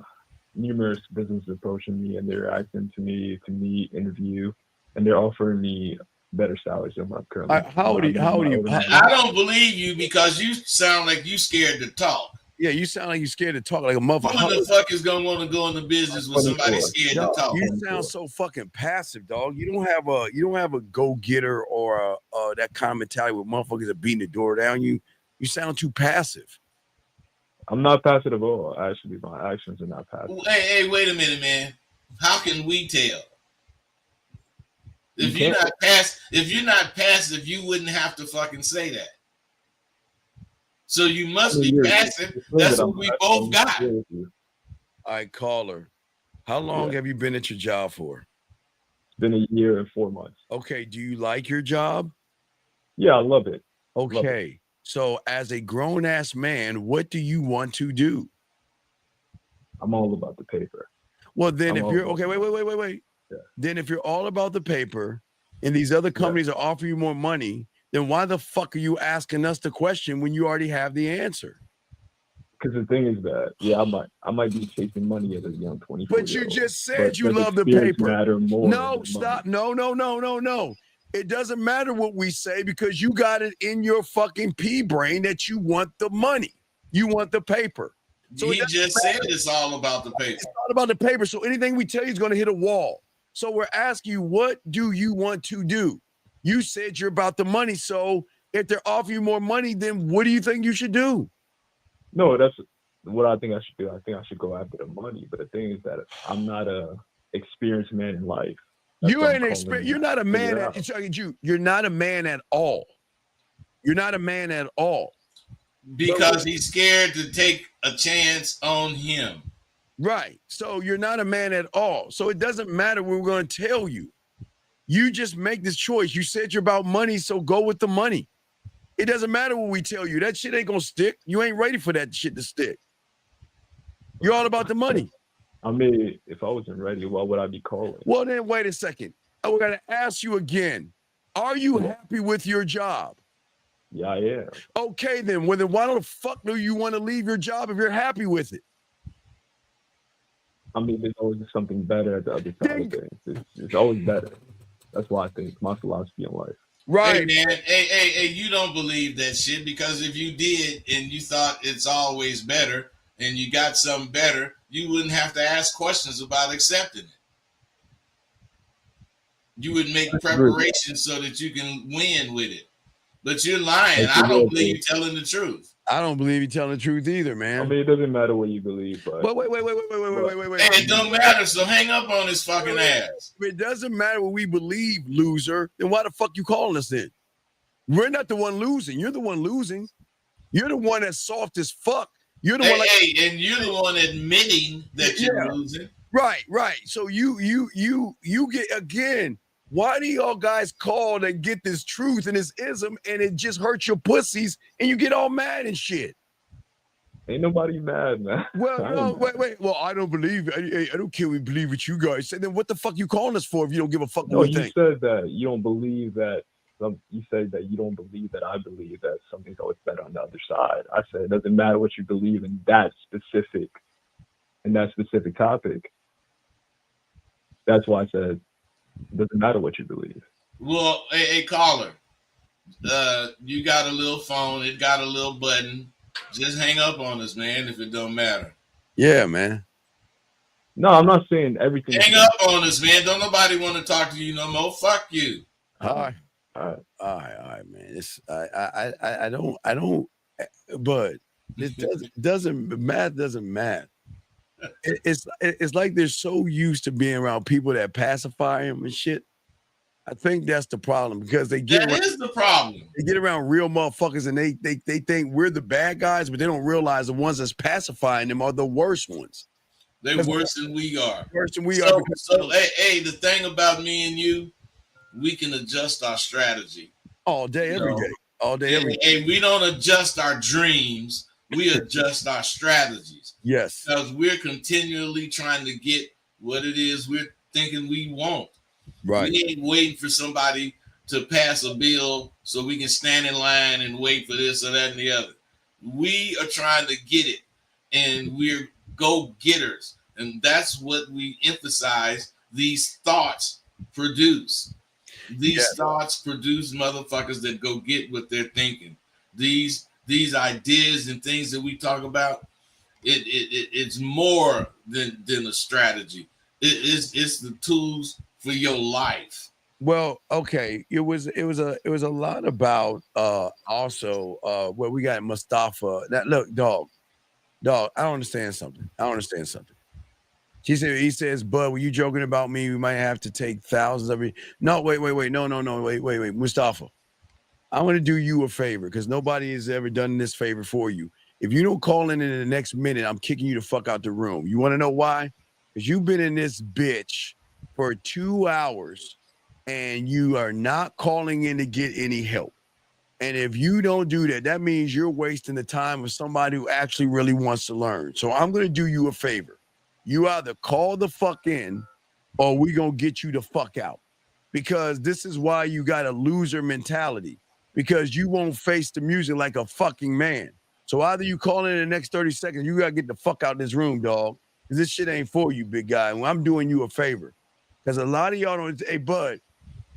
numerous businesses approaching me and they're asking to me to meet, interview, and they're offering me better salaries than my current. How old are you? I don't believe you because you sound like you scared to talk. Yeah, you sound like you scared to talk like a motherfucker. Who the fuck is gonna want to go into business with somebody scared to talk? You sound so fucking passive, dog. You don't have a go-getter or that kind of mentality where motherfuckers are beating the door down. You sound too passive. I'm not passive at all. Actually, my actions are not passive. Hey, wait a minute, man. How can we tell? If you're not passive, you wouldn't have to fucking say that. So you must be passive. That's what we both got. All right, caller. How long have you been at your job for? It's been a year and 4 months. Okay. Do you like your job? Yeah, I love it. Okay. Love it. So as a grown-ass man, what do you want to do? I'm all about the paper. Well, then if you're okay, wait. Yeah. Then if you're all about the paper and these other companies are offering you more money, then why the fuck are you asking us the question when you already have the answer? Because the thing is that, I might be chasing money as a young 24-year-old. But you just said you love the paper. No, stop. No. It doesn't matter what we say because you got it in your fucking pea brain that you want the money. You want the paper. So he just said it's all about the paper. It's all about the paper. So anything we tell you is going to hit a wall. So we're asking you, what do you want to do? You said you're about the money. So if they're offering you more money, then what do you think you should do? No, that's what I think I should do. I think I should go after the money. But the thing is that I'm not a experienced man in life. You ain't experienced. You're not a man. You're not a man at all. You're not a man at all. Because he's scared to take a chance on him. Right. So you're not a man at all. So it doesn't matter what we're going to tell you. You just make this choice. You said you're about money, so go with the money. It doesn't matter what we tell you. That shit ain't going to stick. You ain't ready for that shit to stick. You're all about the money. I mean, if I wasn't ready, why would I be calling? Well, then wait a second. We're going to ask you again. Are you happy with your job? Yeah, I am. Okay, then. Well, then why the fuck do you want to leave your job if you're happy with it? I mean, there's always something better at the other side of things. It's always better. That's why I think my philosophy in life. Right. Hey, man. Hey, you don't believe that shit because if you did and you thought it's always better and you got something better, you wouldn't have to ask questions about accepting it. You would make preparations so that you can win with it. But you're lying. I don't believe you're telling the truth. I don't believe you're telling the truth either, man. I mean, it doesn't matter what you believe, but wait. Hey, it don't matter, so hang up on his fucking ass. It doesn't matter what we believe, loser. Then why the fuck you calling us then? We're not the one losing. You're the one losing. You're the one that's soft as fuck. You're the one and you're the one admitting that you're losing. Right. So you get again. Why do y'all guys call and get this truth and this ism and it just hurts your pussies and you get all mad and shit? Ain't nobody mad, man. Well, no, wait. Well, I don't believe. I don't care. We believe what you guys say. Then what the fuck you calling us for if you don't give a fuck No, what we you think? said that you don't believe that. You said that you don't believe that I believe that something's always better on the other side. I said it doesn't matter what you believe in that specific topic. That's why I said it doesn't matter what you believe. Well, hey caller, you got a little phone. It got a little button. Just hang up on us, man, if it don't matter. Yeah, man. No, I'm not saying everything. Hang up on us, man. Don't nobody want to talk to you no more. Fuck you. All right, man. It's I don't. But it doesn't math doesn't matter. It's like they're so used to being around people that pacify them and shit. I think that's the problem because they get that is the problem. They get around real motherfuckers and they think we're the bad guys, but they don't realize the ones that's pacifying them are the worst ones. They're worse than we are. Worse than we are. So hey, the thing about me and you, we can adjust our strategy all day, every day. All day, every day. And we don't adjust our dreams. We adjust our strategies. Yes. Because we're continually trying to get what it is we're thinking we want. Right. We ain't waiting for somebody to pass a bill so we can stand in line and wait for this or that and the other. We are trying to get it, and we're go-getters. And that's what we emphasize these thoughts produce. These thoughts produce motherfuckers that go get what they're thinking. These ideas and things that we talk about, it's more than a strategy. It's the tools for your life. Well, okay. It was a lot about also what we got Mustafa. That look, dog. I don't understand something. He says, Bud, were you joking about me? We might have to take thousands of it. No, wait. No, wait. Mustafa, I want to do you a favor because nobody has ever done this favor for you. If you don't call in the next minute, I'm kicking you the fuck out the room. You want to know why? Because you've been in this bitch for 2 hours and you are not calling in to get any help. And if you don't do that, that means you're wasting the time of somebody who actually really wants to learn. So I'm going to do you a favor. You either call the fuck in or we going to get you the fuck out. Because this is why you got a loser mentality. Because you won't face the music like a fucking man. So either you call in the next 30 seconds, you got to get the fuck out of this room, dog. Because this shit ain't for you, big guy. And I'm doing you a favor. Because a lot of y'all don't, hey, Bud,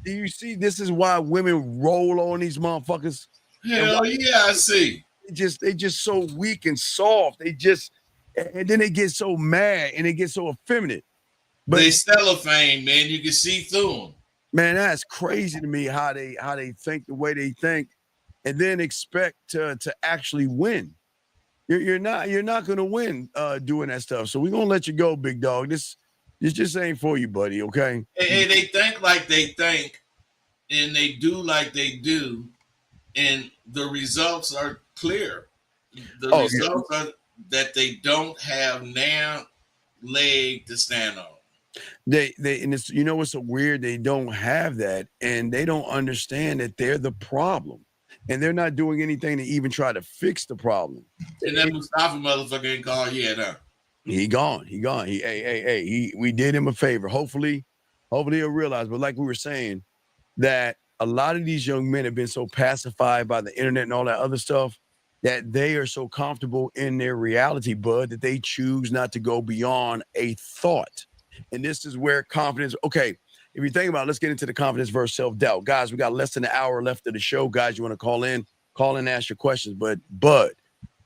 do you see this is why women roll on these motherfuckers? Hell yeah, I see. They just so weak and soft. And then they get so mad and they get so effeminate. But they cellophane, man. You can see through them. Man, that's crazy to me how they think the way they think, and then expect to actually win. You're not going to win doing that stuff. So we're gonna let you go, big dog. This just ain't for you, buddy. Okay. Hey, they think like they think, and they do like they do, and the results are clear. The results are that they don't have now leg to stand on. They and it's, you know what's so weird? They don't have that, and they don't understand that they're the problem, and they're not doing anything to even try to fix the problem. And that Mustafa motherfucker ain't called yet, huh? He gone. We did him a favor. Hopefully he'll realize. But like we were saying, that a lot of these young men have been so pacified by the internet and all that other stuff that they are so comfortable in their reality, Bud, that they choose not to go beyond a thought. And this is where confidence, okay, if you think about it, let's get into the confidence versus self-doubt. Guys, we got less than an hour left of the show. Guys, you want to call in, ask your questions. But Bud,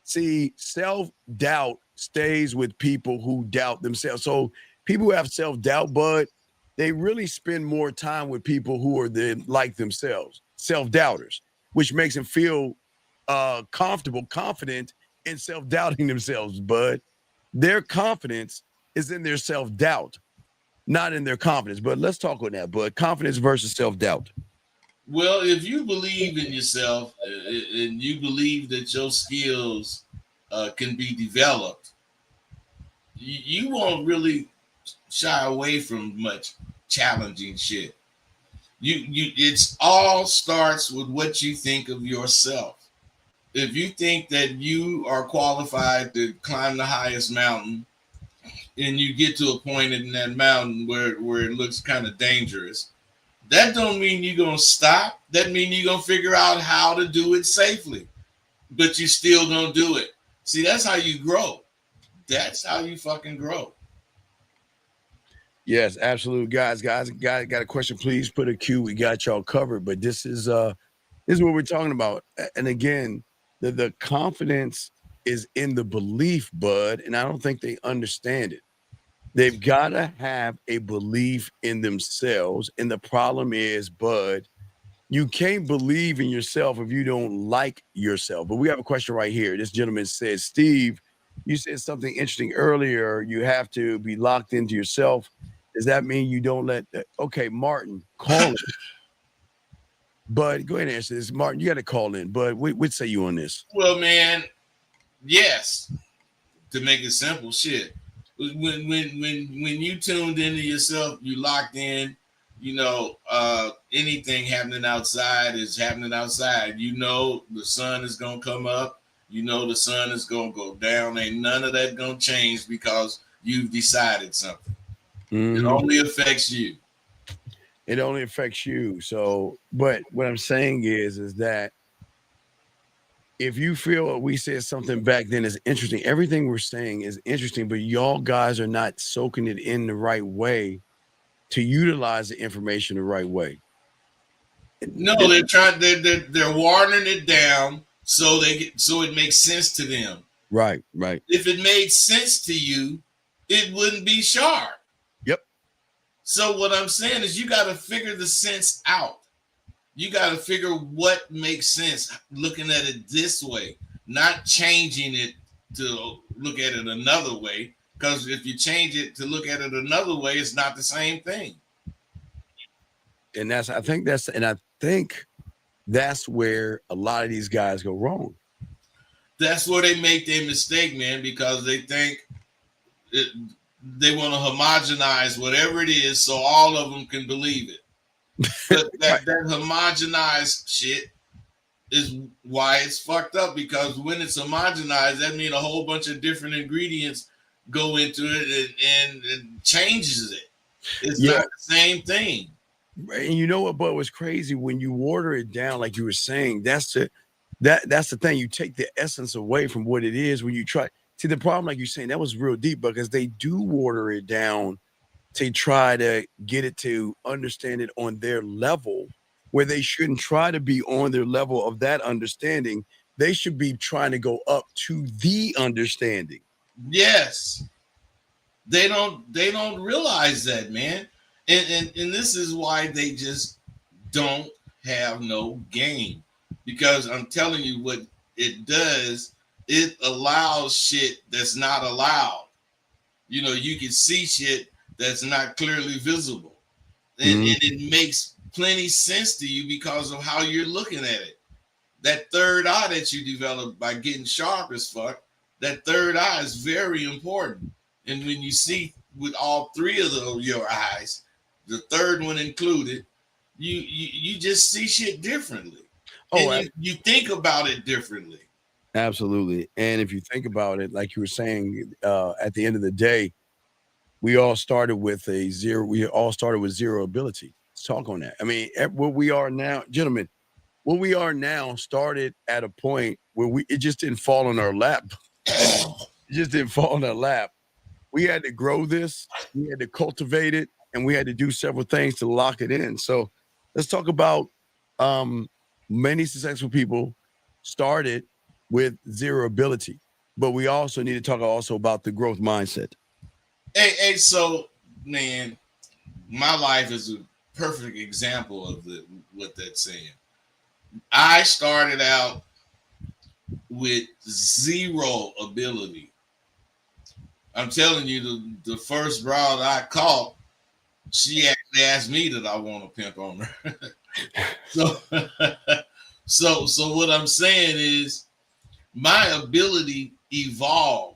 see, self-doubt stays with people who doubt themselves. So people who have self-doubt, Bud, they really spend more time with people who are like themselves, self-doubters, which makes them feel confident in self-doubting themselves, Bud. Their confidence is in their self-doubt, not in their confidence. But let's talk on that, Bud. Confidence versus self-doubt. Well, if you believe in yourself and you believe that your skills can be developed, you won't really shy away from much challenging shit. It's all starts with what you think of yourself. If you think that you are qualified to climb the highest mountain, and you get to a point in that mountain where it looks kind of dangerous, that don't mean you're gonna stop. That mean you're gonna figure out how to do it safely, but you still gonna do it. See, that's how you grow. That's how you fucking grow. Yes, absolutely. Guys, got a question, please put a Q. We got y'all covered, but this is what we're talking about. And again, the confidence is in the belief, bud, and I don't think they understand it. They've got to have a belief in themselves. And the problem is, bud, you can't believe in yourself if you don't like yourself. But we have a question right here. This gentleman says, Steve, you said something interesting earlier. You have to be locked into yourself. Does that mean you don't let okay, Martin, call it. Bud, go ahead and answer this. Martin, you got to call in. Bud, we'd say you on this. Well, man, yes. To make it simple, shit. When you tuned into yourself, you locked in. You know, anything happening outside is happening outside. You know, the sun is gonna come up. You know, the sun is gonna go down. Ain't none of that gonna change because you've decided something. Mm-hmm. It only affects you. It only affects you. So, but what I'm saying is that if you feel we said something back then is interesting, everything we're saying is interesting, but y'all guys are not soaking it in the right way to utilize the information the right way. No, they're trying. They're watering it down so it makes sense to them. Right, right. If it made sense to you, it wouldn't be sharp. Yep. So what I'm saying is you got to figure the sense out. You got to figure what makes sense looking at it this way, not changing it to look at it another way. Because if you change it to look at it another way, it's not the same thing. And I think that's where a lot of these guys go wrong. That's where they make their mistake, man, because they think they want to homogenize whatever it is so all of them can believe it. But that homogenized shit is why it's fucked up, because when it's homogenized, that means a whole bunch of different ingredients go into it and changes it. It's not the same thing. And you know what, but was crazy when you water it down, like you were saying, that's the thing. You take the essence away from what it is when you try. See, the problem, like you're saying, that was real deep because they do water it down to try to get it to understand it on their level, where they shouldn't try to be on their level of that understanding. They should be trying to go up to the understanding. Yes. They don't realize that, man. And this is why they just don't have no game. Because I'm telling you what it does, it allows shit that's not allowed. You know, you can see shit that's not clearly visible. And it makes plenty sense to you because of how you're looking at it. That third eye that you develop by getting sharp as fuck, that third eye is very important. And when you see with all three of your eyes, the third one included, you just see shit differently. And you think about it differently. Absolutely. And if you think about it, like you were saying, at the end of the day, we all started with zero ability. Let's talk on that. I mean, what we are now, gentlemen, what we are now started at a point where it just didn't fall in our lap. It just didn't fall in our lap. We had to grow this, we had to cultivate it, and we had to do several things to lock it in. So let's talk about many successful people started with zero ability, but we also need to talk also about the growth mindset. Hey, so man, my life is a perfect example of what that's saying. I started out with zero ability. I'm telling you, the first broad I caught, she actually asked me that I want to pimp on her. So what I'm saying is my ability evolved.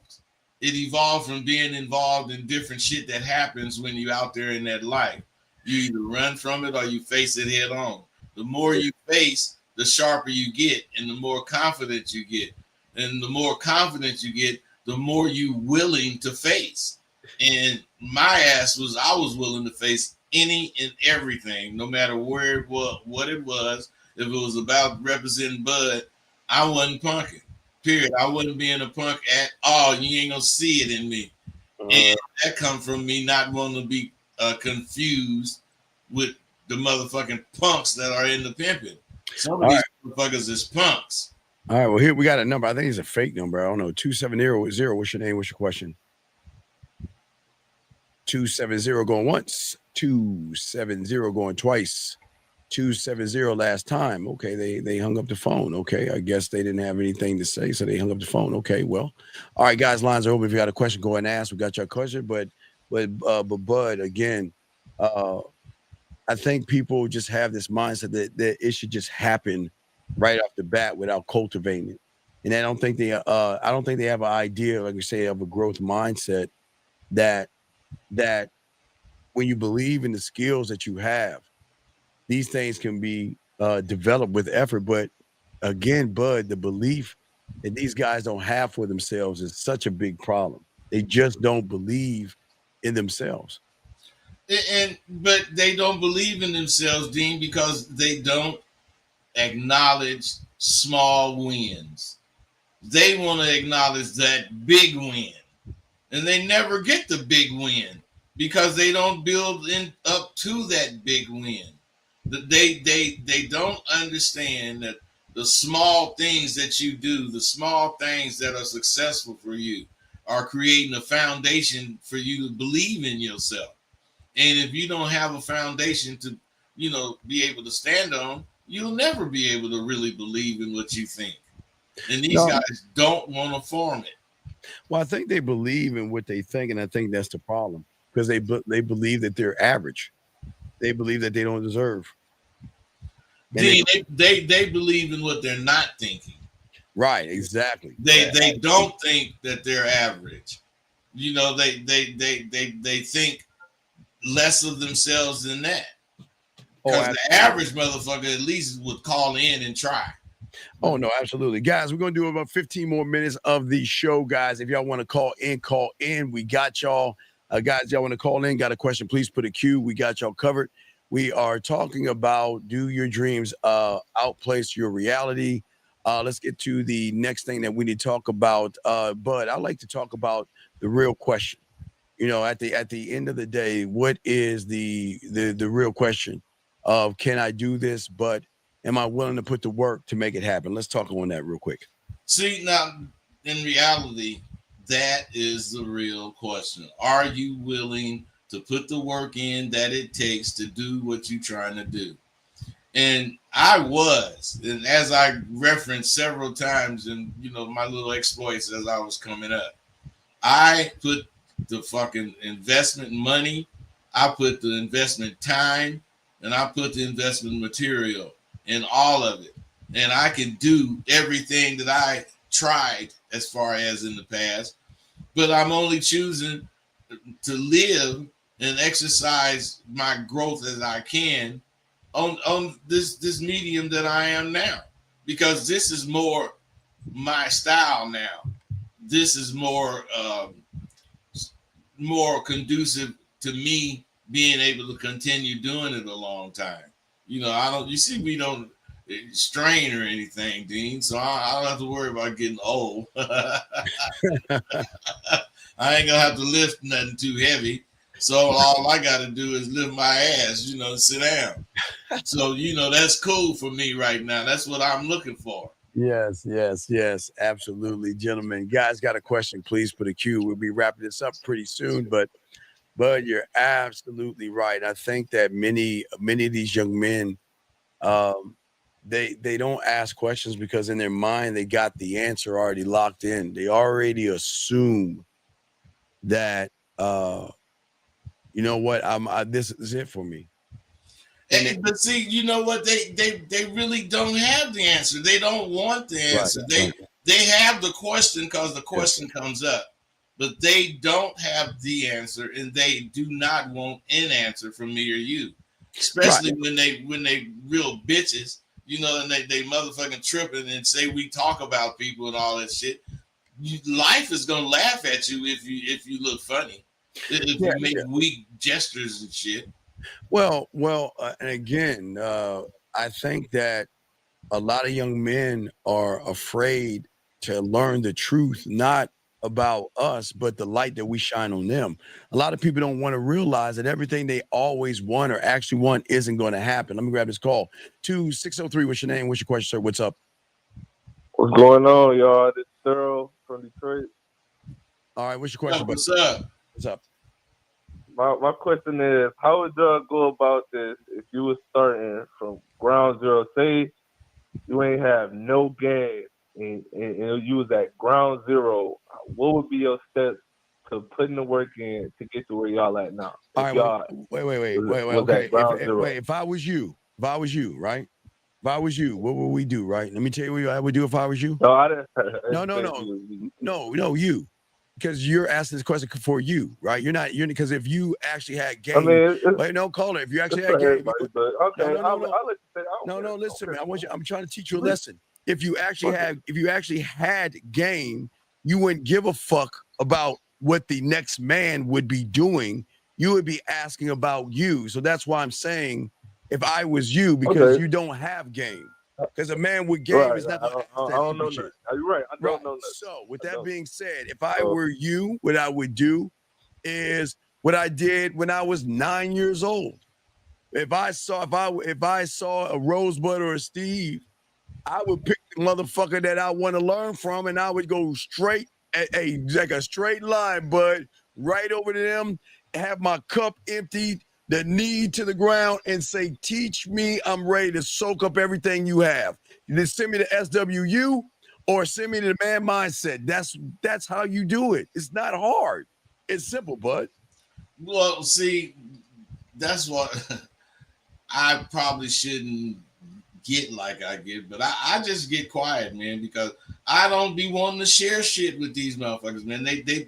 It evolved from being involved in different shit that happens when you're out there in that life. You either run from it or you face it head on. The more you face, the sharper you get and the more confident you get. And the more confident you get, the more you willing to face. And my ass I was willing to face any and everything, no matter where it was, what it was. If it was about representing Bud, I wasn't punking. Period. I wasn't being a punk at all. You ain't gonna see it in me. And that come from me not wanting to be confused with the motherfucking punks that are in the pimping. Some of these motherfuckers is punks. All right, well, here we got a number. I think it's a fake number. I don't know. 2700. What's your name? What's your question? 270 going once. 270 going twice. 270 last time. Okay, they hung up the phone. Okay, I guess they didn't have anything to say, so they hung up the phone. Okay, well, all right, guys, lines are open. If you got a question, go ahead and ask. We got your question, but Bud, again, I think people just have this mindset that it should just happen right off the bat without cultivating it. And I don't think they have an idea, like you say, of a growth mindset that when you believe in the skills that you have, these things can be developed with effort. But again, Bud, the belief that these guys don't have for themselves is such a big problem. They just don't believe in themselves. But they don't believe in themselves, Dean, because they don't acknowledge small wins. They want to acknowledge that big win, and they never get the big win because they don't build up to that big win. They don't understand that the small things that you do, the small things that are successful for you, are creating a foundation for you to believe in yourself. And if you don't have a foundation to, be able to stand on, you'll never be able to really believe in what you think. And these guys don't want to form it. Well, I think they believe in what they think, and I think that's the problem because they believe that they're average. They believe that they don't deserve. They believe in what they're not thinking. Right, exactly. They don't think that they're average. They think less of themselves than that. Because the average motherfucker at least would call in and try. Oh, no, absolutely. Guys, we're going to do about 15 more minutes of the show, guys. If y'all want to call in. We got y'all. Guys, y'all want to call in, got a question, please put a Q. We got y'all covered. We are talking about do your dreams outplace your reality. Let's get to the next thing that we need to talk about. Bud, I'd like to talk about the real question. At the end of the day, what is the real question of can I do this, but am I willing to put the work to make it happen? Let's talk on that real quick. See, now, in reality, that is the real question. Are you willing to put the work in that it takes to do what you're trying to do? And I was, and as I referenced several times in, my little exploits as I was coming up, I put the fucking investment money, I put the investment time, and I put the investment material in all of it. And I can do everything that I tried as far as in the past, but I'm only choosing to live and exercise my growth as I can on this medium that I am now, because this is more my style now. This is more conducive to me being able to continue doing it a long time. We don't strain or anything, Dean, so I don't have to worry about getting old. I ain't gonna have to lift nothing too heavy. So all I got to do is lift my ass, sit down. So, that's cool for me right now. That's what I'm looking for. Yes, absolutely. Gentlemen, guys got a question, please put a Q. We'll be wrapping this up pretty soon, but you're absolutely right. I think that many of these young men, they don't ask questions because in their mind, they got the answer already locked in. They already assume that, this is it for me. But see, you know what? They really don't have the answer. They don't want the answer. Right. They have the question because the question comes up, but they don't have the answer, and they do not want an answer from me or you. Especially when they real bitches, you know, and they motherfucking tripping and say we talk about people and all that shit. Life is gonna laugh at you if you look funny, if you make weak gestures and shit. Well, and again, I think that a lot of young men are afraid to learn the truth, not about us, but the light that we shine on them. A lot of people don't want to realize that everything they always want or actually want isn't going to happen. Let me grab this call. 2603, what's your name? What's your question, sir? What's up? What's going on, y'all? This is Thurl from Detroit. All right, what's your question? What's up? What's up? My question is, how would y'all go about this if you were starting from ground zero? Say you ain't have no game and you was at ground zero. What would be your steps to putting the work in to get to where y'all at now? All right, wait. Okay, if I was you, right? If I was you, what would we do, right? Let me tell you what I would do if I was you. No, I didn't. No, you. Because you're asking this question for you, right? You're because if you actually had game, I mean, wait, no, caller. If you actually had game, I'll let you say. No, listen to me. I'm trying to teach you a lesson. If you actually had game, you wouldn't give a fuck about what the next man would be doing. You would be asking about you. So that's why I'm saying, if I was you, because you don't have game. Because a man with game is not. I don't know shit. You're right. I don't know. So with that being said, if I were you, what I would do is what I did when I was 9 years old. If I saw a Rosebud or a Steve, I would pick the motherfucker that I want to learn from, and I would go straight like a straight line, bud, right over to them, have my cup emptied, the knee to the ground, and say, teach me, I'm ready to soak up everything you have. You just send me the SWU or send me the man mindset. That's how you do it. It's not hard. It's simple, bud. Well, see, that's what I probably shouldn't get like I get, but I just get quiet, man, because I don't be wanting to share shit with these motherfuckers, man.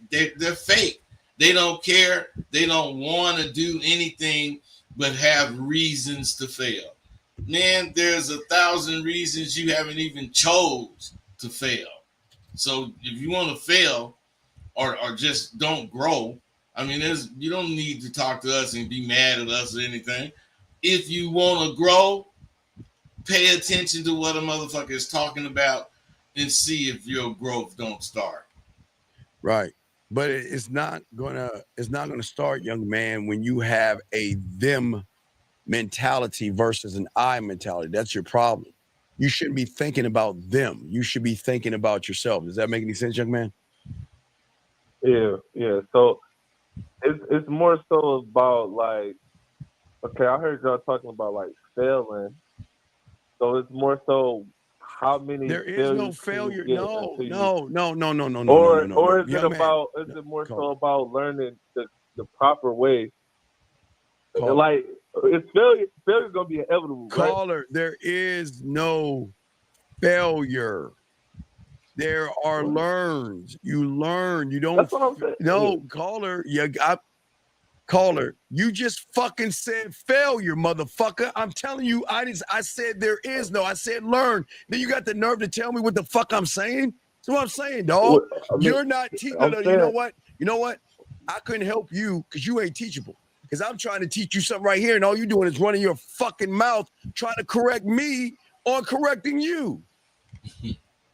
They're fake. They don't care. They don't want to do anything but have reasons to fail. Man, there's 1,000 reasons you haven't even chose to fail. So if you want to fail or just don't grow, I mean, you don't need to talk to us and be mad at us or anything. If you want to grow, pay attention to what a motherfucker is talking about and see if your growth don't start. Right. But it's not gonna start, young man, when you have a them mentality versus an I mentality. That's your problem. You shouldn't be thinking about them. You should be thinking about yourself. Does that make any sense, young man? Yeah. So it's more so about like, okay, I heard y'all talking about like failing. So it's more so how many. There is no failure. No. Or is it more so about learning the proper way? Like, it's failure's gonna be inevitable. Caller, right? There is no failure. There are learns. You learn. You don't. That's what I'm saying. No, caller, you just fucking said failure, motherfucker. I'm telling you, I said there is no. I said learn. Then you got the nerve to tell me what the fuck I'm saying? That's what I'm saying, dog. You're not teaching. No, you know what? You know what? I couldn't help you because you ain't teachable. Because I'm trying to teach you something right here, and all you're doing is running your fucking mouth trying to correct me on correcting you.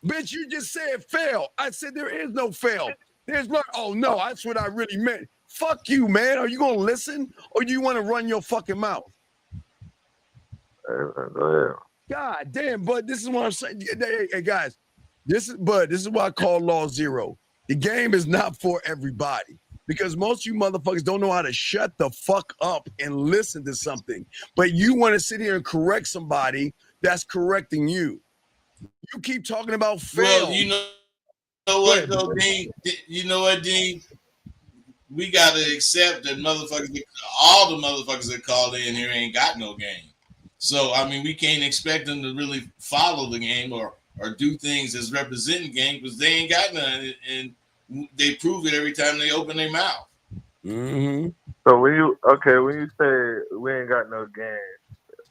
Bitch, you just said fail. I said there is no fail. There's learn. Oh no, that's what I really meant. Fuck you, man. Are you gonna listen or do you want to run your fucking mouth? God damn, bud. This is what I'm saying. Hey guys, this is why I call Law Zero. The game is not for everybody. Because most of you motherfuckers don't know how to shut the fuck up and listen to something. But you want to sit here and correct somebody that's correcting you. You keep talking about fail. Well, you know what, though, Dean? You know what, Dean? We got to accept that all the motherfuckers that called in here ain't got no game. So, I mean, we can't expect them to really follow the game or do things as representing game because they ain't got none. And they prove it every time they open their mouth. Mm-hmm. So when you say we ain't got no game,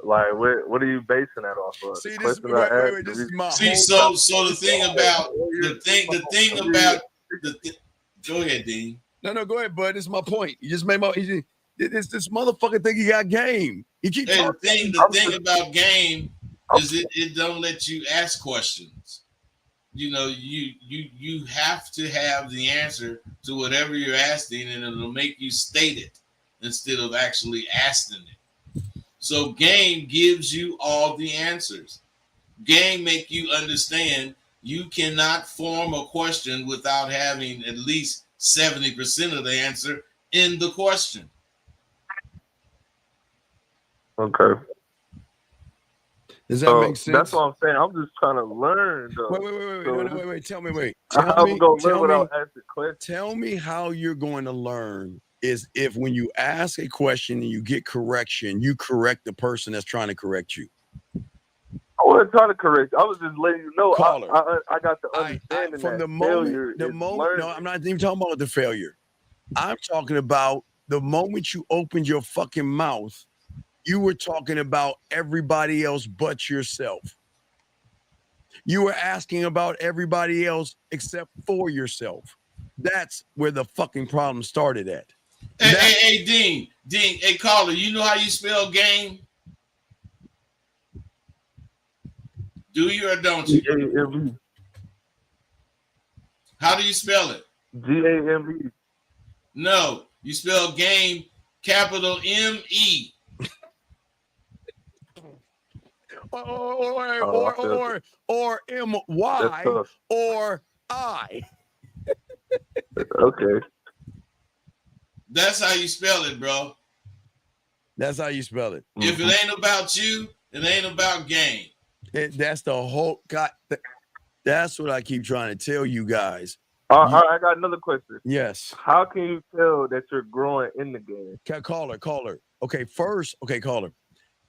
Like, what are you basing that off of? See, The this question I asked. this is my See, whole so the thing about go ahead, Dean. No, go ahead, bud. This is my point. You just made this motherfucker think he got game. He keep Hey, talking. the thing about game is it don't let you ask questions. You know, you have to have the answer to whatever you're asking, and it'll make you state it instead of actually asking it. So game gives you all the answers. Game make you understand you cannot form a question without having at least 70% of the answer in the question. Okay. Does that make sense? That's what I'm saying. I'm just trying to learn, though. Wait. Tell me, Tell me how you're going to learn is if when you ask a question and you get correction, you correct the person that's trying to correct you. I wasn't trying to correct you. I was just letting you know. I got the understanding from that the moment, failure the is moment. learning. No, I'm not even talking about the failure. I'm talking about the moment you opened your fucking mouth. You were talking about everybody else but yourself. You were asking about everybody else except for yourself. That's where the fucking problem started at. Hey, Dean, hey, caller, you know how you spell game? Do you or don't you? G-A-M-E. How do you spell it? G-A-M-E. No, you spell game capital M-E. Or M-Y or I. Okay. That's how you spell it, bro. That's how you spell it. If it ain't about you, it ain't about game. That's the whole God. That's what I keep trying to tell you guys. I got another question. Yes. How can you tell that you're growing in the game? Caller. Okay, caller.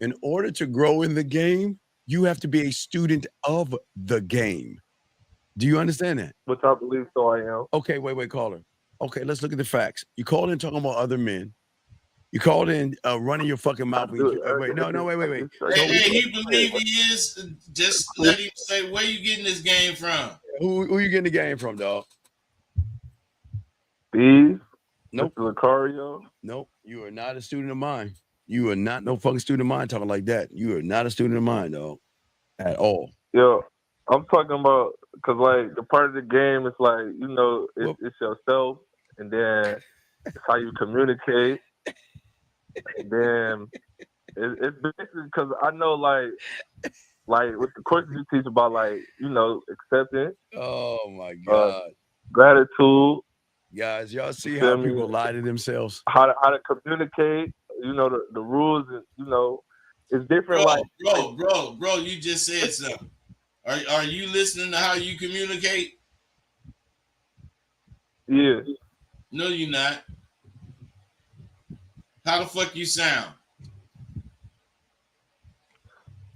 In order to grow in the game, you have to be a student of the game. Do you understand that? Which I believe so I am. Okay, wait, caller. Okay, let's look at the facts. You called in talking about other men. You called in running your fucking mouth. Wait. Hey, he believe he is. Just let him say where you getting this game from. Who you getting the game from, dog? Steve? Nope. Mr. Lucario? Nope. You are not a student of mine. You are not no fucking student of mine talking like that. You are not a student of mine, dog. At all. Yo, I'm talking about, because, like, the part of the game is, like, you know, it's yourself, and then it's how you communicate. And then it's basically because I know, like with the courses you teach about, like, you know, acceptance. Oh, my God. Gratitude. Guys, y'all see how people lie to themselves? How to communicate, you know, the rules, and, you know, it's different. Bro, you just said something. Are you listening to how you communicate? Yeah. No, you're not. How the fuck you sound?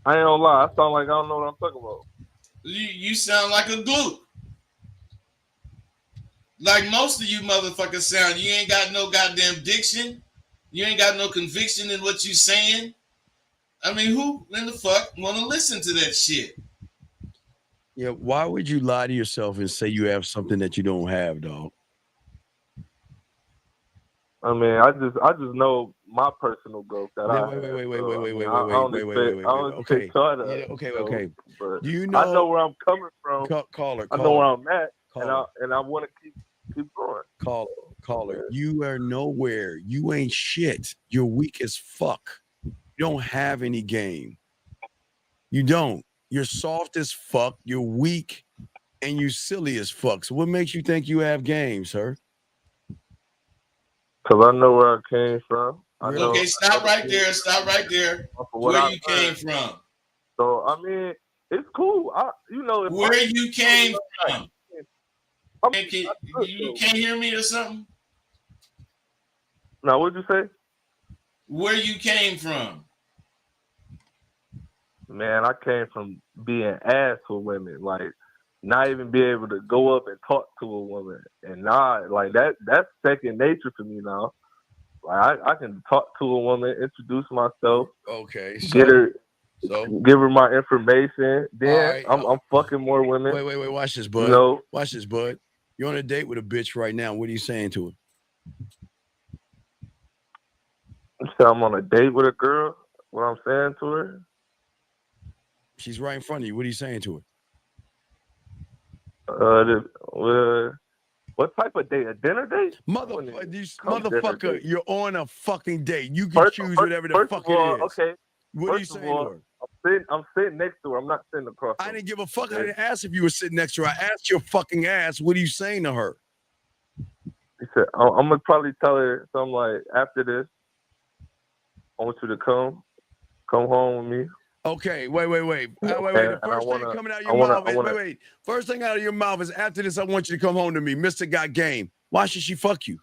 I ain't gonna lie. I sound like I don't know what I'm talking about. You sound like a glue. Like most of you motherfuckers sound. You ain't got no goddamn diction. You ain't got no conviction in what you saying. I mean, who in the fuck want to listen to that shit? Yeah, why would you lie to yourself and say you have something that you don't have, dog? I mean, I just know my personal growth that Okay. Do you know? I know where I'm coming from. Caller. I know where I'm at, and I want to keep going. Caller. You are nowhere. You ain't shit. You're weak as fuck. You don't have any game. You don't. You're soft as fuck. You're weak, and you silly as fuck. So what makes you think you have game, sir? Because I know where I came from. Okay, stop right there. Where you came from. So, I mean, it's cool. Where you came from. You can't hear me or something? Now, what'd you say? Where you came from. Man, I came from being ass for women. Like, not even be able to go up and talk to a woman. And that's second nature to me now. Like I can talk to a woman, introduce myself, Okay, give her my information. Then right. I'm fucking more women. Wait. Watch this, bud. You know, watch this, bud. You're on a date with a bitch right now. What are you saying to her? so I'm on a date with a girl. What I'm saying to her? She's right in front of you. What are you saying to her? What type of date? A dinner date? Motherfucker, you're on a fucking date. You can choose whatever the fuck it is. Okay. What are you saying to her? I'm sitting next to her. I'm not sitting across. I didn't give a fuck. I didn't ask if you were sitting next to her. I asked your fucking ass. What are you saying to her? He said, I'm gonna probably tell her something like, after this, I want you to come home with me. Okay, wait. The first thing coming out of your mouth is, wait. First thing out of your mouth is, after this, I want you to come home to me. Mr. Got Game. Why should she fuck you?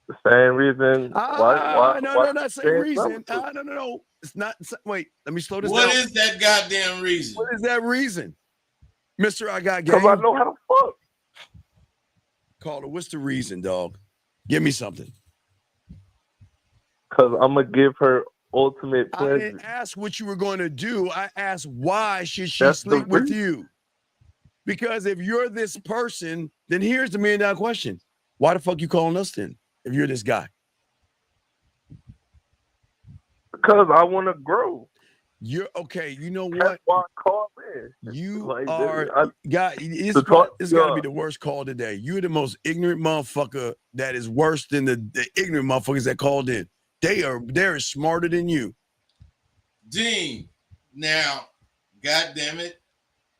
The same reason. Why? No, not same reason. No. It's not. Wait, let me slow this down. What is that goddamn reason? What is that reason? Mr. I Got Game. Because I know how to fuck. Caller, what's the reason, dog? Give me something. Because I'm going to give her ultimate pleasure. I didn't ask what you were going to do. I asked, why should she sleep with you? Because if you're this person, then here's the $1 million question. Why the fuck you calling us then, if you're this guy? Because I want to grow. You're okay. You know what? That's why I call in. You like, are guy. It's got to be the worst call today. You're the most ignorant motherfucker that is worse than the ignorant motherfuckers that called in. They're smarter than you. Dean, now, God damn it,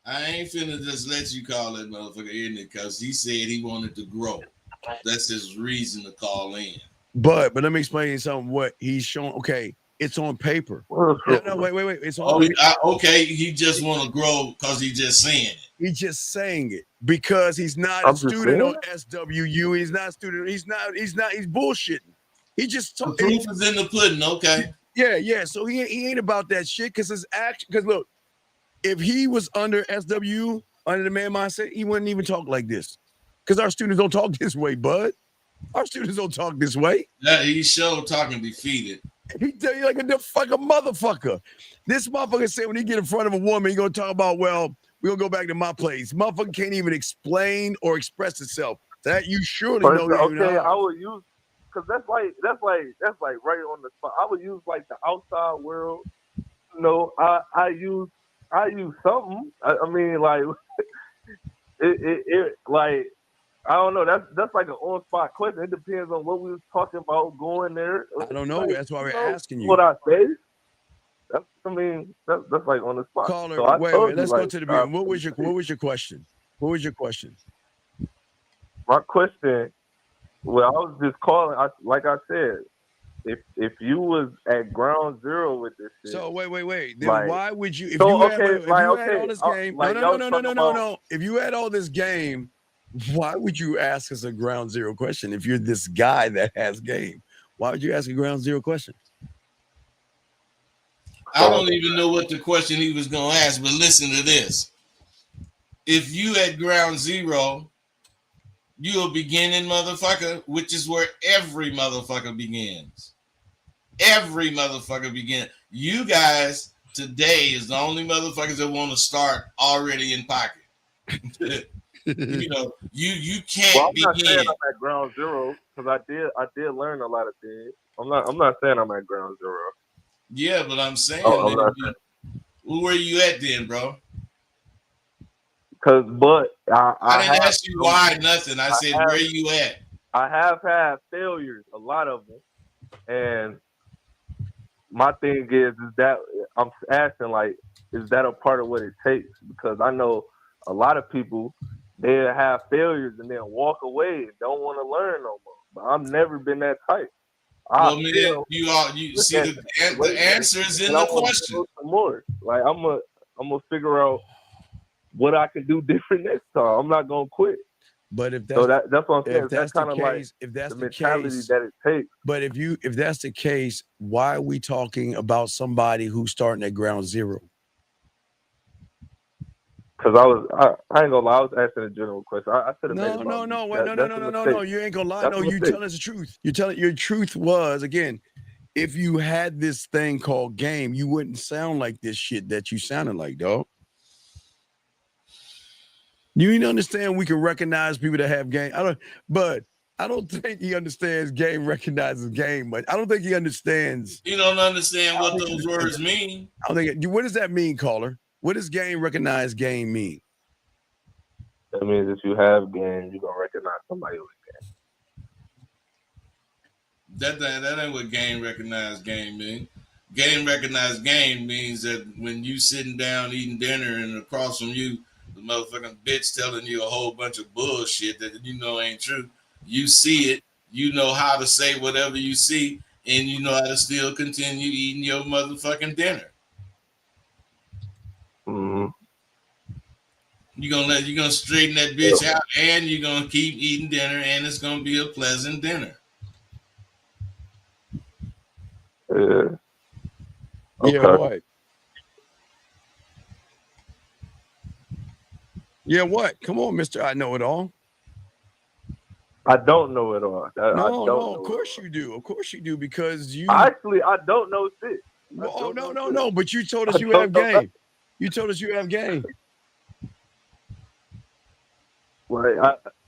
I ain't finna just let you call that motherfucker in it because he said he wanted to grow. That's his reason to call in. But let me explain you something. What he's showing. Okay, it's on paper. No, wait. It's on. Okay, he just want to grow because he's just saying it. He's just saying it because he's not a student on SWU. He's not a student. He's bullshitting. He just the proof is in the pudding. Okay. Yeah. So he ain't about that shit because his action. Because look, if he was under SWU, under the man mindset, he wouldn't even talk like this. Because our students don't talk this way, bud. Our students don't talk this way. Yeah, he's sure talking defeated. He tell you like a fucking motherfucker. This motherfucker said when he get in front of a woman, he gonna talk about, well, we're gonna go back to my place. Motherfucker can't even explain or express itself. That you surely know. Okay, I would use, because that's like right on the spot. I would use like the outside world. You know, I use something. I mean, like it like. I don't know. That's like an on-spot question. It depends on what we was talking about going there. I don't know. Like, that's why we're asking you. What I say? That's like on the spot. Caller, so wait. Let's go to the beginning. What was your question? What was your question? My question. Well, I was just calling. Like I said, if you was at ground zero with this shit. So wait. Then like, why would you? If you had all this game, no. If you had all this game. Why would you ask us a ground zero question if you're this guy that has game? Why would you ask a ground zero question? I don't even know what the question he was going to ask, but listen to this. If you at ground zero, you're a beginning motherfucker, which is where every motherfucker begins. Every motherfucker begins. You guys today is the only motherfuckers that want to start already in pocket. You know, you can't begin. I'm not saying I'm at ground zero because I did learn a lot of things. I'm not saying I'm at ground zero. Yeah, but I'm saying where you at then, bro? I didn't ask you why nothing. I said where you at. I have had failures, a lot of them, and my thing is that I'm asking like, is that a part of what it takes? Because I know a lot of people. They'll have failures and then walk away and don't want to learn no more. But I've never been that type. Well, man, you see the answer is in the question. Some more. Like I'm gonna figure out what I can do different next time. I'm not gonna quit. But if that's that's what I'm saying. That's kind of like if that's the mentality case, that it takes. But if that's the case, why are we talking about somebody who's starting at ground zero? Cause I ain't gonna lie, I was asking a general question. I should have made it about me. No. You ain't gonna lie. No, you telling us the truth. You telling your truth was again. If you had this thing called game, you wouldn't sound like this shit that you sounded like, dog. You need to understand we can recognize people that have game. I don't think he understands game recognizes game, but I don't think he understands. You don't understand what those words mean. I don't think. What does that mean, caller? What does game recognize game mean? That means if you have game, you're gonna recognize somebody with game. That ain't what game recognize game mean. Game recognize game means that when you sitting down eating dinner and across from you, the motherfucking bitch telling you a whole bunch of bullshit that you know ain't true. You see it, you know how to say whatever you see, and you know how to still continue eating your motherfucking dinner. Mm-hmm. You're gonna straighten that bitch out, and you're gonna keep eating dinner, and it's gonna be a pleasant dinner. Yeah. Okay. Yeah, what? Yeah, what? Come on, Mr. I know it all. I don't know it all. No, of course you do. Of course you do, because you actually I don't know shit. No, but you told us you have game. You told us you have game. Like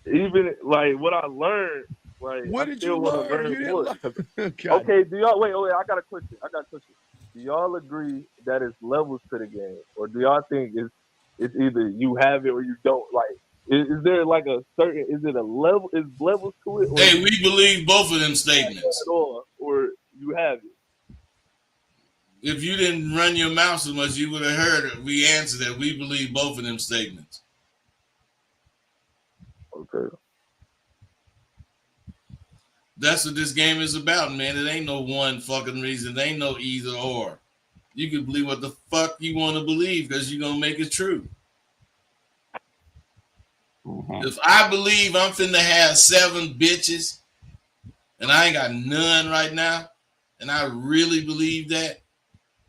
even what I learned, like what I did still you want to learn? learn more. Okay, do y'all wait, I got a question. Do y'all agree that it's levels to the game, or do y'all think it's either you have it or you don't? Like, is there like a certain? Is it a level? Is levels to it? Or hey, we believe both of them statements. Or you have it. If you didn't run your mouth so much, you would have heard it. We answered that we believe both of them statements. Okay. That's what this game is about, man. It ain't no one fucking reason. It ain't no either or. You can believe what the fuck you want to believe because you're going to make it true. Mm-hmm. If I believe I'm finna have 7 bitches and I ain't got none right now, and I really believe that,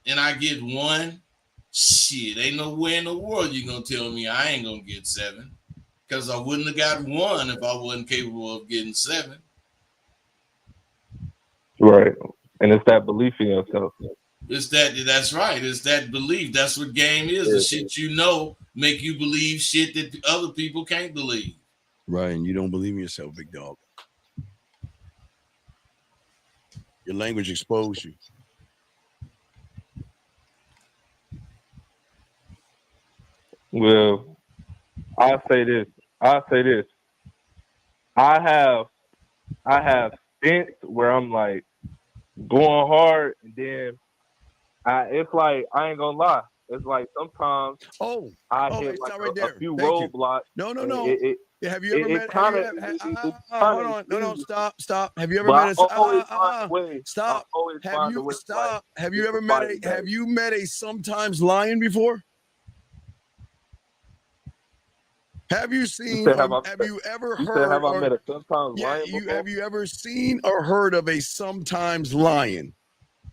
and I get 1, shit, ain't nowhere in the world you going to tell me I ain't going to get 7. Because I wouldn't have got 1 if I wasn't capable of getting 7. Right. And it's that belief in yourself. That's right. It's that belief. That's what game is. Yeah. The shit you know make you believe shit that other people can't believe. Right. And you don't believe in yourself, big dog. Your language exposed you. Well, I'll say this. I have stints where I'm like going hard, and then it's like I ain't gonna lie. It's like sometimes I hit like a few roadblocks. No. Have you ever met? Hold on. No. Stop. Have you ever met a? Stop. Have you ever met a? Have you met a sometimes lion before? Have you seen? Have you ever heard? Have I met a sometimes lion before? Have you ever seen or heard of a sometimes lion?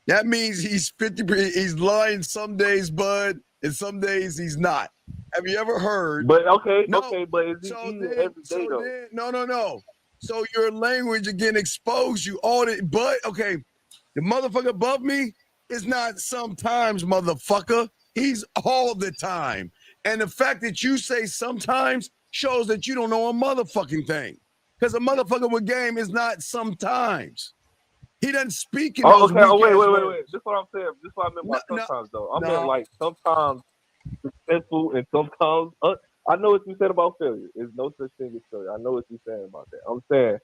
That means he's 50%. He's lying some days, bud, and some days he's not. Have you ever heard? But but is he eating every day though? No. So your language again exposed you all the. But okay, the motherfucker above me is not sometimes, motherfucker. He's all the time. And the fact that you say sometimes shows that you don't know a motherfucking thing. Because a motherfucker with game is not sometimes. He doesn't speak in those wait. This is what I'm saying. This is what I meant by sometimes, though. I meant like sometimes successful and sometimes... I know what you said about failure. There's no such thing as failure. I know what you're saying about that. I'm saying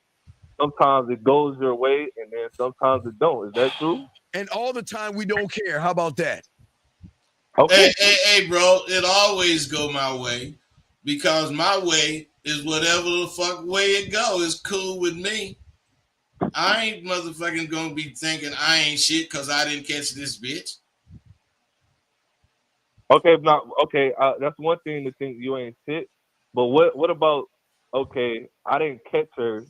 sometimes it goes your way and then sometimes it don't. Is that true? And all the time we don't care. How about that? Okay. Hey, bro, it always go my way because my way is whatever the fuck way it go. It's cool with me. I ain't motherfucking gonna be thinking I ain't shit because I didn't catch this bitch. Okay, that's one thing to think you ain't shit. But what about, okay, I didn't catch her.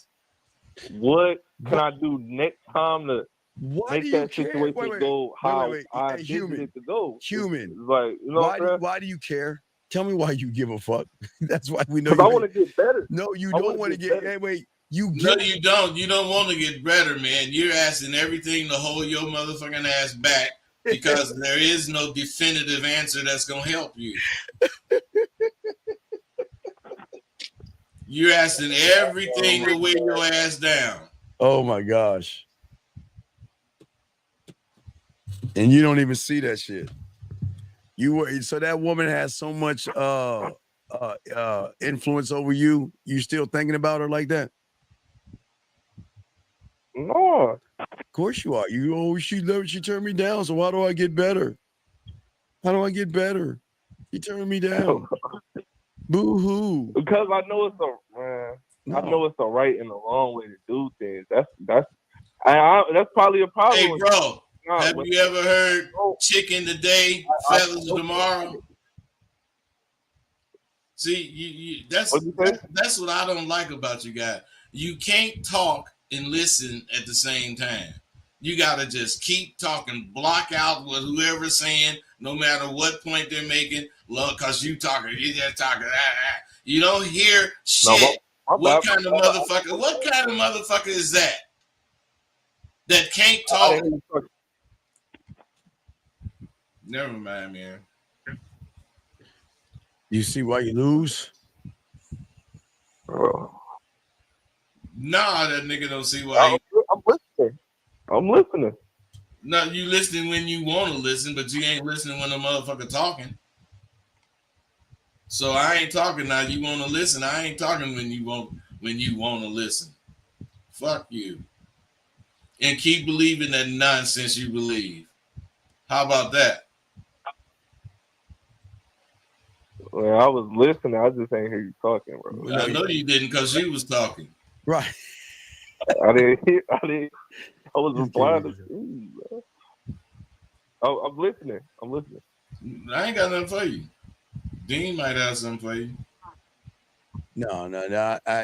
What can I do next time to make that situation go how I needed it to go? Human. It's like, you know why do you care? Tell me why you give a fuck. That's why we know Because I want to get better. No, you don't want to get. Hey, wait. You don't. You don't want to get better, man. You're asking everything to hold your motherfucking ass back because there is no definitive answer that's gonna help you. You're asking everything to weigh your ass down. Oh my gosh. And you don't even see that shit. So that woman has so much influence over you. You still thinking about her like that? No. Of course you are. She turned me down. So why do I get better? How do I get better? She turned me down. Boo hoo. Because I know it's I know it's the right and the wrong way to do things. That's probably a problem. Hey, bro, have you ever heard "chicken today, feathers tomorrow"? See, that's what I don't like about you guys. You can't talk and listen at the same time. You gotta just keep talking, block out what whoever's saying, no matter what point they're making. Love, cause you just talking. You don't hear shit. What kind of motherfucker is that? That can't talk. Never mind, man. You see why you lose? Nah, that nigga don't see why. I'm listening. No, you listening when you want to listen, but you ain't listening when the motherfucker talking. So I ain't talking now. You want to listen? I ain't talking when you want to listen. Fuck you. And keep believing that nonsense you believe. How about that? Well, I was listening. I just ain't hear you talking, bro. I know you didn't because you was talking. Right. I was replying to you, bro. Oh, I'm listening. I ain't got nothing for you. Dean might have something for you. No.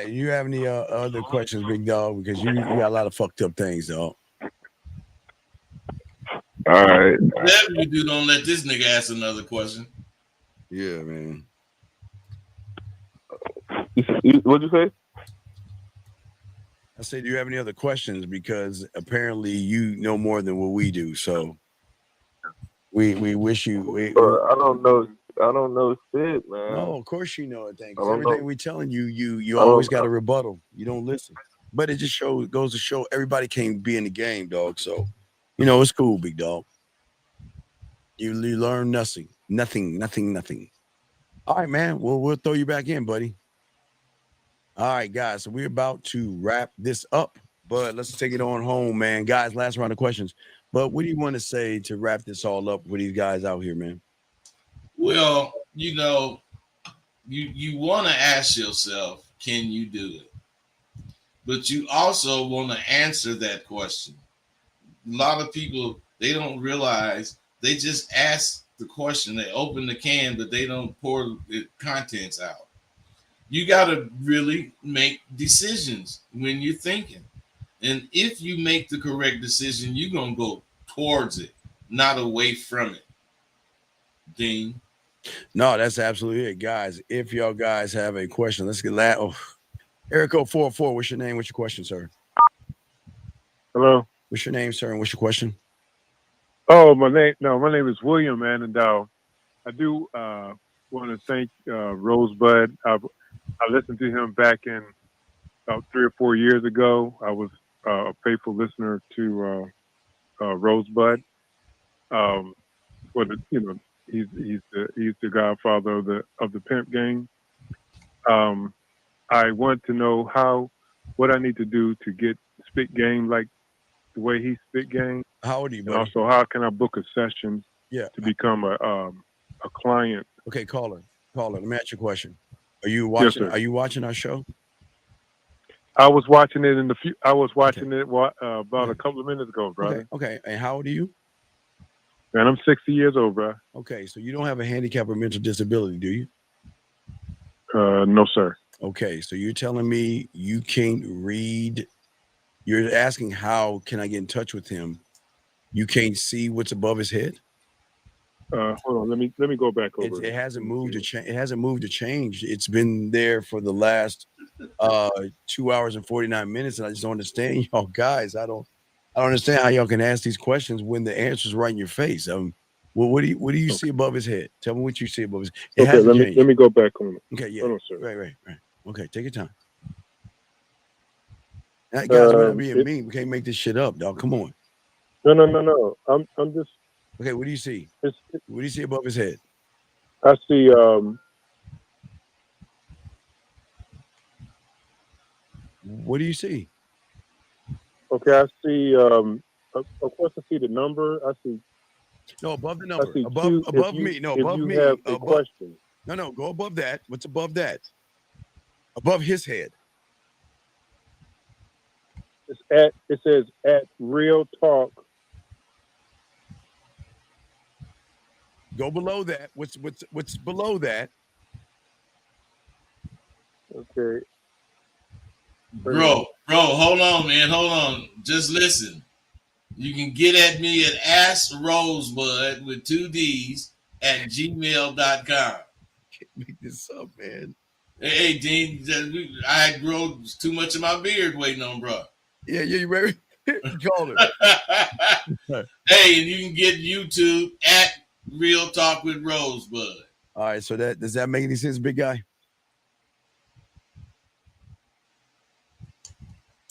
You have any other questions, big dog? Because you got a lot of fucked up things, dog. All right. Whatever you do, don't let this nigga ask another question. Yeah, man. What'd you say? I said, do you have any other questions? Because apparently you know more than what we do. So we wish you. I don't know shit, man. No, of course you know everything. Because everything we telling you, you always got a rebuttal. You don't listen. But it just goes to show everybody can't be in the game, dog. So, it's cool, big dog. You learn nothing. All right, man. Well, we'll throw you back in, buddy. All right, guys. So we're about to wrap this up, but let's take it on home, man. Guys, last round of questions. But what do you want to say to wrap this all up with these guys out here, man? Well, you want to ask yourself, can you do it? But you also want to answer that question. A lot of people, they don't realize they just ask the question. They open the can, but they don't pour the contents out. You got to really make decisions when you're thinking. And if you make the correct decision, you're going to go towards it, not away from it. Dean? No, that's absolutely it, guys. If y'all guys have a question, let's get that. Oh, Erico 44, what's your name? What's your question, sir? Hello. What's your name, sir? And what's your question? Oh, my name is William, man, and I do want to thank Rosebud. I listened to him back in about 3 or 4 years ago. I was a faithful listener to Rosebud. He's the godfather of the pimp game. I want to know what I need to do to get spit game like the way he spit game. How old are you, buddy? And also, how can I book a session to become a client? Okay, caller. Let me ask you a question. Are you watching? Yes, sir. Are you watching our show? I was watching it about a couple of minutes ago, brother. Okay. And how old are you? Man, I'm 60 years old, bro. Okay, so you don't have a handicap or mental disability, do you? No, sir. Okay, so you're telling me you can't read. You're asking how can I get in touch with him? You can't see what's above his head? Hold on. Let me go back over. It hasn't moved to change. It hasn't moved to change. It's been there for the last 2 hours and 49 minutes, and I just don't understand y'all guys. I don't understand how y'all can ask these questions when the answer's right in your face. Well, what do you see above his head? Tell me what you see above his. It Okay, hasn't changed. let me go back on it. Okay, yeah. Hold on, sir. Right. Okay, take your time. Guys, we're not being mean. We can't make this shit up, dog. Come on. No. I'm just. Okay, what do you see? What do you see above his head? I see. What do you see? Okay, I see. Of course, I see the number. I see. No, above the number. I see Above me. No, above me. Have a question. No, go above that. What's above that? Above his head. It says at Real Talk. Go below that. What's below that? Okay. Bro, hold on, man. Hold on. Just listen. You can get at me at AskRosebud with 2 D's at gmail.com. Can't make this up, man. Hey, Dean, I had grown too much of my beard waiting on, bro. Yeah, you ready? Call him. Hey, and you can get YouTube at Real Talk with Rosebud. All right, so does that make any sense, big guy?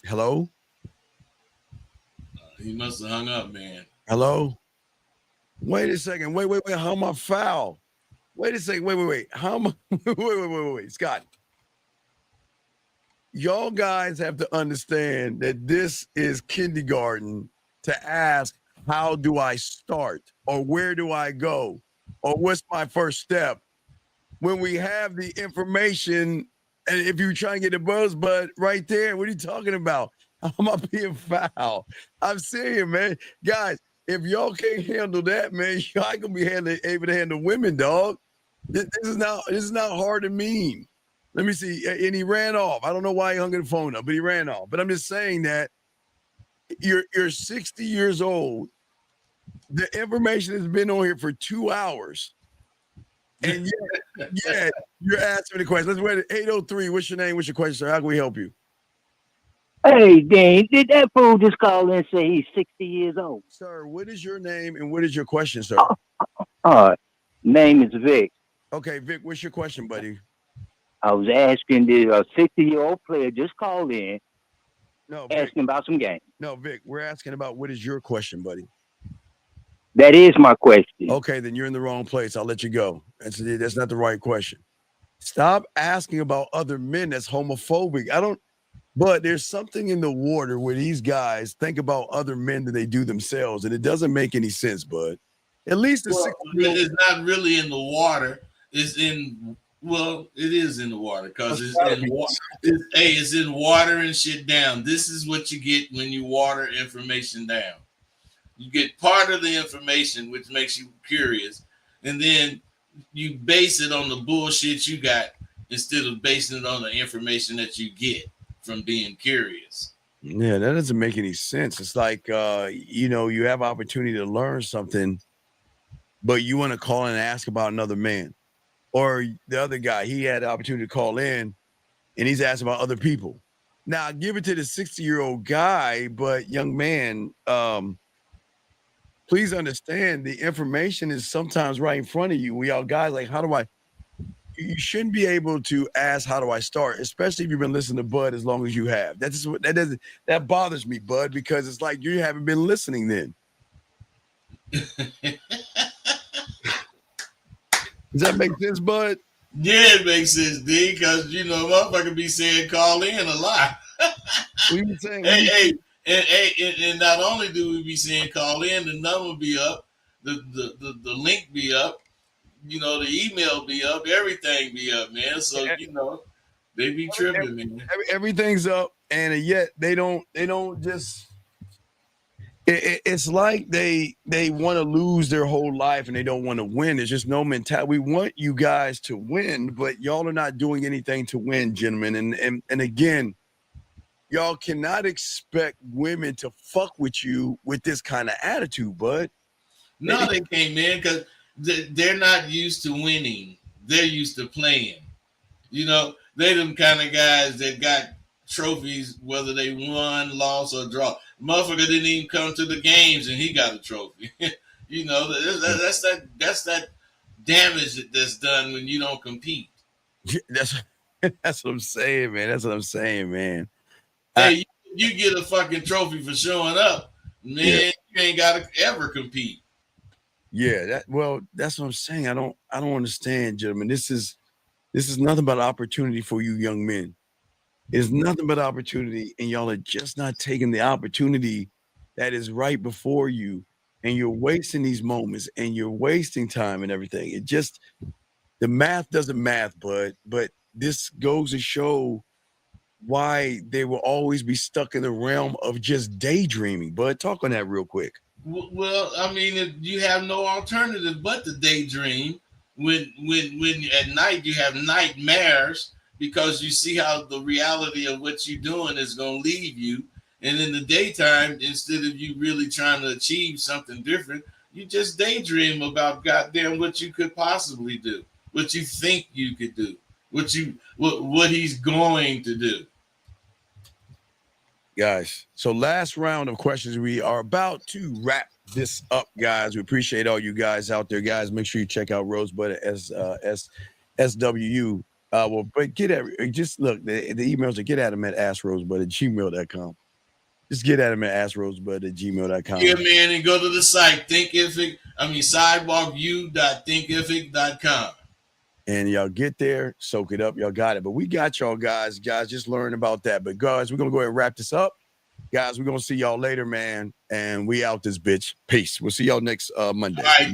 Hello? He must have hung up, man. Hello? Wait a second. Wait. How am I foul? Wait a second. Wait. How am I? Wait. Scott. Y'all guys have to understand that this is kindergarten to ask, how do I start? Or where do I go? Or what's my first step? When we have the information, and if you're trying to get a buzz bud right there, what are you talking about? How am I being foul? I'm serious, man. Guys, if y'all can't handle that, man, y'all gonna be able to handle women, dog. This is not hard to mean. Let me see. And he ran off. I don't know why he hung the phone up, but he ran off. But I'm just saying that you're 60 years old. The information has been on here for 2 hours. And yet you're asking me the question. Let's wait at 803. What's your name? What's your question, sir? How can we help you? Hey, Dane, did that fool just call in and say he's 60 years old? Sir, what is your name and what is your question, sir? Name is Vic. Okay, Vic, what's your question, buddy? I was asking, did a 60-year-old player just call in Vic, asking about some games? No, Vic, we're asking about what is your question, buddy? That is my question. Okay, then you're in the wrong place. I'll let you go. That's not the right question. Stop asking about other men. That's homophobic. But there's something in the water where these guys think about other men than they do themselves, and it doesn't make any sense, bud. At least it's not really in the water. It is in the water because it's in water. It's in water and shit down. This is what you get when you water information down. You get part of the information, which makes you curious, and then you base it on the bullshit you got instead of basing it on the information that you get from being curious. Yeah, that doesn't make any sense. It's like, you have opportunity to learn something, but you want to call in and ask about another man. Or the other guy, he had the opportunity to call in and he's asking about other people. Now, I give it to the 60-year-old guy, but young man, please understand the information is sometimes right in front of you. We all guys like, you shouldn't be able to ask, how do I start? Especially if you've been listening to Bud as long as you have. That bothers me, Bud, because it's like you haven't been listening then. Does that make sense, Bud? Yeah, it makes sense, D, because motherfucker be saying call in a lot. What are you saying? And not only do we be saying call in, the number be up, the link be up, the email be up, everything be up, man. So they be tripping, man. Everything's up, and yet they don't just. It's like they want to lose their whole life and they don't want to win. There's just no mentality. We want you guys to win, but y'all are not doing anything to win, gentlemen. And again, y'all cannot expect women to fuck with you with this kind of attitude, bud. No, they can't, man, because they're not used to winning. They're used to playing. You know, they them kind of guys that got trophies whether they won, lost, or draw. Motherfucker didn't even come to the games and he got a trophy. You know, that's that damage that's done when you don't compete. That's what I'm saying, man. That's what I'm saying, man. Hey, you get a fucking trophy for showing up, man. You ain't gotta ever compete. Yeah, that's what I'm saying. I don't understand, gentlemen. This is nothing but opportunity for you young men. It's nothing but opportunity, and y'all are just not taking the opportunity that is right before you, and you're wasting these moments, and you're wasting time and everything. It just the math doesn't math, but this goes to show why they will always be stuck in the realm of just daydreaming. Bud, talk on that real quick. Well, I mean, if you have no alternative but to daydream. When at night you have nightmares because you see how the reality of what you're doing is going to leave you, and in the daytime, instead of you really trying to achieve something different, you just daydream about goddamn what you could possibly do, what you think you could do, what he's going to do. Guys, so last round of questions. We are about to wrap this up, guys. We appreciate all you guys out there, guys. Make sure you check out Rosebud as SWU. But just look, the emails are get at him at askrosebud@gmail.com. Just get at him at askrosebud@gmail.com. Yeah, man, and go to the site sidewalku.thinkific.com. And y'all get there, soak it up. Y'all got it. But we got y'all guys. Just learn about that. But guys, we're going to go ahead and wrap this up. Guys, we're going to see y'all later, man. And we out this bitch. Peace. We'll see y'all next Monday. All right,